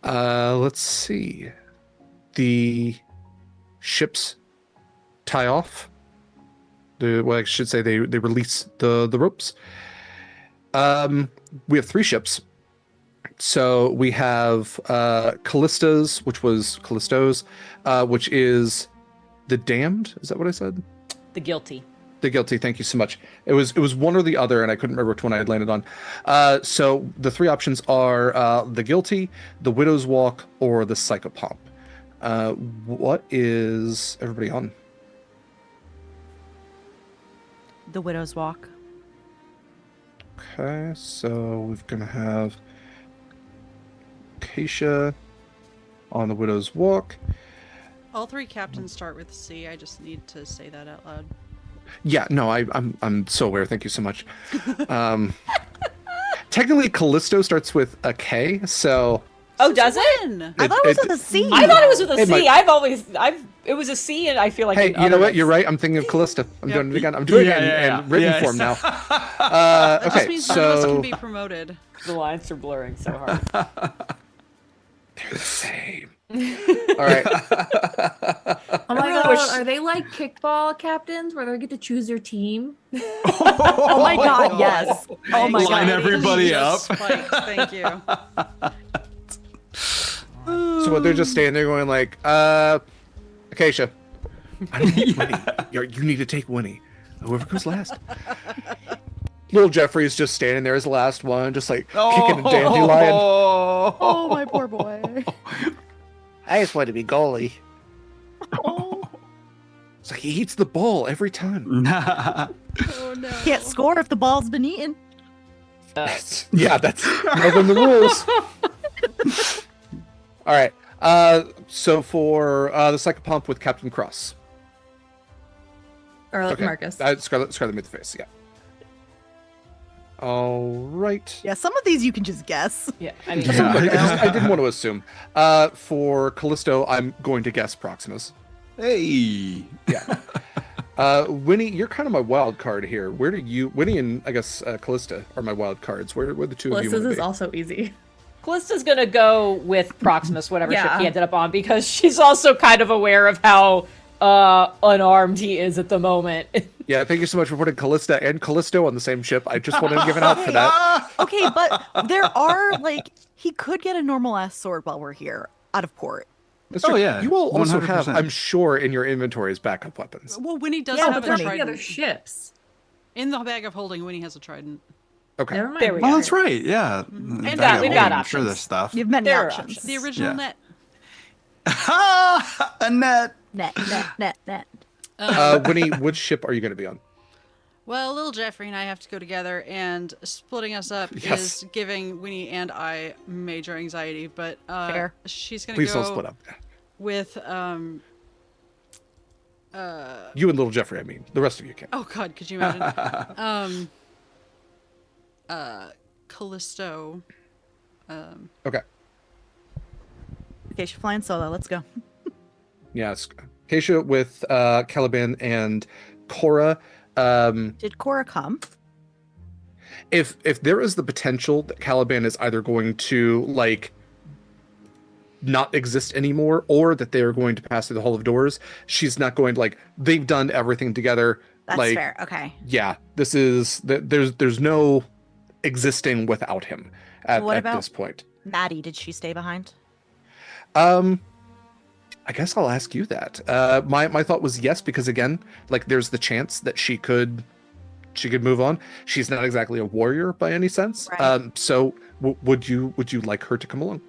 let's see. The ships tie off. I should say they release the ropes. We have 3 ships. So we have Kallista's, which is the damned. Is that what I said? The guilty. The guilty. Thank you so much. It was one or the other, and I couldn't remember which one I had landed on. So the 3 options are the guilty, the widow's walk, or the psychopomp. What is everybody on? The widow's walk. Okay, so we're gonna have Acacia on the widow's walk. All 3 captains start with C. I just need to say that out loud. Yeah, no, I'm so aware. Thank you so much. Technically, Callisto starts with a K, so. Oh, does it? I thought it was with a C. I thought it was with a It C. might- It was a C, and I feel like. Hey, in you know other what? ones- You're right. I'm thinking of Kallista. I'm Yep. doing it again. I'm doing it in written Yes. form now. That just Okay, means none of us can so be promoted. The lines are blurring so hard. they're the same. All right. Oh my really god, wish- are they like kickball captains where they get to choose their team? Oh my god, yes. Oh my Line god. everybody Just up. spiked, thank you. So what, they're just standing there going like, Acacia, I don't need Winnie. You need to take Winnie. Whoever goes last. Little Jeffrey's just standing there as the last one, just like kicking a dandelion. Oh my poor boy. I just want to be goalie. Oh. It's like he eats the ball every time. Oh no. Can't score if the ball's been eaten. Yeah, that's more than the rules. All right. So for the psychopomp with Captain Cross. Or like Okay. Marcus. Scarlett made the face. Yeah. All right. Yeah, some of these you can just guess. Yeah, I mean, Look, I didn't want to assume. For Callisto, I'm going to guess Proximus. Hey. Yeah. Winnie, you're kind of my wild card here. Where do you, Winnie and I guess Kallista are my wild cards. Where the two of you Callista's want to is be? also easy. Callista's gonna go with Proximus, whatever ship Yeah. he ended up on, because she's also kind of aware of how unarmed he is at the moment. Yeah, thank you so much for putting Kallista and Callisto on the same ship. I just wanted to give it out for that. Okay, but there are like he could get a normal ass sword while we're here out of port. That's Oh, true. yeah, You all also have, 100%. I'm sure, in your inventories backup weapons. Well, Winnie does Yeah, have but a there's The trident. other ships. In the bag of holding, Winnie has a trident. Okay. Never mind. There we Oh, go. that's right. Yeah. We've Back got at home, I'm sure options. there's stuff. You have many There are options. options. The original Yeah. net. Ha! Annette. Net. Winnie, which ship are you going to be on? Well, little Jeffrey and I have to go together, and splitting us up Yes. is giving Winnie and I major anxiety. But Fair. she's gonna Please go don't split up. with You and little Jeffrey, I mean. The rest of you can. oh god, could you imagine? Callisto. Okay. Okay, she's flying solo. Let's go. Yeah, it's Acacia with Caliban and Cora. Did Cora come? If there is the potential that Caliban is either going to like not exist anymore or that they are going to pass through the Hall of Doors, she's not going to like they've done everything together. That's Like, fair. Okay. yeah, this is there's no existing without him What at about this point. Maddie? Did she stay behind? Um, I guess I'll ask you that. My thought was yes, because again, like there's the chance that she could move on. She's not exactly a warrior by any sense. Right. So would you like her to come along?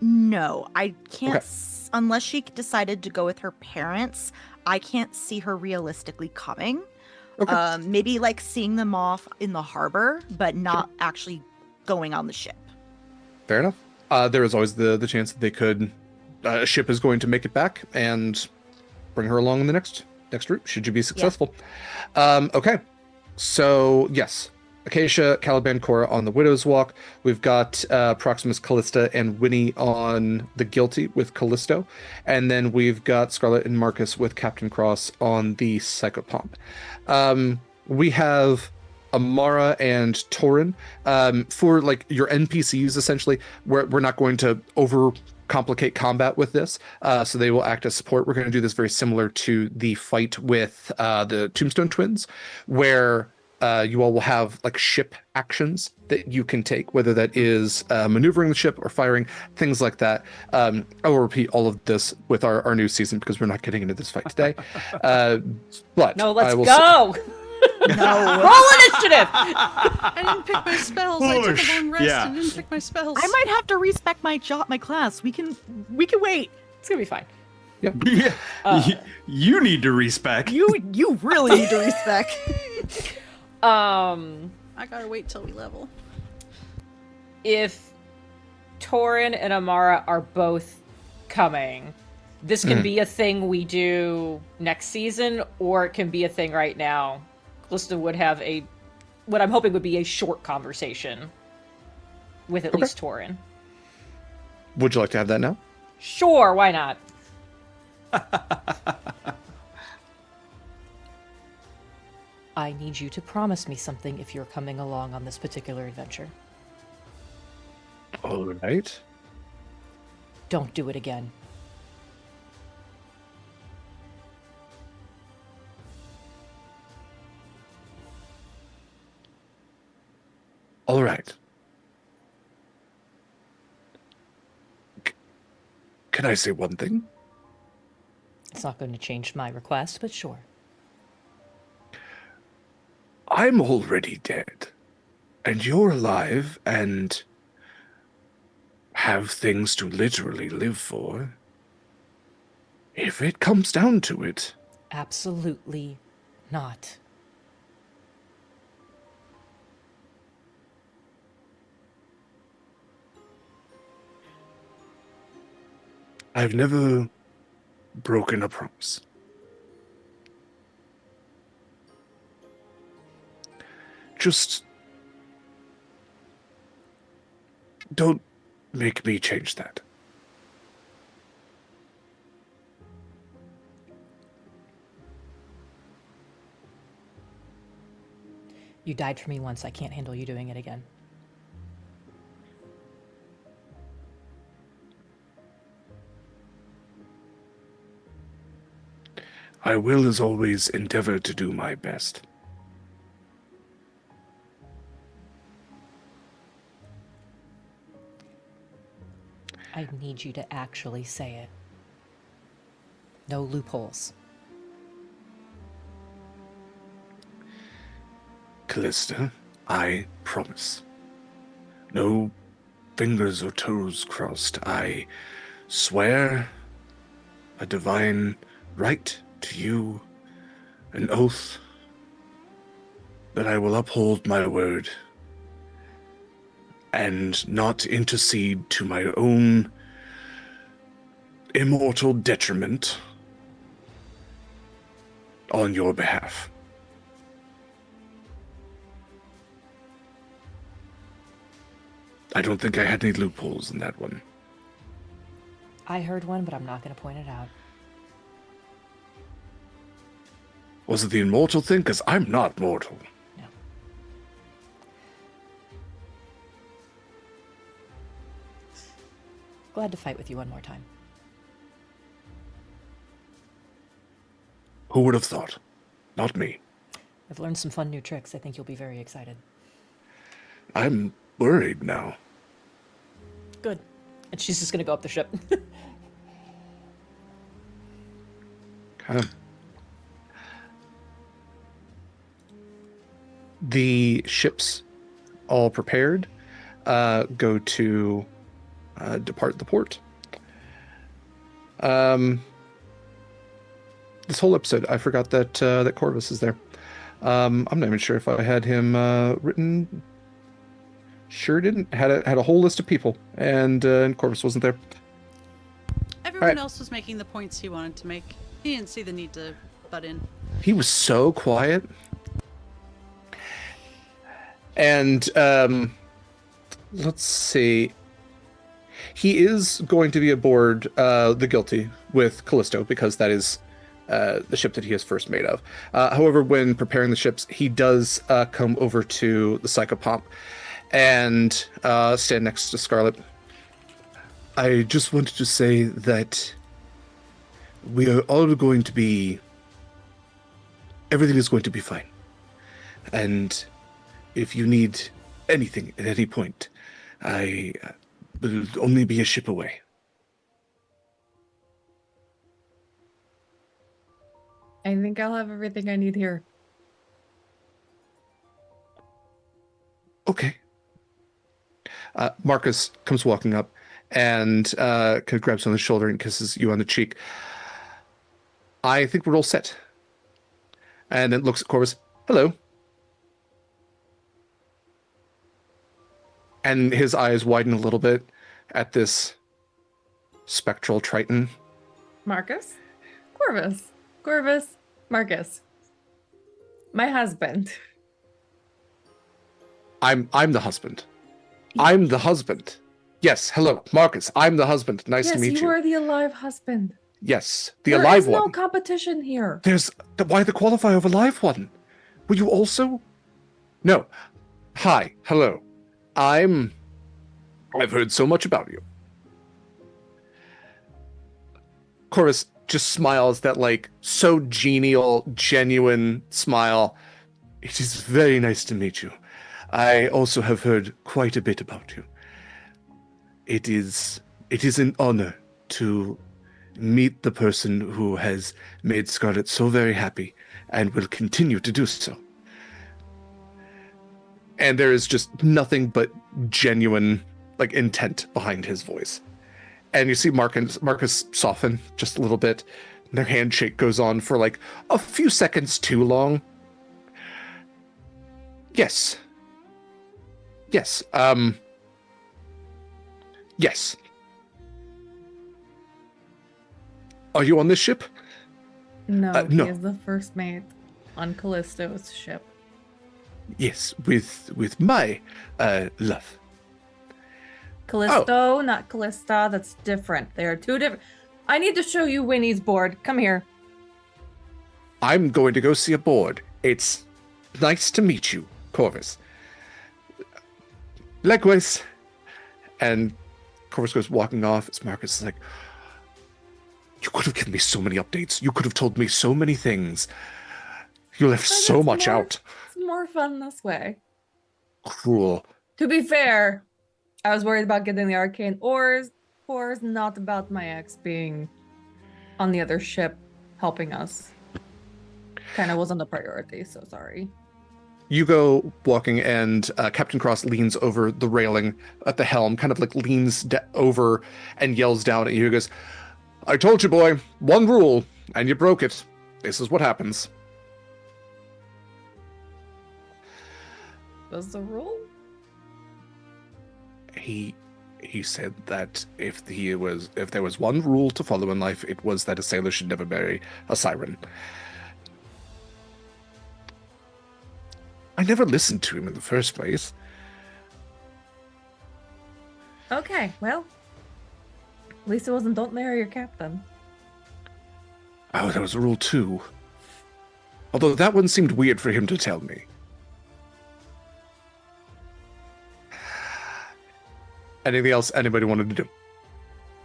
No, I can't. Okay. Unless she decided to go with her parents, I can't see her realistically coming. Okay. Maybe like seeing them off in the harbor, but not actually going on the ship. Fair enough. There is always the chance that they could a ship is going to make it back and bring her along in the next route. Should you be successful? Okay. So yes, Acacia, Caliban, Cora on the Widow's Walk. We've got Proximus, Kallista, and Winnie on the Guilty with Callisto, and then we've got Scarlett and Marcus with Captain Cross on the Psychopomp. We have Amara and Torin for like your NPCs. Essentially, we're not going to overcomplicate combat with this, so they will act as support. We're going to do this very similar to the fight with the Tombstone Twins, where you all will have like ship actions that you can take, whether that is maneuvering the ship or firing, things like that. I will repeat all of this with our new season because we're not getting into this fight today. But No, let's I will go. No. Roll initiative. I didn't pick my spells. I took Push. a long rest Yeah. and didn't pick my spells. I might have to respec my class. We can wait. It's gonna be fine. Yeah. You need to respec. You really need to respec. I gotta wait till we level. If Torin and Amara are both coming, this can be a thing we do next season, or it can be a thing right now. Kallista would have what I'm hoping would be a short conversation with at least Torin. Would you like to have that now? Sure, why not? I need you to promise me something if you're coming along on this particular adventure. All right. Don't do it again. All right. Can I say one thing? It's not going to change my request, but sure. I'm already dead, and you're alive and have things to literally live for. If it comes down to it, Absolutely not. I've never broken a promise. Just don't make me change that. You died for me once. I can't handle you doing it again. I will, as always, endeavor to do my best. I need you to actually say it. No loopholes. Kallista, I promise. No fingers or toes crossed. I swear a divine right to you, an oath that I will uphold my word and not intercede to my own immortal detriment on your behalf. I don't think I had any loopholes in that one. I heard one, but I'm not going to point it out. Was it the immortal thing? Because I'm not mortal. No. Glad to fight with you one more time. Who would have thought? not me. I've learned some fun new tricks. I think you'll be very excited. I'm worried now. Good. And she's just gonna go up the ship. Okay. The ships, all prepared, go to depart the port. This whole episode, I forgot that that Corvus is there. I'm not even sure if I had him written. Sure didn't. Had a whole list of people, and Corvus wasn't there. Everyone Alright. else was making the points he wanted to make. He didn't see the need to butt in. He was so quiet. And let's see. He is going to be aboard the Guilty with Callisto because that is the ship that he is first made of. However, when preparing the ships, he does come over to the Psychopomp and stand next to Scarlett. I just wanted to say that we are all going to be... Everything is going to be fine. And if you need anything at any point, I will only be a ship away. I think I'll have everything I need here. Okay. Marcus comes walking up and kind of grabs you on the shoulder and kisses you on the cheek. I think we're all set. And then looks at Corvus. Hello. And his eyes widen a little bit at this spectral Triton. Marcus? Corvus? Marcus. My husband. I'm the husband. I'm the husband. Yes, hello, Marcus. I'm the husband. Nice to meet Yes, you. you are the alive husband. Yes, the There alive is no one. competition here. Why the qualifier of a live one? Will you also? No. Hi, hello. I've heard so much about you. Corvus just smiles that like so genial, genuine smile. It is very nice to meet you. I also have heard quite a bit about you. It is an honor to meet the person who has made Scarlett so very happy and will continue to do so. And there is just nothing but genuine, like, intent behind his voice. And you see Marcus soften just a little bit. And their handshake goes on for like a few seconds too long. Yes. Yes. Yes. Are you on this ship? No, no. he is the first mate on Callisto's ship. Yes, with my love. Callisto, not Kallista. That's different. They are two different. I need to show you Winnie's board. Come here. I'm going to go see a board. It's nice to meet you, Corvus. Likewise. And Corvus goes walking off. It's Marcus is like, you could have given me so many updates. You could have told me so many things. You left But so it's much more- out. It's more fun this way. Cruel. To be fair, I was worried about getting the arcane ores, not about my ex being on the other ship helping us. Kind of wasn't a priority, so sorry. You go walking, and Captain Cross leans over the railing at the helm, kind of like leans over and yells down at you. He goes, I told you, boy, one rule, and you broke it. This is what happens. Was the rule? He said that if there was one rule to follow in life, it was that a sailor should never marry a siren. I never listened to him in the first place. Okay, well. At least it wasn't don't marry your captain. Oh, that was rule 2. Although that one seemed weird for him to tell me. Anything else anybody wanted to do?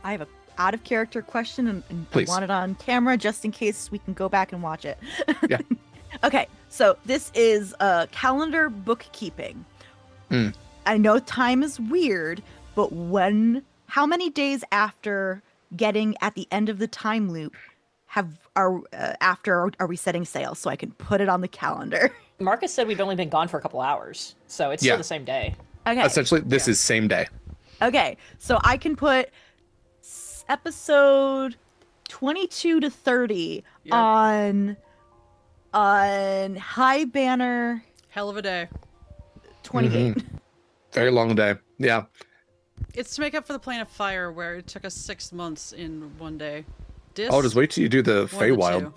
I have a out of character question, and I Please. want it on camera just in case we can go back and watch it. Yeah. Okay, so this is calendar bookkeeping. Mm. I know time is weird, but how many days after getting at the end of the time loop are we setting sail so I can put it on the calendar? Marcus said we've only been gone for a couple hours, so it's Yeah. still the same day. Okay. Essentially, this is same day. Okay, so I can put episode 22 to 30 Yep. on High Banner Hell of a day. 28. Very long day. Yeah. It's to make up for the Plane of Fire, where it took us 6 months in one day. Oh, just wait till you do the one of the Feywild. two.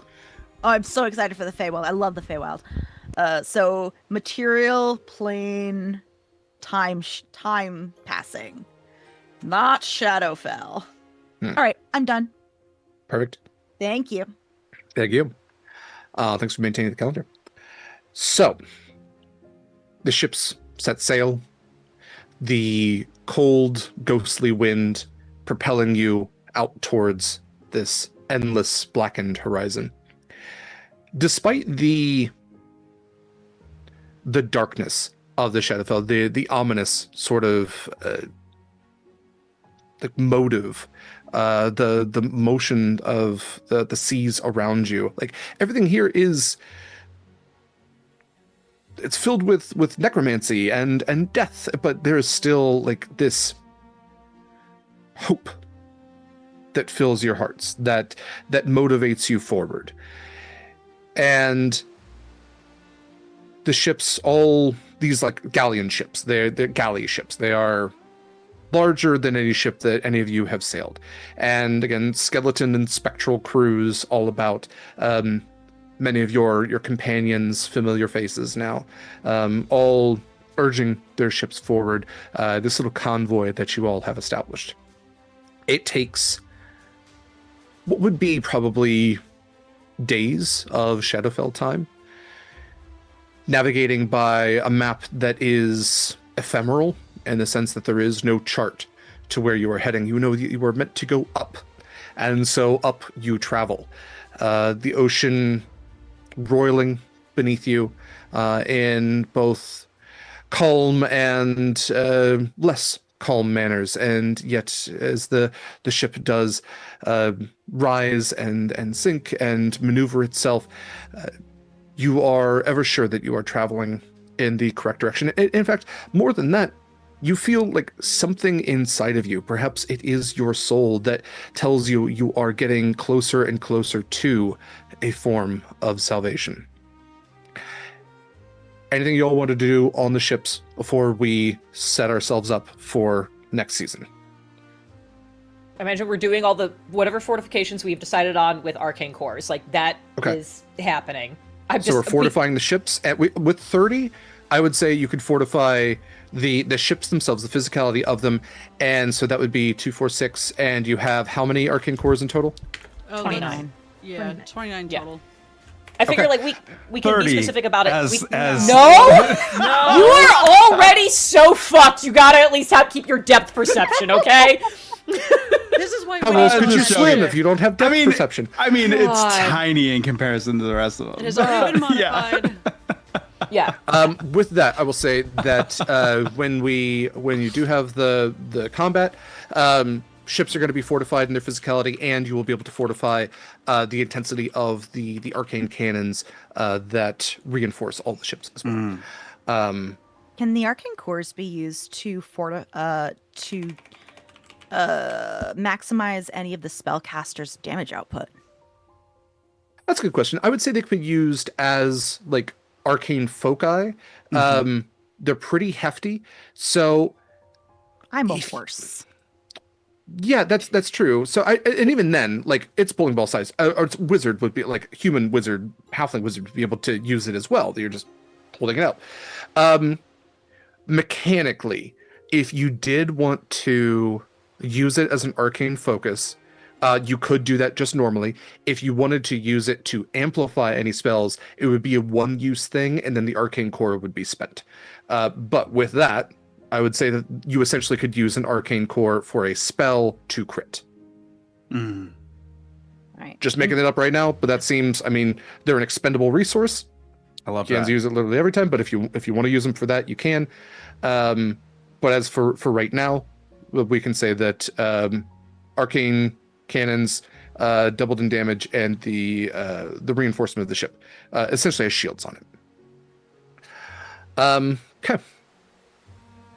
Oh, I'm so excited for the Feywild. I love the Feywild. So material, plane, time passing, not Shadowfell. Hmm. All right, I'm done. Perfect. Thank you. Thank you. Thanks for maintaining the calendar. So, the ships set sail. The cold, ghostly wind propelling you out towards this endless, blackened horizon. Despite the darkness of the Shadowfell, the ominous sort of the motive, the motion of the seas around you, like everything here is, it's filled with necromancy and death, but there is still like this hope that fills your hearts, that motivates you forward. And the ships, all these like galleon ships, they're galley ships. They are larger than any ship that any of you have sailed. And again, skeleton and spectral crews all about. Many of your companions, familiar faces now, all urging their ships forward. This little convoy that you all have established. It takes what would be probably days of Shadowfell time, navigating by a map that is ephemeral in the sense that there is no chart to where you are heading. You know that you were meant to go up, and so up you travel. The ocean roiling beneath you in both calm and less calm manners, and yet as the ship does rise and sink and maneuver itself, you are ever sure that you are traveling in the correct direction. In fact, more than that, you feel like something inside of you, perhaps it is your soul, that tells you you are getting closer and closer to a form of salvation. Anything you all want to do on the ships before we set ourselves up for next season? I imagine we're doing all the whatever fortifications we've decided on with arcane cores. Like that is happening. So we're fortifying the ships. With 30, I would say you could fortify the ships themselves, the physicality of them, and so that would be 2, 4, 6, and you have how many arcane cores in total? Oh, 29. Yeah, 29 Yeah. total. I figure Okay. like we can be 30 specific about it. as- as- No, you are already so fucked. You gotta at least keep your depth perception, okay? This is why How we else I'm could you just swim joking. if you don't have depth perception? I mean, it's God. tiny in comparison to the rest of them. It has already been Yeah. modified. Yeah. With that, I will say that when you do have the combat, ships are going to be fortified in their physicality, and you will be able to fortify the intensity of the arcane cannons that reinforce all the ships as well. Can the arcane cores be used to maximize any of the spellcaster's damage output? That's a good question. I would say they could be used as like arcane foci. They're pretty hefty, so I'm a If- horse. yeah, that's true. So and even then, like it's bowling ball size. Or it's wizard would be like human wizard, halfling wizard would be able to use it as well. You're just holding it out. Mechanically, if you did want to use it as an arcane focus, you could do that just normally. If you wanted to use it to amplify any spells, it would be a one-use thing, and then the arcane core would be spent. But with that, I would say that you essentially could use an arcane core for a spell to crit. Right. Just making it up right now, but that seems, I mean, they're an expendable resource. I love You can that. use it literally every time, but if you want to use them for that, you can. But as for right now, we can say that arcane cannons doubled in damage, and the reinforcement of the ship essentially has shields on it. Okay.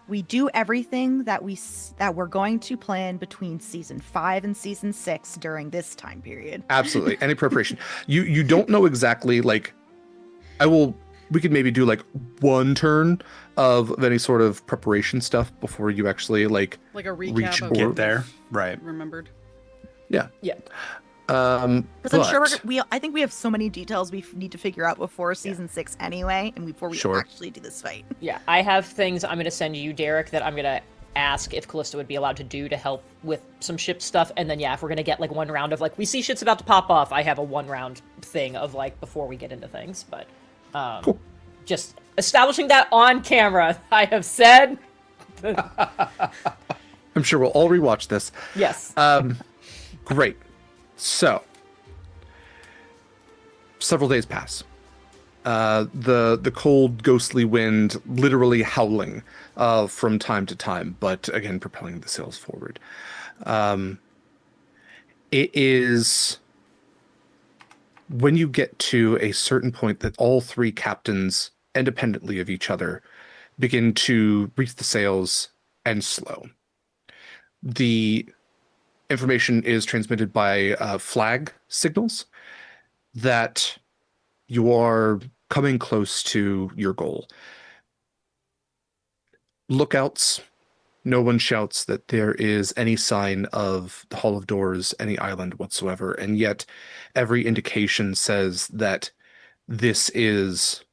We do everything that we're going to plan between season 5 and season 6 during this time period. Absolutely. Any preparation. You don't know exactly, like, we could maybe do like one turn of any sort of preparation stuff before you actually like a recap reach of Get there. Right. remembered. Yeah. Yeah. Because I'm sure I think we have so many details we need to figure out before season 6 anyway, and before we Sure. actually do this fight. Yeah, I have things I'm going to send you, Derek, that I'm going to ask if Kallista would be allowed to do to help with some ship stuff. And then, yeah, if we're going to get, like, one round of, like, we see shit's about to pop off, I have a one-round thing of, like, before we get into things. But, Cool. just establishing that on camera, I have said. I'm sure we'll all rewatch this. Yes. Great. So, several days pass. The cold, ghostly wind literally howling from time to time, but again, propelling the sails forward. It is when you get to a certain point that all three captains, independently of each other, begin to reef the sails and slow. The information is transmitted by flag signals that you are coming close to your goal. Lookouts, no one shouts that there is any sign of the Hall of Doors, any island whatsoever, and yet every indication says that this is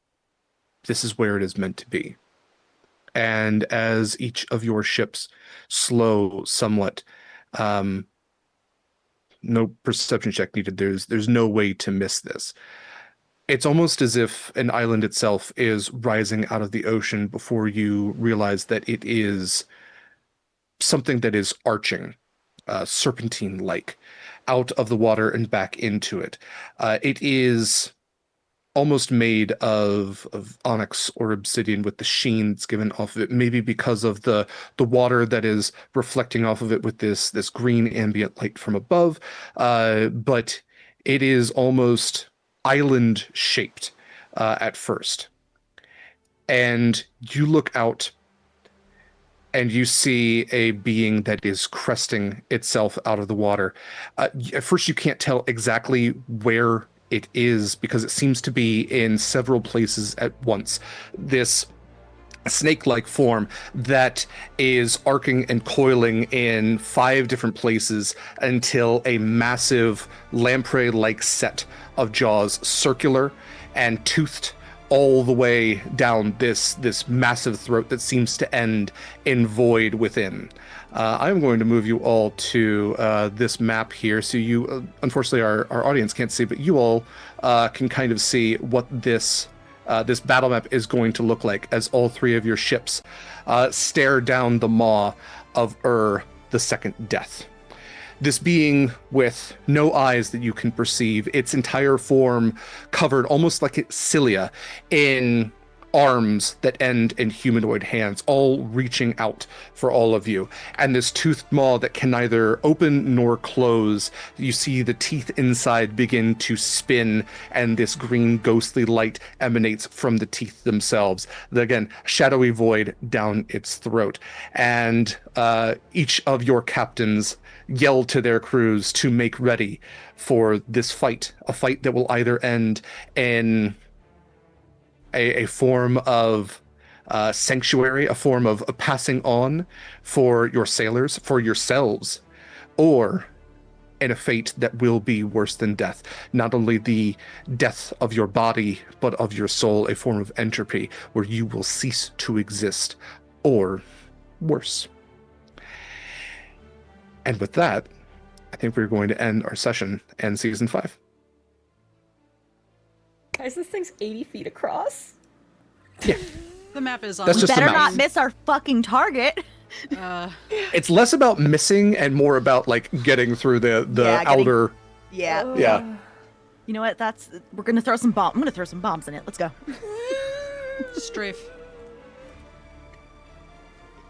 where it is meant to be. And as each of your ships slow somewhat, no perception check needed. There's no way to miss this. It's almost as if an island itself is rising out of the ocean before you realize that it is something that is arching, serpentine-like, out of the water and back into it. It is almost made of onyx or obsidian with the sheen that's given off of it, maybe because of the water that is reflecting off of it with this green ambient light from above. But it is almost island shaped at first. And you look out and you see a being that is cresting itself out of the water. At first you can't tell exactly where it is because it seems to be in several places at once. This snake-like form that is arcing and coiling in 5 different places until a massive lamprey-like set of jaws, circular and toothed, all the way down this massive throat that seems to end in void within. I'm going to move you all to this map here, so you, unfortunately, our audience can't see, but you all can kind of see what this battle map is going to look like as all 3 of your ships stare down the maw of the Second Death. This being with no eyes that you can perceive, its entire form covered almost like its cilia in arms that end in humanoid hands, all reaching out for all of you. And this toothed maw that can neither open nor close. You see the teeth inside begin to spin, and this green ghostly light emanates from the teeth themselves. Again, shadowy void down its throat. And each of your captains yell to their crews to make ready for this fight, a fight that will either end in a form of sanctuary, a form of passing on for your sailors, for yourselves, or in a fate that will be worse than death. Not only the death of your body, but of your soul, a form of entropy where you will cease to exist, or worse. And with that, I think we're going to end our session and season 5. Guys, this thing's 80 feet across. Yeah. The map is on. That's We just the better map. not miss our fucking target. It's less about missing and more about like getting through the Yeah, outer. Yeah. Yeah. You know what? We're gonna throw some bomb. I'm gonna throw some bombs in it. Let's go. Strafe.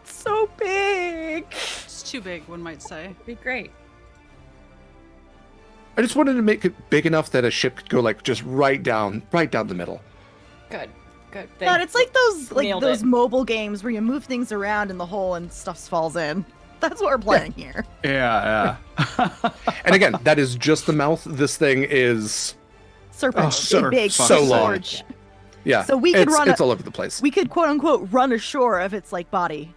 So big. It's too big, one might say. Be great. I just wanted to make it big enough that a ship could go like just right down the middle. Good. God, it's like Nailed those it. mobile games where you move things around in the hole and stuff falls in. That's what we're playing here. Yeah. And again, that is just the mouth. This thing is Serpent, so- big, so long. forge. yeah. So we could it's, run it's all over the place. We could quote unquote run ashore of its like body.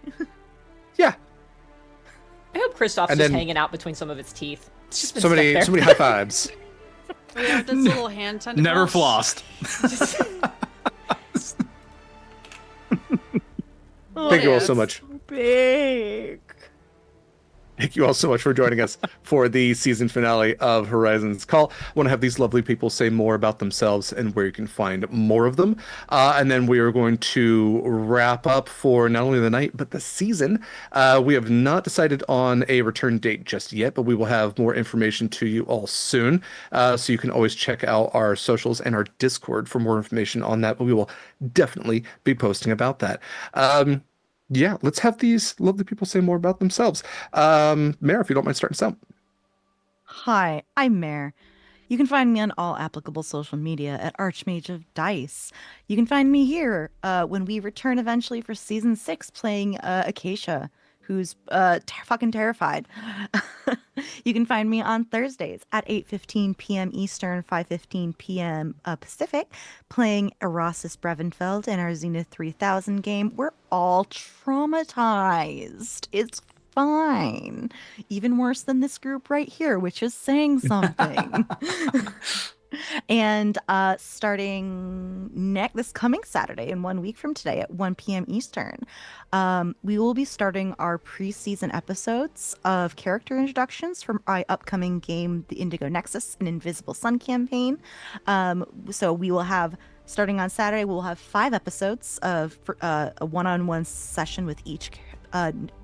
Yeah. I hope Kristoff's And just then- hanging out between some of its teeth. It's just been So many stuck there. high fives. We have this little hand tentacle. Never flossed. Thank you all so yes. much. Big. Thank you all so much for joining us for the season finale of Horizons Call. I want to have these lovely people say more about themselves and where you can find more of them. And then we are going to wrap up for not only the night, but the season. We have not decided on a return date just yet, but we will have more information to you all soon. So you can always check out our socials and our Discord for more information on that, but we will definitely be posting about that. Yeah, let's have these lovely people say more about themselves. Mare, if you don't mind starting us out. Hi, I'm Mare. You can find me on all applicable social media at Archmage of Dice. You can find me here when we return eventually for season 6 playing Acacia, who's fucking terrified. You can find me on Thursdays at 8:15 p.m. Eastern, 5:15 p.m. Pacific, playing Erasmus Brevenfeld in our Zenith 3000 game. We're all traumatized. It's fine. Even worse than this group right here, which is saying something. And starting this coming Saturday and 1 week from today at 1 p.m. Eastern, we will be starting our preseason episodes of character introductions from our upcoming game, the Indigo Nexus, an Invisible Sun campaign. So we will have, starting on Saturday, we'll have 5 episodes of a one-on-one session with each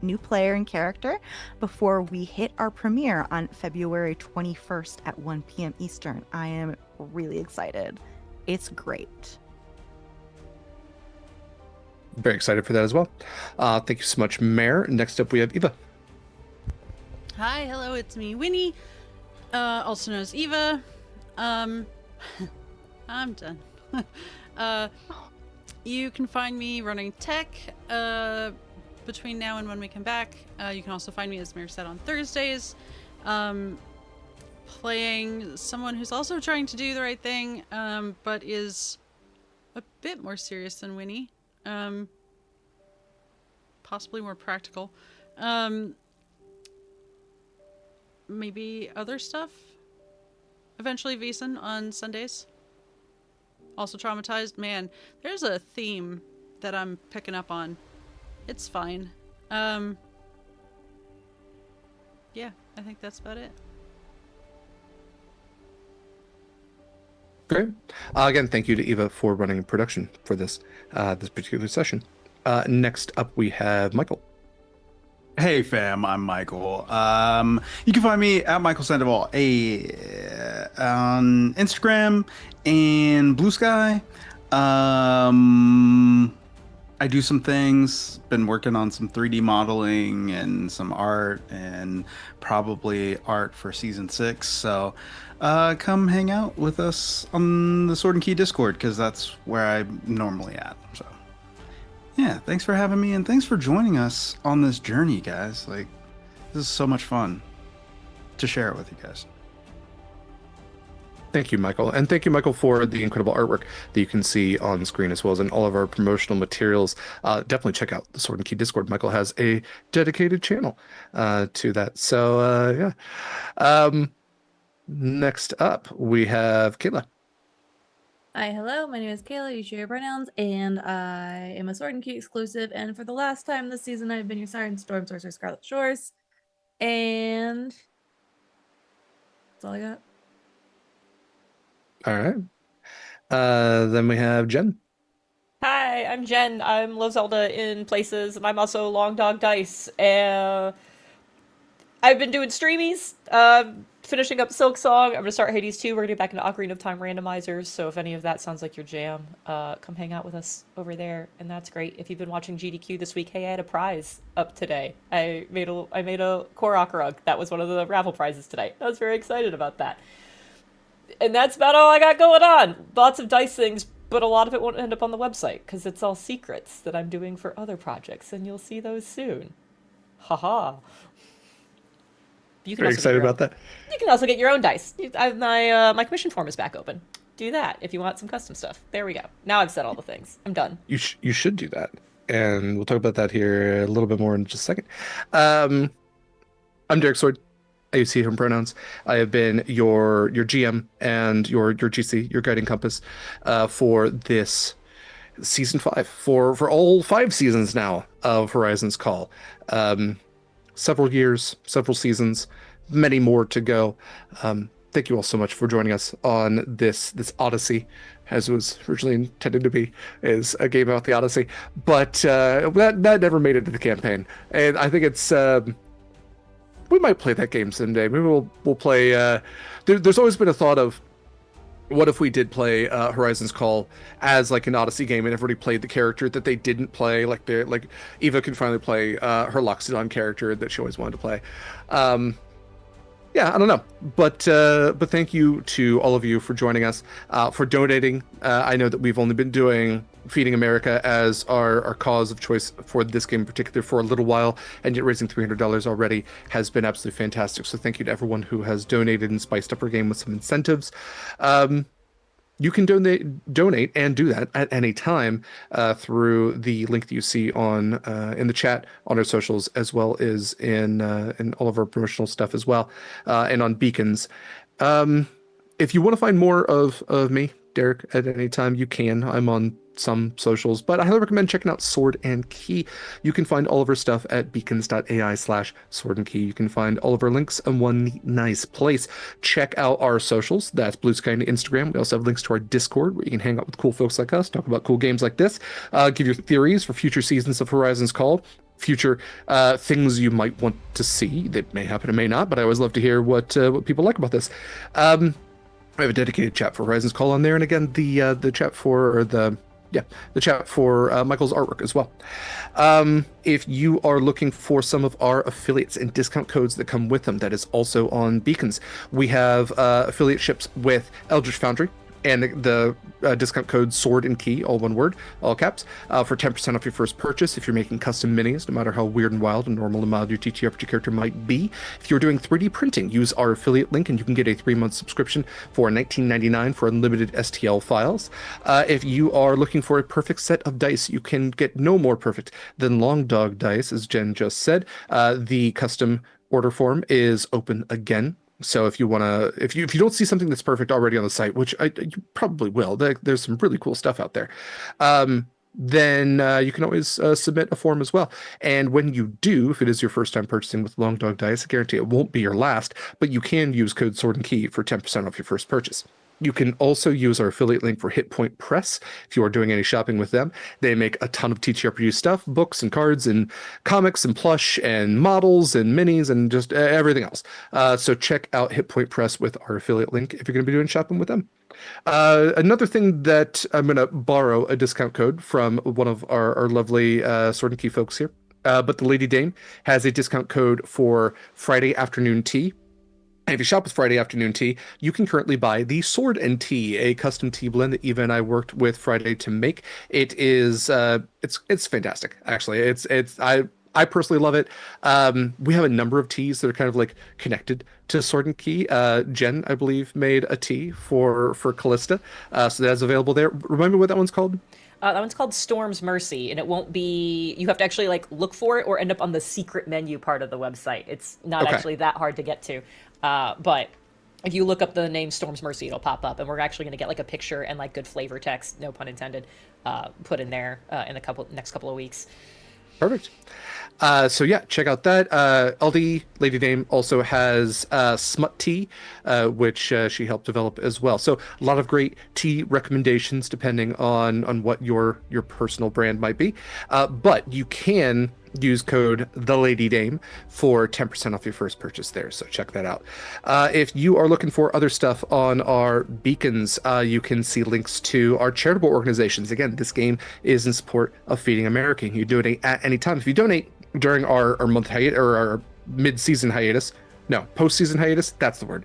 new player and character before we hit our premiere on February 21st at 1 p.m. Eastern. I am really excited. It's great. Very excited for that as well. Thank you so much, Mare. Next up, we have Eva. Hi, hello, it's me, Winnie, also known as Eva. I'm done. You can find me running tech between now and when we come back. You can also find me, as Mare said, on Thursdays, playing someone who's also trying to do the right thing, but is a bit more serious than Winnie. Possibly more practical. Maybe other stuff. Eventually Vison on Sundays. Also traumatized. Man, there's a theme that I'm picking up on. It's fine. Yeah, I think that's about it. Great. Again, thank you to Eva for running production for this particular session. Next up, we have Mikyl. Hey fam, I'm Mikyl. You can find me at Mikyl Sandoval on Instagram and BlueSky. I do some things, been working on some 3D modeling and some art and probably art for season 6. So come hang out with us on the Sword and Key Discord because that's where I'm normally at. So yeah, thanks for having me and thanks for joining us on this journey, guys. Like, this is so much fun to share it with you guys. Thank you, Mikyl. And thank you, Mikyl, for the incredible artwork that you can see on screen as well as in all of our promotional materials. Definitely check out the Sword and Key Discord. Mikyl has a dedicated channel to that. So, yeah. Next up, we have Kaila. Hi, hello. My name is Kaila. You share your pronouns, and I am a Sword and Key exclusive. And for the last time this season, I've been your Siren Storm Sorcerer, Scarlett Shores. And that's all I got. All right. Then we have Jenn. Hi, I'm Jenn. I'm Low Zelda in places, and I'm also Long Dog Dice. I've been doing streamies finishing up Silk Song. I'm gonna start Hades 2. We're gonna get back into Ocarina of Time randomizers. So if any of that sounds like your jam, come hang out with us over there, and that's great. If you've been watching GDQ this week, hey, I had a prize up today. I made a Korok rug. That was one of the raffle prizes today. I was very excited about that. And that's about all I got going on. Lots of dice things, but a lot of it won't end up on the website because it's all secrets that I'm doing for other projects, and you'll see those soon. Haha. You can Very also excited about that. You can also get your own dice. My commission form is back open. Do that if you want some custom stuff. There we go. Now I've said all the things. I'm done. You should do that, and we'll talk about that here a little bit more in just a second. I'm Derek Sword. I use he, him pronouns. I have been your GM and your GC, your guiding compass, for this season 5, for all 5 seasons now of Horizons Call. Several years, several seasons, many more to go. Thank you all so much for joining us on this Odyssey, as it was originally intended to be, is a game about the Odyssey. But that never made it to the campaign, and I think it's we might play that game someday. Maybe we'll play. There's always been a thought of, what if we did play Horizons Call as like an Odyssey game, and everybody played the character that they didn't play, like Eva could finally play her Loxodon character that she always wanted to play. Yeah, I don't know, but thank you to all of you for joining us, for donating. I know that we've only been doing Feeding America as our cause of choice for this game in particular for a little while, and yet raising $300 already has been absolutely fantastic. So thank you to everyone who has donated and spiced up our game with some incentives. You can donate and do that at any time through the link that you see on in the chat, on our socials, as well as in all of our promotional stuff as well, and on Beacons. If you want to find more of me, Derek, at any time, you can. I'm on some socials, but I highly recommend checking out Sword and Key. You can find all of our stuff at beacons.ai/Sword and Key. You can find all of our links in one nice place. Check out our socials. That's BlueSky and Instagram. We also have links to our Discord, where you can hang out with cool folks like us, talk about cool games like this, give your theories for future seasons of Horizons Call, future things you might want to see that may happen or may not, but I always love to hear what people like about this. I have a dedicated chat for Horizons Call on there, and again, the chat for Mykyl's artwork as well. If you are looking for some of our affiliates and discount codes that come with them, that is also on Beacons. We have affiliate ships with Eldritch Foundry, and the discount code Sword and Key, all one word, all caps, for 10% off your first purchase if you're making custom minis, no matter how weird and wild and normal and mild your TTRPG character might be. If you're doing 3D printing, use our affiliate link and you can get a 3-month subscription for $19.99 for unlimited STL files. If you are looking for a perfect set of dice, you can get no more perfect than Long Dog Dice, as Jenn just said. The custom order form is open again. So if you want to, if you don't see something that's perfect already on the site, which you probably will, there's some really cool stuff out there, then you can always submit a form as well. And when you do, if it is your first time purchasing with Long Dog Dice, I guarantee it won't be your last, but you can use code Sword and Key for 10% off your first purchase. You can also use our affiliate link for Hit Point Press if you are doing any shopping with them. They make a ton of TTRPG stuff, books and cards and comics and plush and models and minis and just everything else. So check out Hit Point Press with our affiliate link if you're going to be doing shopping with them. Another thing that I'm going to borrow a discount code from one of our lovely Sword and Key folks here. But the Lady Dame has a discount code for Friday Afternoon Tea. And if you shop with Friday Afternoon Tea, you can currently buy the Sword and Tea, a custom tea blend that Eva and I worked with Friday to make. It is it's fantastic, actually. I personally love it. We have a number of teas that are kind of like connected to Sword and Key. Jenn, I believe, made a tea for Kallista, so that's available there. Remind me what that one's called. That one's called Storm's Mercy, and it won't be... You have to actually like look for it or end up on the secret menu part of the website. It's not actually that hard to get to. But if you look up the name Storm's Mercy, it'll pop up, and we're actually going to get like a picture and like good flavor text, no pun intended, put in there in the next couple of weeks. Perfect. So yeah, check out that. LD Lady Dame also has Smut Tea, which she helped develop as well. So a lot of great tea recommendations depending on what your personal brand might be. But you can use code TheLadyDame for 10% off your first purchase there. So check that out. If you are looking for other stuff on our beacons, you can see links to our charitable organizations. Again, this game is in support of Feeding America. You donate at any time. If you donate during our month hiatus or our mid-season hiatus, no, post-season hiatus, that's the word.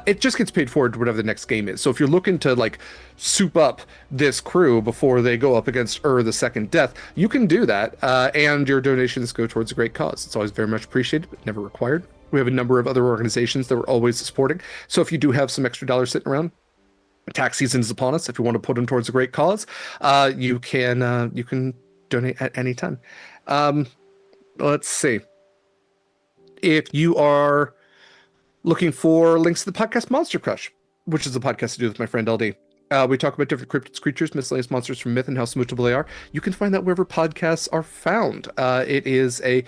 It just gets paid forward to whatever the next game is. So if you're looking to like soup up this crew before they go up against the Second Death, you can do that, and your donations go towards a great cause. It's always very much appreciated, but never required. We have a number of other organizations that we're always supporting. So if you do have some extra dollars sitting around, tax season is upon us. If you want to put them towards a great cause, you can donate at any time. Let's see. If you are looking for links to the podcast Monster Crush, which is a podcast to do with my friend LD, we talk about different cryptid creatures, miscellaneous monsters from myth, and how smoochable they are. You can find that wherever podcasts are found. It is a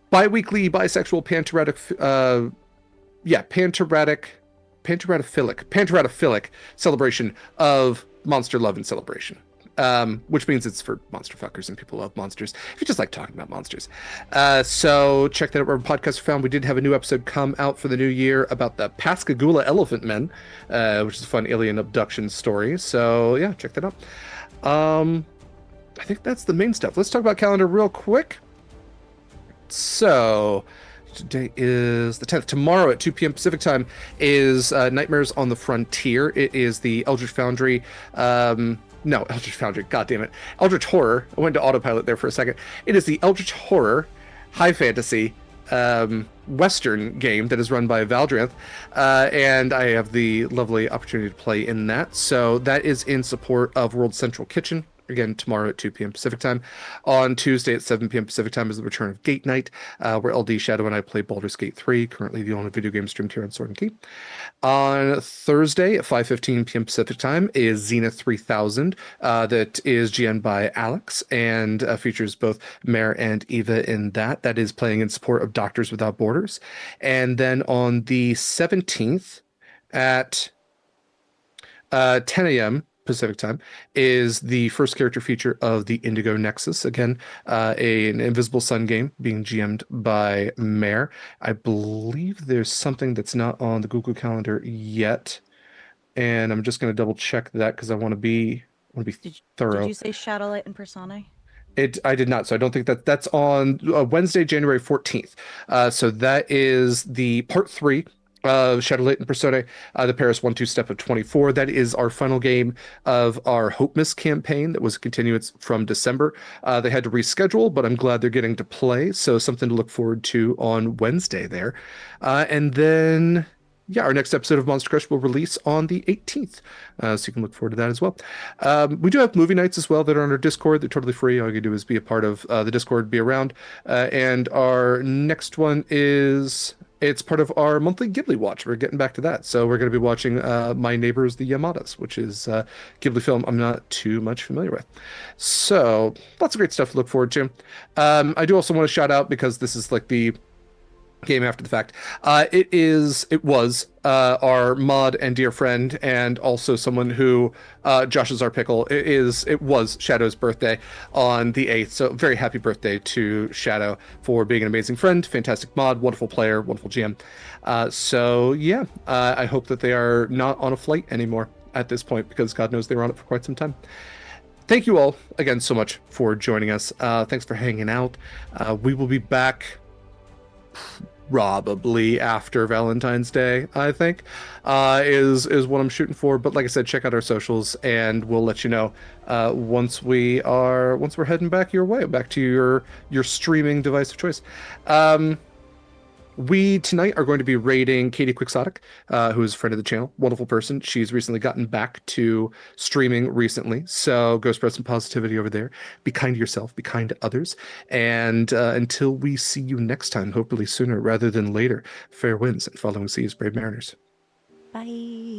bi-weekly, bisexual, panteratophilic celebration of monster love and celebration. Which means it's for monster fuckers and people who love monsters. If you just like talking about monsters. So check that out wherever podcasts are found. We did have a new episode come out for the new year about the Pascagoula elephant men, which is a fun alien abduction story. So yeah, check that out. I think that's the main stuff. Let's talk about calendar real quick. So today is the 10th. Tomorrow at 2 p.m. Pacific time is Nightmares on the Frontier. It is the Eldritch Foundry. No, Eldritch Foundry. God damn it. Eldritch Horror. I went to autopilot there for a second. It is the Eldritch Horror high fantasy Western game that is run by Valdranth. And I have the lovely opportunity to play in that. So that is in support of World Central Kitchen. Again, tomorrow at 2 p.m. Pacific time. On Tuesday at 7 p.m. Pacific time is the return of Gate Night, where LD Shadow and I play Baldur's Gate 3, currently the only video game streamed here on Sword and Key. On Thursday at 5:15 p.m. Pacific time is Zenith 3000, that is GM'd by Alex and features both Mare and Eva in that. That is playing in support of Doctors Without Borders. And then on the 17th at 10 a.m. Pacific time is the first character feature of the Indigo Nexus. Again, an Invisible Sun game being GM'd by Mare. I believe there's something that's not on the Google Calendar yet, and I'm just going to double check that because I want to be thorough. Did you say Shadowlight and Personae? I did not, so I don't think that's on Wednesday, January 14th. So that is the part 3 of Shadowlight and Personae, the Paris 1-2 Step of 24. That is our final game of our Hope Miss campaign that was a continuance from December. They had to reschedule, but I'm glad they're getting to play, so something to look forward to on Wednesday there. And then, yeah, our next episode of Monster Crush will release on the 18th, so you can look forward to that as well. We do have movie nights as well that are on our Discord. They're totally free. All you can do is be a part of the Discord, be around. And our next one is... It's part of our monthly Ghibli watch. We're getting back to that. So we're going to be watching My Neighbors the Yamadas, which is a Ghibli film I'm not too much familiar with. So lots of great stuff to look forward to. I do also want to shout out, because this is like the game after the fact. It was our mod and dear friend, and also someone who Josh is our pickle. It was Shadow's birthday on the 8th, so very happy birthday to Shadow for being an amazing friend, fantastic mod, wonderful player, wonderful GM. So yeah, I hope that they are not on a flight anymore at this point, because God knows they were on it for quite some time. Thank you all again so much for joining us. Thanks for hanging out. We will be back probably after Valentine's Day, I think, is what I'm shooting for. But like I said, check out our socials, and we'll let you know once we're heading back your way, back to your streaming device of choice. We tonight are going to be raiding Katie Quixotic, who is a friend of the channel, wonderful person. She's recently gotten back to streaming recently, so go spread some positivity over there. Be kind to yourself, be kind to others, and until we see you next time, hopefully sooner rather than later, fair winds and following seas, brave mariners. Bye.